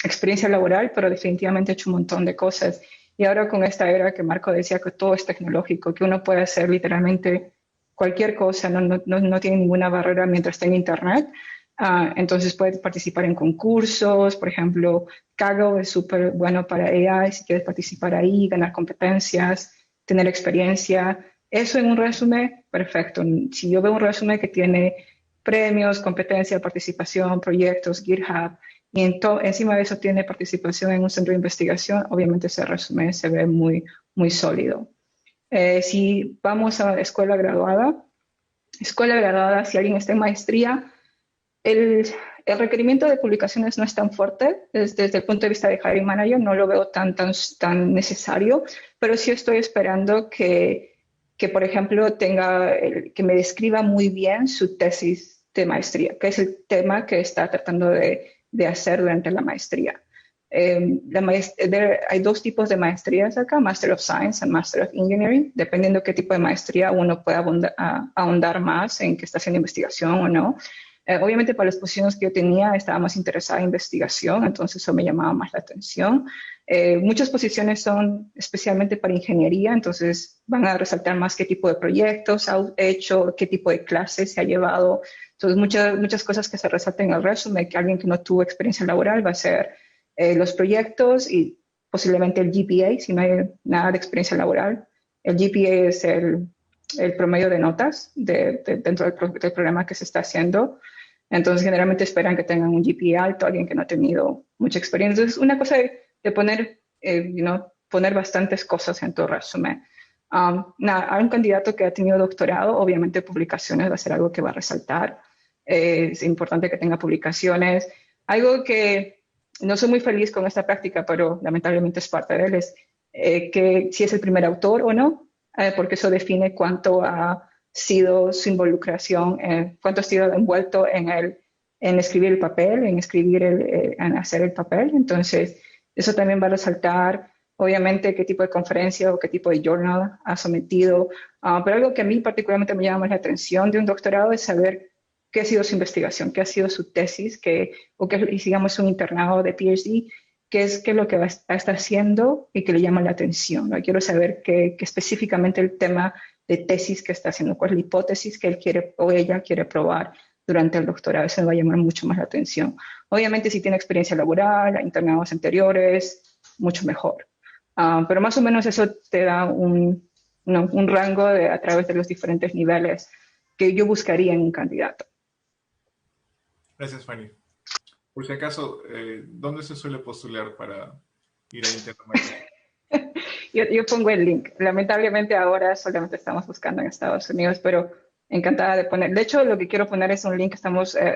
Speaker 4: experiencia laboral, pero definitivamente ha hecho un montón de cosas. Y ahora con esta era que Marco decía que todo es tecnológico, que uno puede hacer literalmente cualquier cosa, no tiene ninguna barrera mientras esté en Internet. Entonces puedes participar en concursos, por ejemplo, Kaggle es súper bueno para AI, si quieres participar ahí, ganar competencias, tener experiencia. Eso en un resumen, perfecto. Si yo veo un resumen que tiene premios, competencia, participación, proyectos, GitHub, y encima de eso tiene participación en un centro de investigación, obviamente ese resumen se ve muy, muy sólido. Si vamos a escuela graduada, si alguien está en maestría, el requerimiento de publicaciones no es tan fuerte desde el punto de vista de hiring manager, no lo veo tan necesario, pero sí estoy esperando que por ejemplo, que me describa muy bien su tesis de maestría, que es el tema que está tratando de hacer durante la maestría. Hay dos tipos de maestrías acá, Master of Science y Master of Engineering. Dependiendo qué tipo de maestría uno puede ahondar más en que está haciendo investigación o no. Obviamente para las posiciones que yo tenía estaba más interesada en investigación, entonces eso me llamaba más la atención. Muchas posiciones son especialmente para ingeniería, entonces van a resaltar más qué tipo de proyectos ha hecho, qué tipo de clases se ha llevado. Entonces muchas cosas que se resaltan en el resumen, que alguien que no tuvo experiencia laboral va a ser los proyectos y posiblemente el GPA, si no hay nada de experiencia laboral. El GPA es el promedio de notas dentro del programa que se está haciendo. Entonces, generalmente esperan que tengan un GPA alto, alguien que no ha tenido mucha experiencia. Entonces, una cosa de poner, poner bastantes cosas en tu resumen. Hay un candidato que ha tenido doctorado, obviamente publicaciones va a ser algo que va a resaltar. Es importante que tenga publicaciones. Algo que no soy muy feliz con esta práctica, pero lamentablemente es parte de él, es que si es el primer autor o no, porque eso define cuánto ha sido su involucración, cuánto ha sido envuelto en escribir el papel, en hacer el papel. Entonces, eso también va a resaltar, obviamente, qué tipo de conferencia o qué tipo de journal ha sometido. Pero algo que a mí particularmente me llama más la atención de un doctorado es saber qué ha sido su investigación, qué ha sido su tesis, o qué es, digamos, un internado de PhD, qué es lo que está haciendo y que le llama la atención, ¿no? Quiero saber qué específicamente el tema de tesis que está haciendo, cuál es la hipótesis que él quiere o ella quiere probar durante el doctorado. Eso me va a llamar mucho más la atención. Obviamente, si tiene experiencia laboral, internados anteriores, mucho mejor. Pero más o menos eso te da un rango a través de los diferentes niveles que yo buscaría en un candidato.
Speaker 2: Gracias, Fanny. Por si acaso, ¿dónde se suele postular para ir a Internet?
Speaker 4: Yo pongo el link. Lamentablemente ahora solamente estamos buscando en Estados Unidos, pero encantada de poner. De hecho, lo que quiero poner es un link.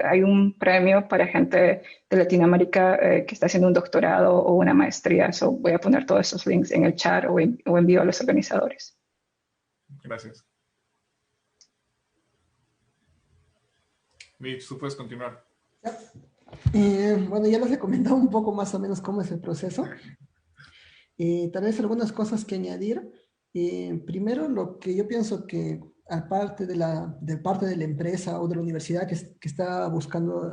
Speaker 4: Hay un premio para gente de Latinoamérica que está haciendo un doctorado o una maestría. So, voy a poner todos esos links en el chat o envío a los organizadores.
Speaker 2: Gracias. Mitch, tú puedes continuar.
Speaker 3: Bueno, ya les he comentado un poco más o menos cómo es el proceso. Tal vez algunas cosas que añadir. Primero, lo que yo pienso que aparte de parte de la empresa o de la universidad que está buscando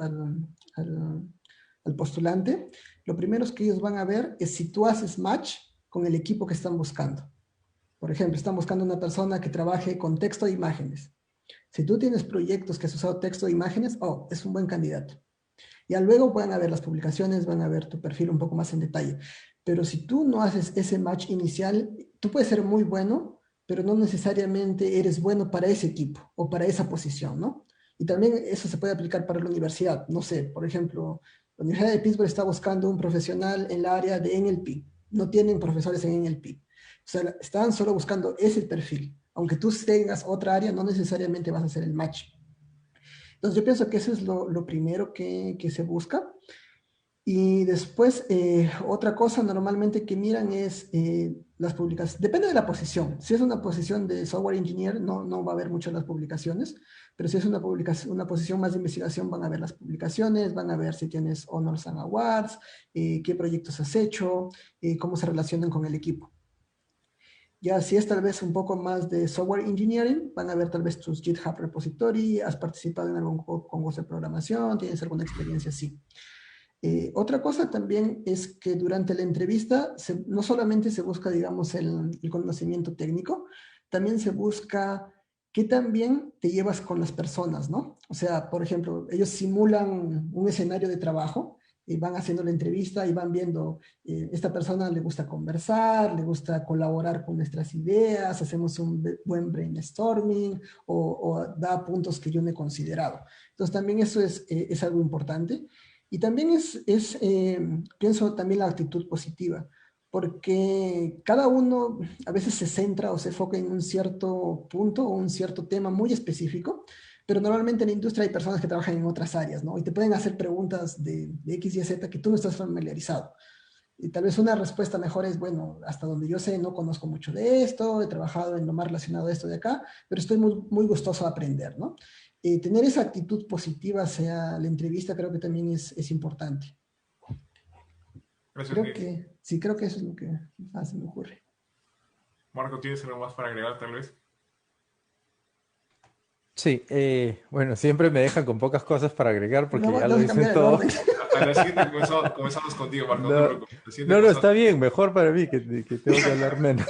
Speaker 3: al postulante, lo primero es que ellos van a ver es si tú haces match con el equipo que están buscando. Por ejemplo, están buscando una persona que trabaje con texto e imágenes. Si tú tienes proyectos que has usado texto e imágenes, es un buen candidato. Ya luego van a ver las publicaciones, van a ver tu perfil un poco más en detalle. Pero si tú no haces ese match inicial, tú puedes ser muy bueno, pero no necesariamente eres bueno para ese equipo o para esa posición, ¿no? Y también eso se puede aplicar para la universidad. No sé, por ejemplo, la Universidad de Pittsburgh está buscando un profesional en el área de NLP. No tienen profesores en NLP. O sea, están solo buscando ese perfil. Aunque tú tengas otra área, no necesariamente vas a hacer el match. Entonces yo pienso que eso es lo primero que se busca. Y después, otra cosa normalmente que miran es las publicaciones. Depende de la posición. Si es una posición de software engineer, no va a haber mucho las publicaciones, pero si es una posición más de investigación, van a ver las publicaciones, van a ver si tienes Honors and Awards, qué proyectos has hecho, cómo se relacionan con el equipo. Ya si es tal vez un poco más de software engineering, van a ver tal vez tus GitHub repository, has participado en algún concurso de programación, tienes alguna experiencia así. Otra cosa también es que durante la entrevista no solamente se busca, digamos, el conocimiento técnico, también se busca qué tan bien te llevas con las personas, ¿no? O sea, por ejemplo, ellos simulan un escenario de trabajo y van haciendo la entrevista y van viendo, esta persona le gusta conversar, le gusta colaborar con nuestras ideas, hacemos un buen brainstorming o da puntos que yo no he considerado. Entonces también eso es algo importante. Y también pienso también la actitud positiva, porque cada uno a veces se centra o se enfoca en un cierto punto o un cierto tema muy específico, pero normalmente en la industria hay personas que trabajan en otras áreas, ¿no? Y te pueden hacer preguntas de X y Z que tú no estás familiarizado. Y tal vez una respuesta mejor es, bueno, hasta donde yo sé, no conozco mucho de esto, he trabajado en lo más relacionado a esto de acá, pero estoy muy gustoso de aprender, ¿no? Tener esa actitud positiva hacia la entrevista creo que también es importante.
Speaker 2: Gracias,
Speaker 3: creo que eso es lo que más se me ocurre.
Speaker 2: Marco, ¿tienes algo más para agregar tal vez?
Speaker 5: Sí, bueno, siempre me dejan con pocas cosas para agregar porque ya lo dicen
Speaker 3: cambiar el
Speaker 5: todo.
Speaker 3: orden.
Speaker 2: A la siguiente comenzamos contigo, Marco. No te preocupes.
Speaker 5: No, está bien, mejor para mí que tengo que hablar menos.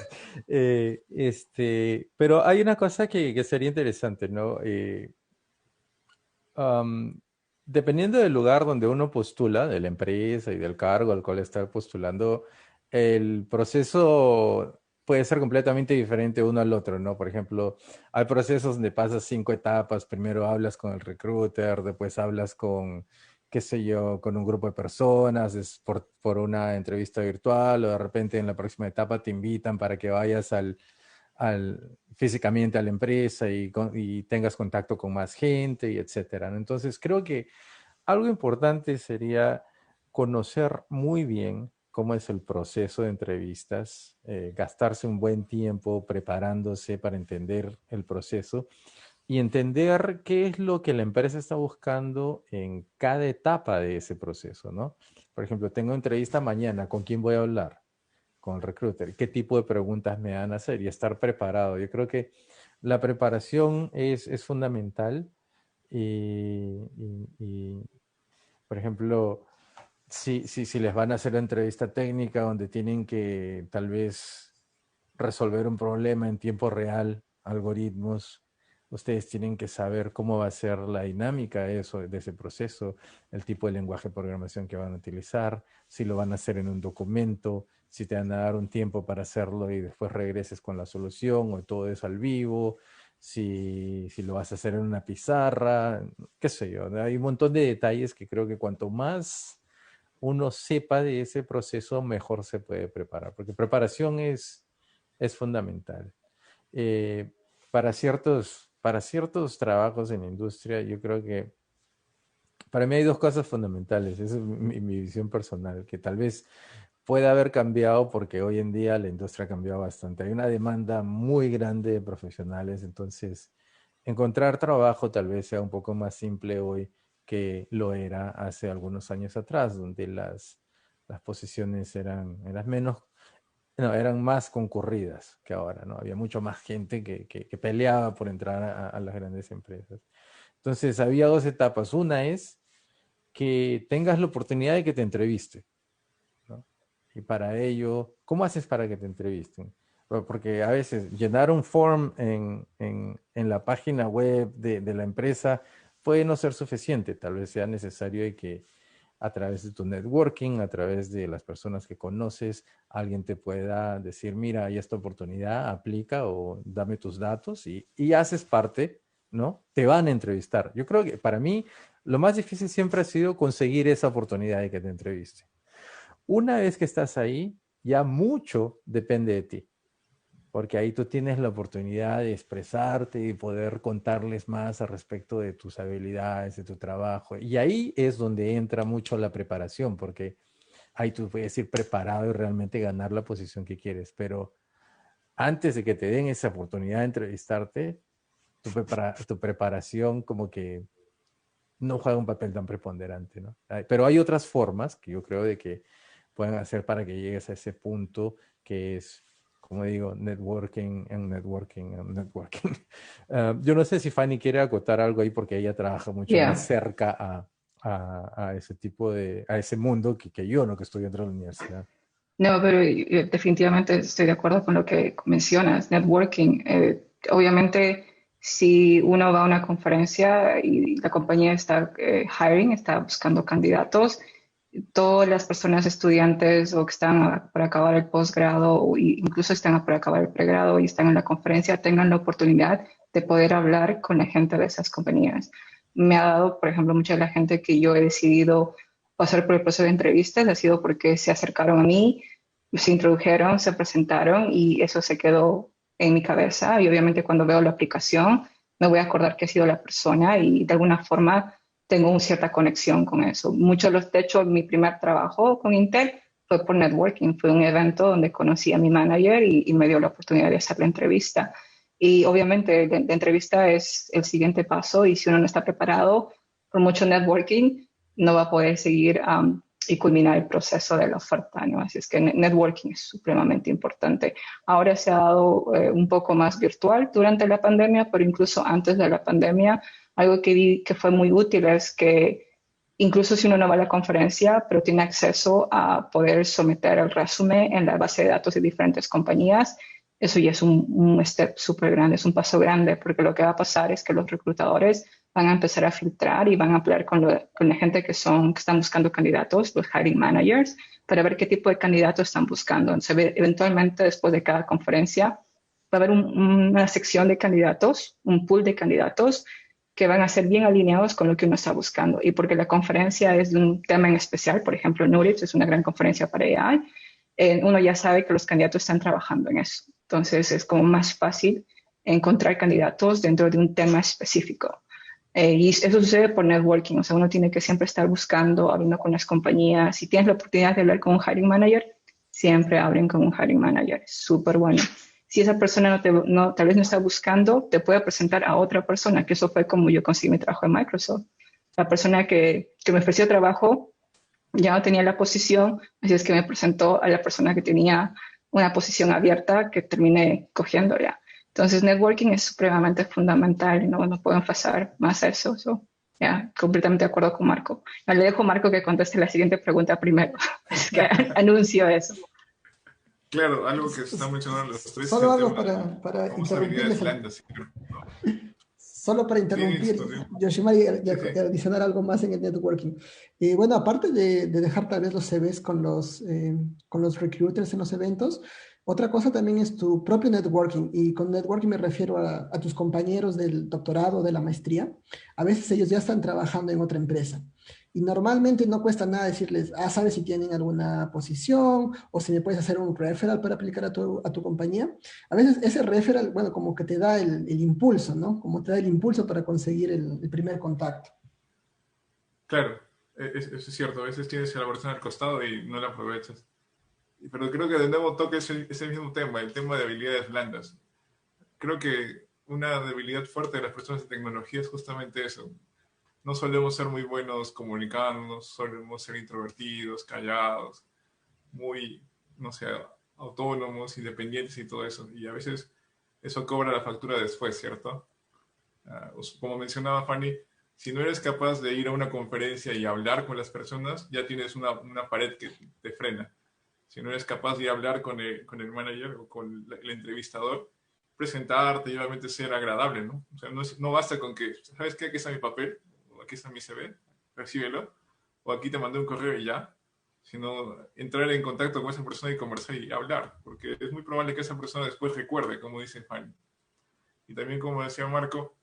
Speaker 5: Pero hay una cosa que sería interesante, ¿no? Dependiendo del lugar donde uno postula, de la empresa y del cargo al cual está postulando, el proceso puede ser completamente diferente uno al otro, ¿no? Por ejemplo, hay procesos donde pasas 5 etapas. Primero hablas con el recruiter, después hablas con, qué sé yo, con un grupo de personas, es por una entrevista virtual, o de repente en la próxima etapa te invitan para que vayas físicamente a la empresa y tengas contacto con más gente y etcétera, ¿no? Entonces creo que algo importante sería conocer muy bien cómo es el proceso de entrevistas, gastarse un buen tiempo preparándose para entender el proceso y entender qué es lo que la empresa está buscando en cada etapa de ese proceso, ¿no? Por ejemplo, tengo entrevista mañana, ¿con quién voy a hablar? Con el recruiter, ¿qué tipo de preguntas me van a hacer? Y estar preparado. Yo creo que la preparación es fundamental y, por ejemplo, si les van a hacer la entrevista técnica donde tienen que tal vez resolver un problema en tiempo real, algoritmos, ustedes tienen que saber cómo va a ser la dinámica de ese proceso, el tipo de lenguaje de programación que van a utilizar, si lo van a hacer en un documento, si te van a dar un tiempo para hacerlo y después regreses con la solución o todo es al vivo, si lo vas a hacer en una pizarra, qué sé yo. Hay un montón de detalles que creo que cuanto más uno sepa de ese proceso, mejor se puede preparar, porque preparación es fundamental. Eh, para ciertos trabajos en la industria, yo creo que para mí hay dos cosas fundamentales. Esa es mi visión personal, que tal vez pueda haber cambiado porque hoy en día la industria ha cambiado bastante. Hay una demanda muy grande de profesionales, entonces encontrar trabajo tal vez sea un poco más simple hoy que lo era hace algunos años atrás, donde las posiciones eran menos, no, eran más concurridas que ahora, ¿no? Había mucho más gente que peleaba por entrar a las grandes empresas. Entonces, había dos etapas. Una es que tengas la oportunidad de que te entreviste, ¿no? Y para ello, ¿cómo haces para que te entrevisten? Porque a veces llenar un form en la página web de la empresa puede no ser suficiente. Tal vez sea necesario de que a través de tu networking, a través de las personas que conoces, alguien te pueda decir, mira, hay esta oportunidad, aplica o dame tus datos y haces parte, ¿no? Te van a entrevistar. Yo creo que para mí lo más difícil siempre ha sido conseguir esa oportunidad de que te entreviste. Una vez que estás ahí, ya mucho depende de ti, porque ahí tú tienes la oportunidad de expresarte y poder contarles más al respecto de tus habilidades, de tu trabajo. Y ahí es donde entra mucho la preparación, porque ahí tú puedes ir preparado y realmente ganar la posición que quieres. Pero antes de que te den esa oportunidad de entrevistarte, tu preparación como que no juega un papel tan preponderante, ¿no? Pero hay otras formas que yo creo de que pueden hacer para que llegues a ese punto que es, como digo, networking and networking and networking. Yo no sé si Fanny quiere acotar algo ahí porque ella trabaja mucho más
Speaker 4: Yeah.
Speaker 5: cerca a ese tipo a ese mundo que yo, ¿no? Que estoy dentro de la universidad.
Speaker 4: No, pero definitivamente estoy de acuerdo con lo que mencionas, networking. Obviamente, si uno va a una conferencia y la compañía está hiring, está buscando candidatos, todas las personas estudiantes o que están por acabar el posgrado o incluso están por acabar el pregrado y están en la conferencia tengan la oportunidad de poder hablar con la gente de esas compañías. Me ha dado, por ejemplo, mucha de la gente que yo he decidido pasar por el proceso de entrevistas ha sido porque se acercaron a mí, se introdujeron, se presentaron y eso se quedó en mi cabeza y obviamente cuando veo la aplicación me voy a acordar que ha sido la persona y de alguna forma tengo una cierta conexión con eso. De hecho, mi primer trabajo con Intel fue por networking, fue un evento donde conocí a mi manager y me dio la oportunidad de hacer la entrevista. Y obviamente la entrevista es el siguiente paso y si uno no está preparado por mucho networking, no va a poder seguir y culminar el proceso de la oferta, ¿no? Así es que networking es supremamente importante. Ahora se ha dado un poco más virtual durante la pandemia, pero incluso antes de la pandemia, algo que vi que fue muy útil es que incluso si uno no va a la conferencia, pero tiene acceso a poder someter el resumen en la base de datos de diferentes compañías, eso ya es un step súper grande, es un paso grande, porque lo que va a pasar es que los reclutadores van a empezar a filtrar y van a hablar con la gente que están buscando candidatos, los hiring managers, para ver qué tipo de candidatos están buscando. Entonces, eventualmente, después de cada conferencia, va a haber una sección de candidatos, un pool de candidatos que van a ser bien alineados con lo que uno está buscando. Y porque la conferencia es de un tema en especial, por ejemplo, Knowledge es una gran conferencia para AI, uno ya sabe que los candidatos están trabajando en eso. Entonces, es como más fácil encontrar candidatos dentro de un tema específico. Y eso sucede por networking, o sea, uno tiene que siempre estar buscando, hablando con las compañías. Si tienes la oportunidad de hablar con un hiring manager, siempre hablen con un hiring manager, es súper bueno. si esa persona tal vez no está buscando, te puede presentar a otra persona, que eso fue como yo conseguí mi trabajo en Microsoft. La persona que me ofreció trabajo ya no tenía la posición, así es que me presentó a la persona que tenía una posición abierta que terminé cogiéndola. Entonces, networking es supremamente fundamental y no puedo enfatizar más a eso. Ya, completamente de acuerdo con Marco. Ya, le dejo a Marco que conteste la siguiente pregunta primero. Es que anuncio eso.
Speaker 2: Claro, algo que se está mencionando los tres es
Speaker 3: Solo
Speaker 2: el
Speaker 3: algo
Speaker 2: tema de
Speaker 3: para
Speaker 2: famosas habilidades
Speaker 3: interrumpirles.
Speaker 2: blandas.
Speaker 3: Solo para
Speaker 2: Sí,
Speaker 3: interrumpir,
Speaker 2: esto,
Speaker 3: Yoshimari, y
Speaker 2: sí, sí.
Speaker 3: adicionar algo más en el networking. Y bueno, aparte de dejar tal vez los CVs con los recruiters en los eventos, otra cosa también es tu propio networking. Y con networking me refiero a tus compañeros del doctorado, de la maestría. A veces ellos ya están trabajando en otra empresa. Y normalmente no cuesta nada decirles, sabes si tienen alguna posición o si me puedes hacer un referral para aplicar a tu compañía. A veces ese referral, bueno, como que te da el impulso, ¿no? Como te da el impulso para conseguir el primer contacto.
Speaker 2: Claro, eso es cierto. A veces tienes a la persona al costado y no la aprovechas. Pero creo que de nuevo toca ese mismo tema, el tema de habilidades blandas. Creo que una debilidad fuerte de las personas de tecnología es justamente eso. No solemos ser muy buenos comunicándonos, solemos ser introvertidos, callados, muy, no sé, autónomos, independientes y todo eso. Y a veces eso cobra la factura después, ¿cierto? Como mencionaba Fanny, si no eres capaz de ir a una conferencia y hablar con las personas, ya tienes una pared que te frena. Si no eres capaz de hablar con el manager o con el entrevistador, presentarte y obviamente ser agradable, ¿no? O sea, no basta con que, ¿sabes qué? Aquí está mi papel, o aquí está mi CV, recíbelo, o aquí te mandé un correo y ya, sino entrar en contacto con esa persona y conversar y hablar, porque es muy probable que esa persona después recuerde, como dice Fanny. Y también, como decía Marco,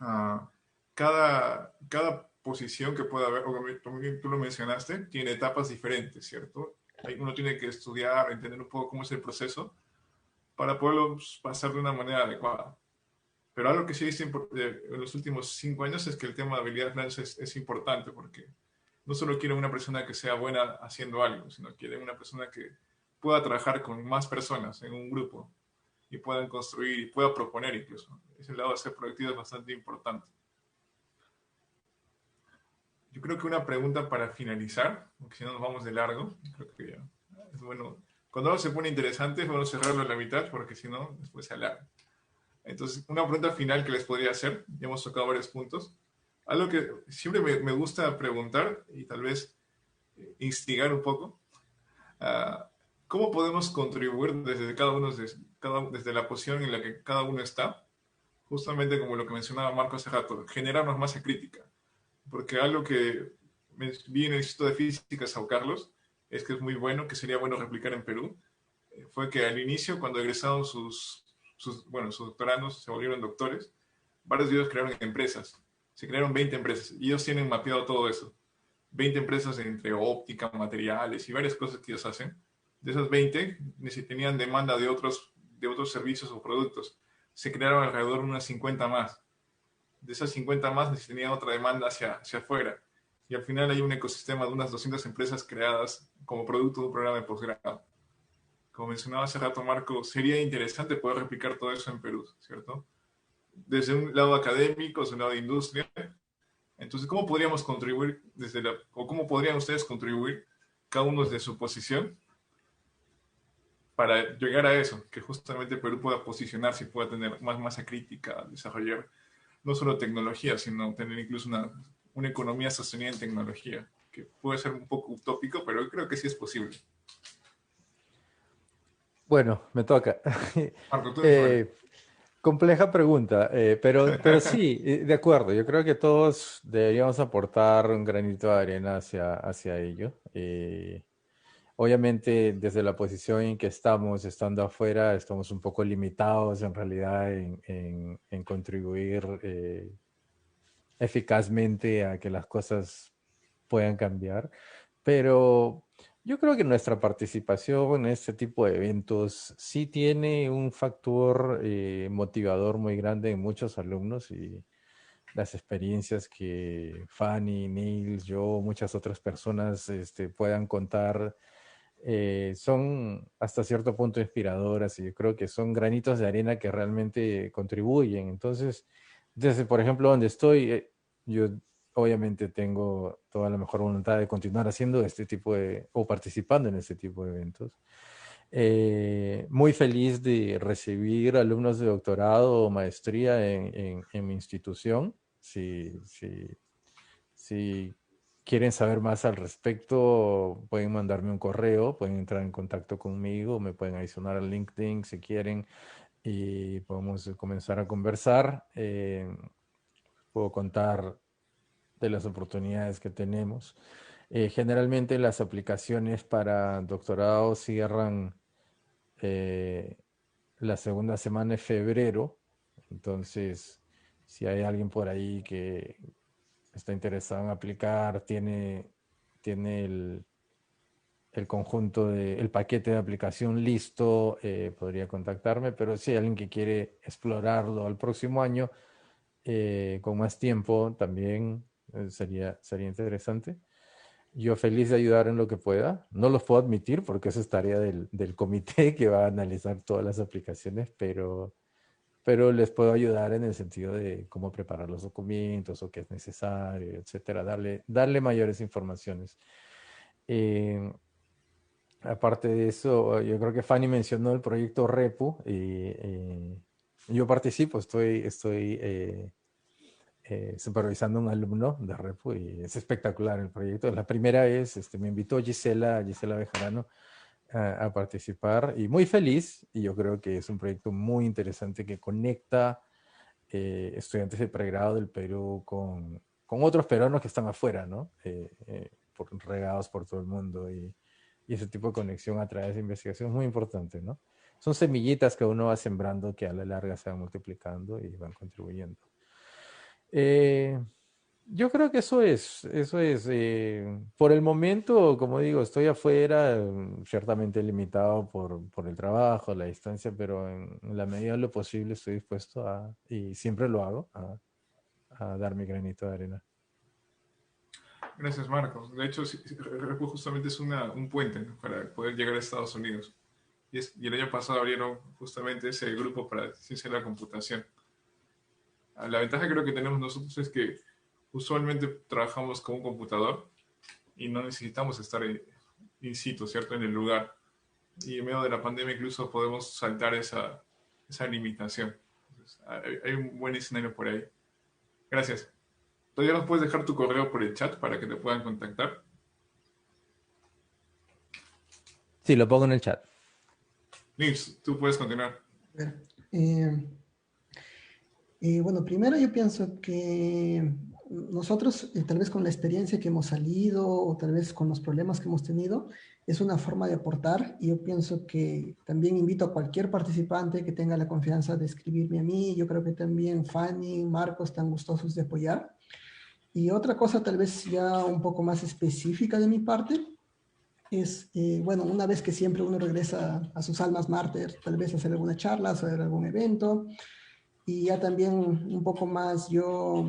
Speaker 2: uh, cada posición que pueda haber, o también tú lo mencionaste, tiene etapas diferentes, ¿cierto? Uno tiene que estudiar, entender un poco cómo es el proceso para poderlo pasar de una manera adecuada. Pero algo que sí he visto en los últimos 5 años es que el tema de habilidades blandas es importante porque no solo quieren una persona que sea buena haciendo algo, sino quieren una persona que pueda trabajar con más personas en un grupo y puedan construir y pueda proponer incluso. Ese lado de ser proactivo es bastante importante. Yo creo que una pregunta para finalizar, porque si no nos vamos de largo, creo que ya es bueno. Cuando algo se pone interesante es bueno cerrarlo a la mitad porque si no, después se alarga. Entonces, una pregunta final que les podría hacer, ya hemos tocado varios puntos. Algo que siempre me gusta preguntar y tal vez instigar un poco, uh, ¿cómo podemos contribuir desde cada uno, desde la posición en la que cada uno está? Justamente como lo que mencionaba Marco hace rato, generarnos masa crítica. Porque algo que vi en el Instituto de Física Sao Carlos es que es muy bueno, que sería bueno replicar en Perú, fue que al inicio, cuando egresaron sus doctorandos, se volvieron doctores, varios de ellos crearon empresas. Se crearon 20 empresas y ellos tienen mapeado todo eso. 20 empresas entre óptica, materiales y varias cosas que ellos hacen. De esas 20, tenían demanda de otros servicios o productos. Se crearon alrededor de unas 50 más. De esas 50 más tenían otra demanda hacia afuera. Y al final hay un ecosistema de unas 200 empresas creadas como producto de un programa de posgrado. Como mencionaba hace rato Marco, sería interesante poder replicar todo eso en Perú, ¿cierto? Desde un lado académico, desde un lado de industria. Entonces, ¿cómo podríamos contribuir o cómo podrían ustedes contribuir, cada uno desde su posición, para llegar a eso? Que justamente Perú pueda posicionarse y pueda tener más masa crítica, desarrollar no solo tecnología, sino tener incluso una economía sostenida en tecnología, que puede ser un poco utópico, pero creo que sí es posible.
Speaker 5: Bueno, me toca.
Speaker 2: Marco, tú eres
Speaker 5: Compleja pregunta, pero sí, de acuerdo. Yo creo que todos deberíamos aportar un granito de arena hacia ello. Obviamente, desde la posición en que estamos, estando afuera, estamos un poco limitados en realidad en contribuir eficazmente a que las cosas puedan cambiar. Pero yo creo que nuestra participación en este tipo de eventos sí tiene un factor motivador muy grande en muchos alumnos y las experiencias que Fanny, Nils, yo, muchas otras personas puedan contar son hasta cierto punto inspiradoras y yo creo que son granitos de arena que realmente contribuyen. Entonces, desde, por ejemplo, donde estoy, yo obviamente tengo toda la mejor voluntad de continuar haciendo este tipo o participando en este tipo de eventos. Muy feliz de recibir alumnos de doctorado o maestría en mi institución. Si quieren saber más al respecto, pueden mandarme un correo, pueden entrar en contacto conmigo, me pueden adicionar al LinkedIn si quieren y podemos comenzar a conversar. Puedo contar de las oportunidades que tenemos. Generalmente las aplicaciones para doctorado cierran la segunda semana de febrero, entonces si hay alguien por ahí que está interesado en aplicar, tiene el conjunto el paquete de aplicación listo, podría contactarme, pero si hay alguien que quiere explorarlo al próximo año, con más tiempo también sería interesante. Yo feliz de ayudar en lo que pueda. No los puedo admitir porque eso es tarea del comité que va a analizar todas las aplicaciones, pero les puedo ayudar en el sentido de cómo preparar los documentos o qué es necesario, etcétera, darle mayores informaciones. Eh, Aparte de eso, yo creo que Fanny mencionó el proyecto REPU y yo participo, estoy supervisando a un alumno de REPU y es espectacular el proyecto. La primera vez me invitó Gisela Bejarano a participar y muy feliz, y yo creo que es un proyecto muy interesante que conecta estudiantes de pregrado del Perú con otros peruanos que están afuera, ¿no? Regados por todo el mundo y ese tipo de conexión a través de investigación es muy importante, ¿no? Son semillitas que uno va sembrando que a la larga se van multiplicando y van contribuyendo. Yo creo que eso es. Por el momento, como digo, estoy afuera, ciertamente limitado por el trabajo, la distancia, pero en la medida de lo posible estoy dispuesto y siempre lo hago, a dar mi granito de arena.
Speaker 2: Gracias, Marcos. De hecho, Repu justamente es un puente, ¿no?, para poder llegar a Estados Unidos. Y el año pasado abrieron justamente ese grupo para ciencia de la computación. La ventaja creo que tenemos nosotros es que usualmente trabajamos con un computador y no necesitamos estar in situ, ¿cierto?, en el lugar. Y en medio de la pandemia incluso podemos saltar esa limitación. Entonces, hay un buen escenario por ahí. Gracias. ¿Todavía nos puedes dejar tu correo por el chat para que te puedan contactar?
Speaker 5: Sí, lo pongo en el chat.
Speaker 2: Nils, tú puedes continuar.
Speaker 3: Bueno, primero yo pienso que nosotros, tal vez con la experiencia que hemos salido o tal vez con los problemas que hemos tenido, es una forma de aportar y yo pienso que también invito a cualquier participante que tenga la confianza de escribirme a mí. Yo creo que también Fanny, Marcos están gustosos de apoyar. Y otra cosa tal vez ya un poco más específica de mi parte es, bueno, una vez que siempre uno regresa a sus almas mártir, tal vez hacer alguna charla, hacer algún evento, y ya también un poco más yo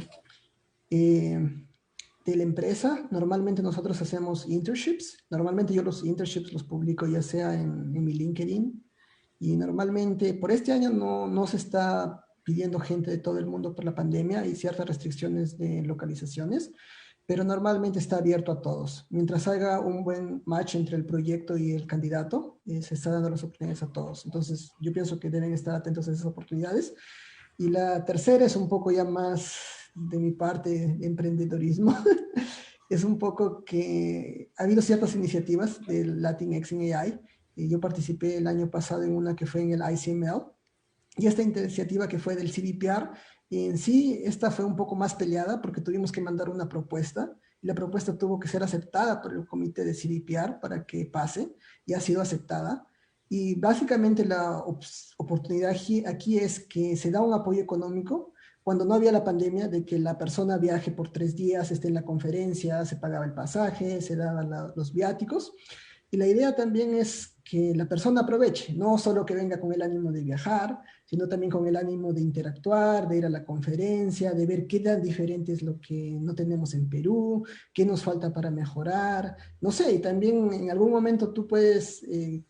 Speaker 3: de la empresa. Normalmente nosotros hacemos internships. Normalmente yo los internships los publico ya sea en mi LinkedIn. Y normalmente por este año no se está pidiendo gente de todo el mundo por la pandemia. Hay ciertas restricciones de localizaciones, pero normalmente está abierto a todos. Mientras haga un buen match entre el proyecto y el candidato, se está dando las oportunidades a todos. Entonces yo pienso que deben estar atentos a esas oportunidades. Y la tercera es un poco ya más de mi parte de emprendedorismo. Es un poco que ha habido ciertas iniciativas del Latinx en AI. Y yo participé el año pasado en una que fue en el ICML. Y esta iniciativa que fue del CVPR, en sí, esta fue un poco más peleada porque tuvimos que mandar una propuesta. Y la propuesta tuvo que ser aceptada por el comité de CVPR para que pase. Y ha sido aceptada. Y básicamente la oportunidad aquí es que se da un apoyo económico cuando no había la pandemia, de que la persona viaje por 3 días, esté en la conferencia, se pagaba el pasaje, se daban los viáticos. Y la idea también es que la persona aproveche, no solo que venga con el ánimo de viajar, sino también con el ánimo de interactuar, de ir a la conferencia, de ver qué tan diferente es lo que no tenemos en Perú, qué nos falta para mejorar, no sé, y también en algún momento tú puedes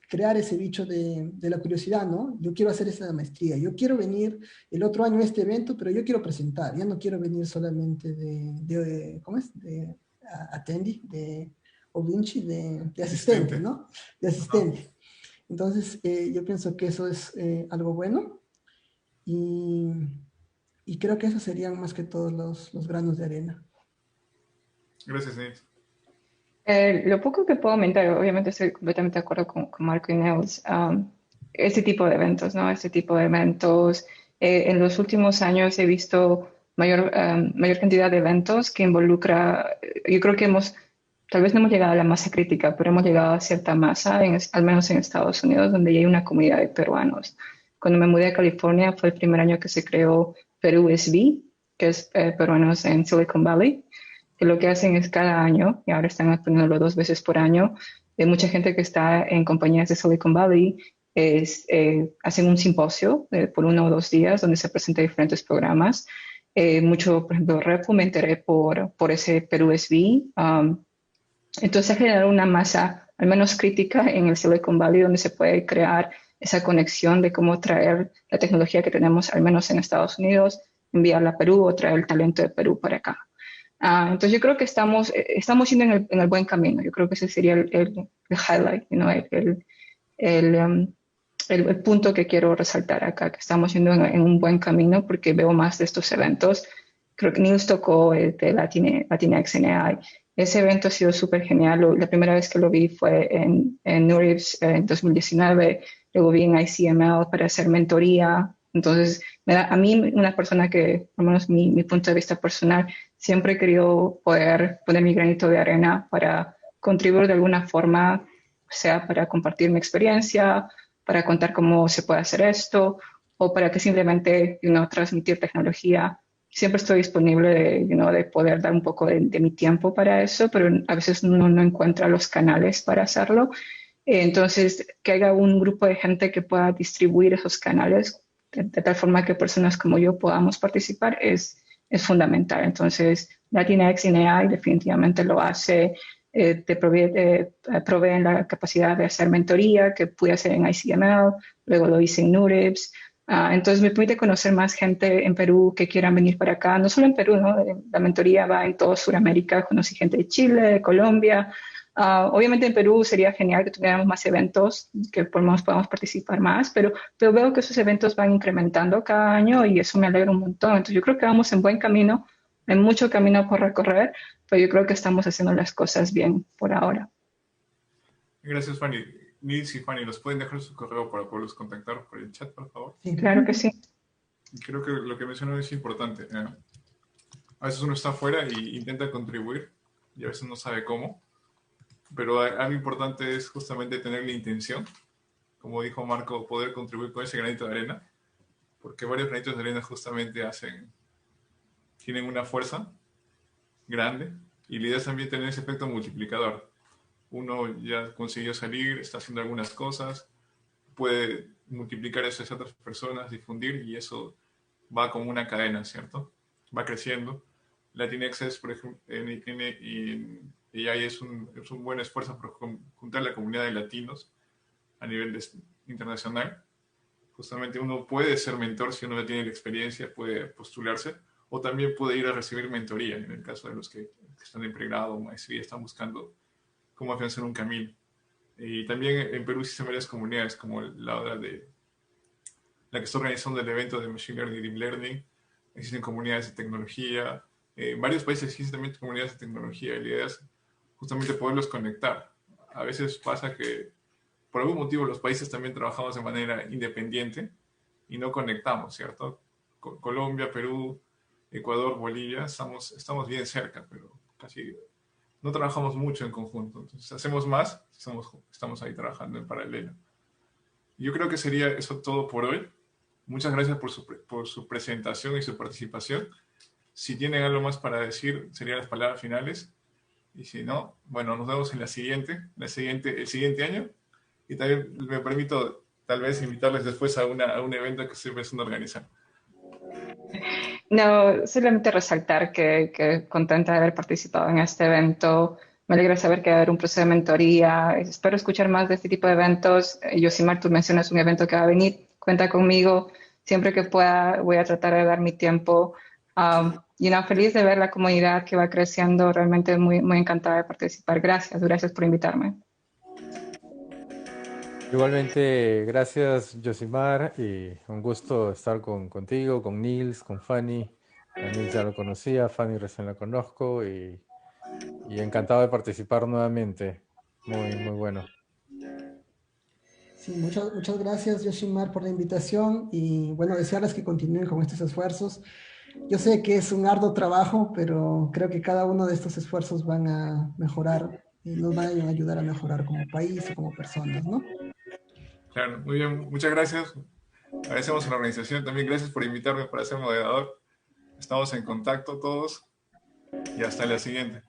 Speaker 3: crear ese bicho de la curiosidad, ¿no? Yo quiero hacer esa maestría, yo quiero venir el otro año a este evento, pero yo quiero presentar, ya no quiero venir solamente ¿cómo es? De attendee, o Vinci de asistente, ¿no? De asistente. Entonces, yo pienso que eso es algo bueno y, y creo que esos serían más que todos los granos de arena.
Speaker 2: Gracias, Nils.
Speaker 4: Lo poco que puedo aumentar, obviamente estoy completamente de acuerdo con Marco y Nels, este tipo de eventos, ¿no? Este tipo de eventos. En los últimos años he visto mayor cantidad de eventos que involucra, yo creo que tal vez no hemos llegado a la masa crítica, pero hemos llegado a cierta masa, al menos en Estados Unidos, donde ya hay una comunidad de peruanos. Cuando me mudé a California fue el primer año que se creó Perú SB, que es peruanos en Silicon Valley, que lo que hacen es cada año, y ahora están poniéndolo 2 veces por año, mucha gente que está en compañías de Silicon Valley hacen un simposio por 1 o 2 días donde se presentan diferentes programas. Mucho, por ejemplo, Repo me enteré por ese Perú SB. Entonces ha generado una masa, al menos crítica, en el Silicon Valley, donde se puede crear esa conexión de cómo traer la tecnología que tenemos, al menos en Estados Unidos, enviarla a Perú o traer el talento de Perú para acá. Entonces yo creo que estamos yendo en el buen camino. Yo creo que ese sería el highlight, you know, el punto que quiero resaltar acá, que estamos yendo en un buen camino porque veo más de estos eventos. Creo que Nils tocó el de Latinx en AI. Ese evento ha sido súper genial. La primera vez que lo vi fue en NeurIPS en 2019. Luego vi en ICML para hacer mentoría. Entonces, a mí, una persona que, por lo menos mi punto de vista personal, siempre he querido poder poner mi granito de arena para contribuir de alguna forma, sea para compartir mi experiencia, para contar cómo se puede hacer esto, o para que simplemente transmitir tecnología. Siempre estoy disponible de poder dar un poco de mi tiempo para eso, pero a veces uno no encuentra los canales para hacerlo. Entonces, que haya un grupo de gente que pueda distribuir esos canales de tal forma que personas como yo podamos participar es fundamental. Entonces, Latinx in AI definitivamente lo hace. Te proveen la capacidad de hacer mentoría, que pude hacer en ICML, luego lo hice en NeurIPS. Entonces me permite conocer más gente en Perú que quieran venir para acá, no solo en Perú, ¿no? La mentoría va en toda Sudamérica, conocí gente de Chile, de Colombia. Obviamente en Perú sería genial que tuviéramos más eventos, que por lo menos podamos participar más, pero veo que esos eventos van incrementando cada año y eso me alegra un montón. Entonces yo creo que vamos en buen camino, hay mucho camino por recorrer, pero yo creo que estamos haciendo las cosas bien por ahora.
Speaker 2: Gracias, Fanny. Nils y Fanny, ¿nos pueden dejar su correo para poderlos contactar por el chat, por favor?
Speaker 3: Sí.
Speaker 4: Claro que sí.
Speaker 2: Creo que lo que mencionó es importante. A veces uno está afuera y intenta contribuir y a veces no sabe cómo, pero algo importante es justamente tener la intención, como dijo Marco, poder contribuir con ese granito de arena, porque varios granitos de arena justamente tienen una fuerza grande y la idea es también tener ese efecto multiplicador. Uno ya consiguió salir, está haciendo algunas cosas, puede multiplicar eso a otras personas, difundir, y eso va como una cadena, ¿cierto? Va creciendo. Latinx, por ejemplo, en AI es un buen esfuerzo por juntar la comunidad de latinos a nivel internacional. Justamente uno puede ser mentor si uno ya tiene la experiencia, puede postularse, o también puede ir a recibir mentoría, en el caso de los que están en pregrado o maestría, están buscando cómo afianzar un camino. Y también en Perú existen varias comunidades, como la que está organizando el evento de Machine Learning y Deep Learning. Existen comunidades de tecnología. En varios países existen también comunidades de tecnología, y la idea es justamente poderlos conectar. A veces pasa que por algún motivo los países también trabajamos de manera independiente y no conectamos, ¿cierto? Colombia, Perú, Ecuador, Bolivia, estamos bien cerca, pero casi no trabajamos mucho en conjunto. Entonces, hacemos más, estamos ahí trabajando en paralelo. Yo creo que sería eso todo por hoy. Muchas gracias por su presentación y su participación. Si tienen algo más para decir, serían las palabras finales. Y si no, bueno, nos vemos en el siguiente año. Y también me permito tal vez invitarles después a un evento que estoy pensando organizar.
Speaker 4: No, solamente resaltar que contenta de haber participado en este evento. Me alegra saber que va a haber un proceso de mentoría. Espero escuchar más de este tipo de eventos. Yosimar, tú mencionas un evento que va a venir. Cuenta conmigo. Siempre que pueda voy a tratar de dar mi tiempo. Feliz de ver la comunidad que va creciendo. Realmente muy, muy encantada de participar. Gracias por invitarme.
Speaker 5: Igualmente, gracias Josimar y un gusto estar contigo, con Nils, con Fanny. A Nils ya lo conocía, Fanny recién la conozco y encantado de participar nuevamente. Muy, muy bueno.
Speaker 3: Sí, muchas gracias, Yoshimar, por la invitación y bueno, desearles que continúen con estos esfuerzos. Yo sé que es un arduo trabajo, pero creo que cada uno de estos esfuerzos van a mejorar y nos van a ayudar a mejorar como país y como personas, ¿no?
Speaker 2: Claro, muy bien, muchas gracias. Agradecemos a la organización también. Gracias por invitarme para ser moderador. Estamos en contacto todos y hasta la siguiente.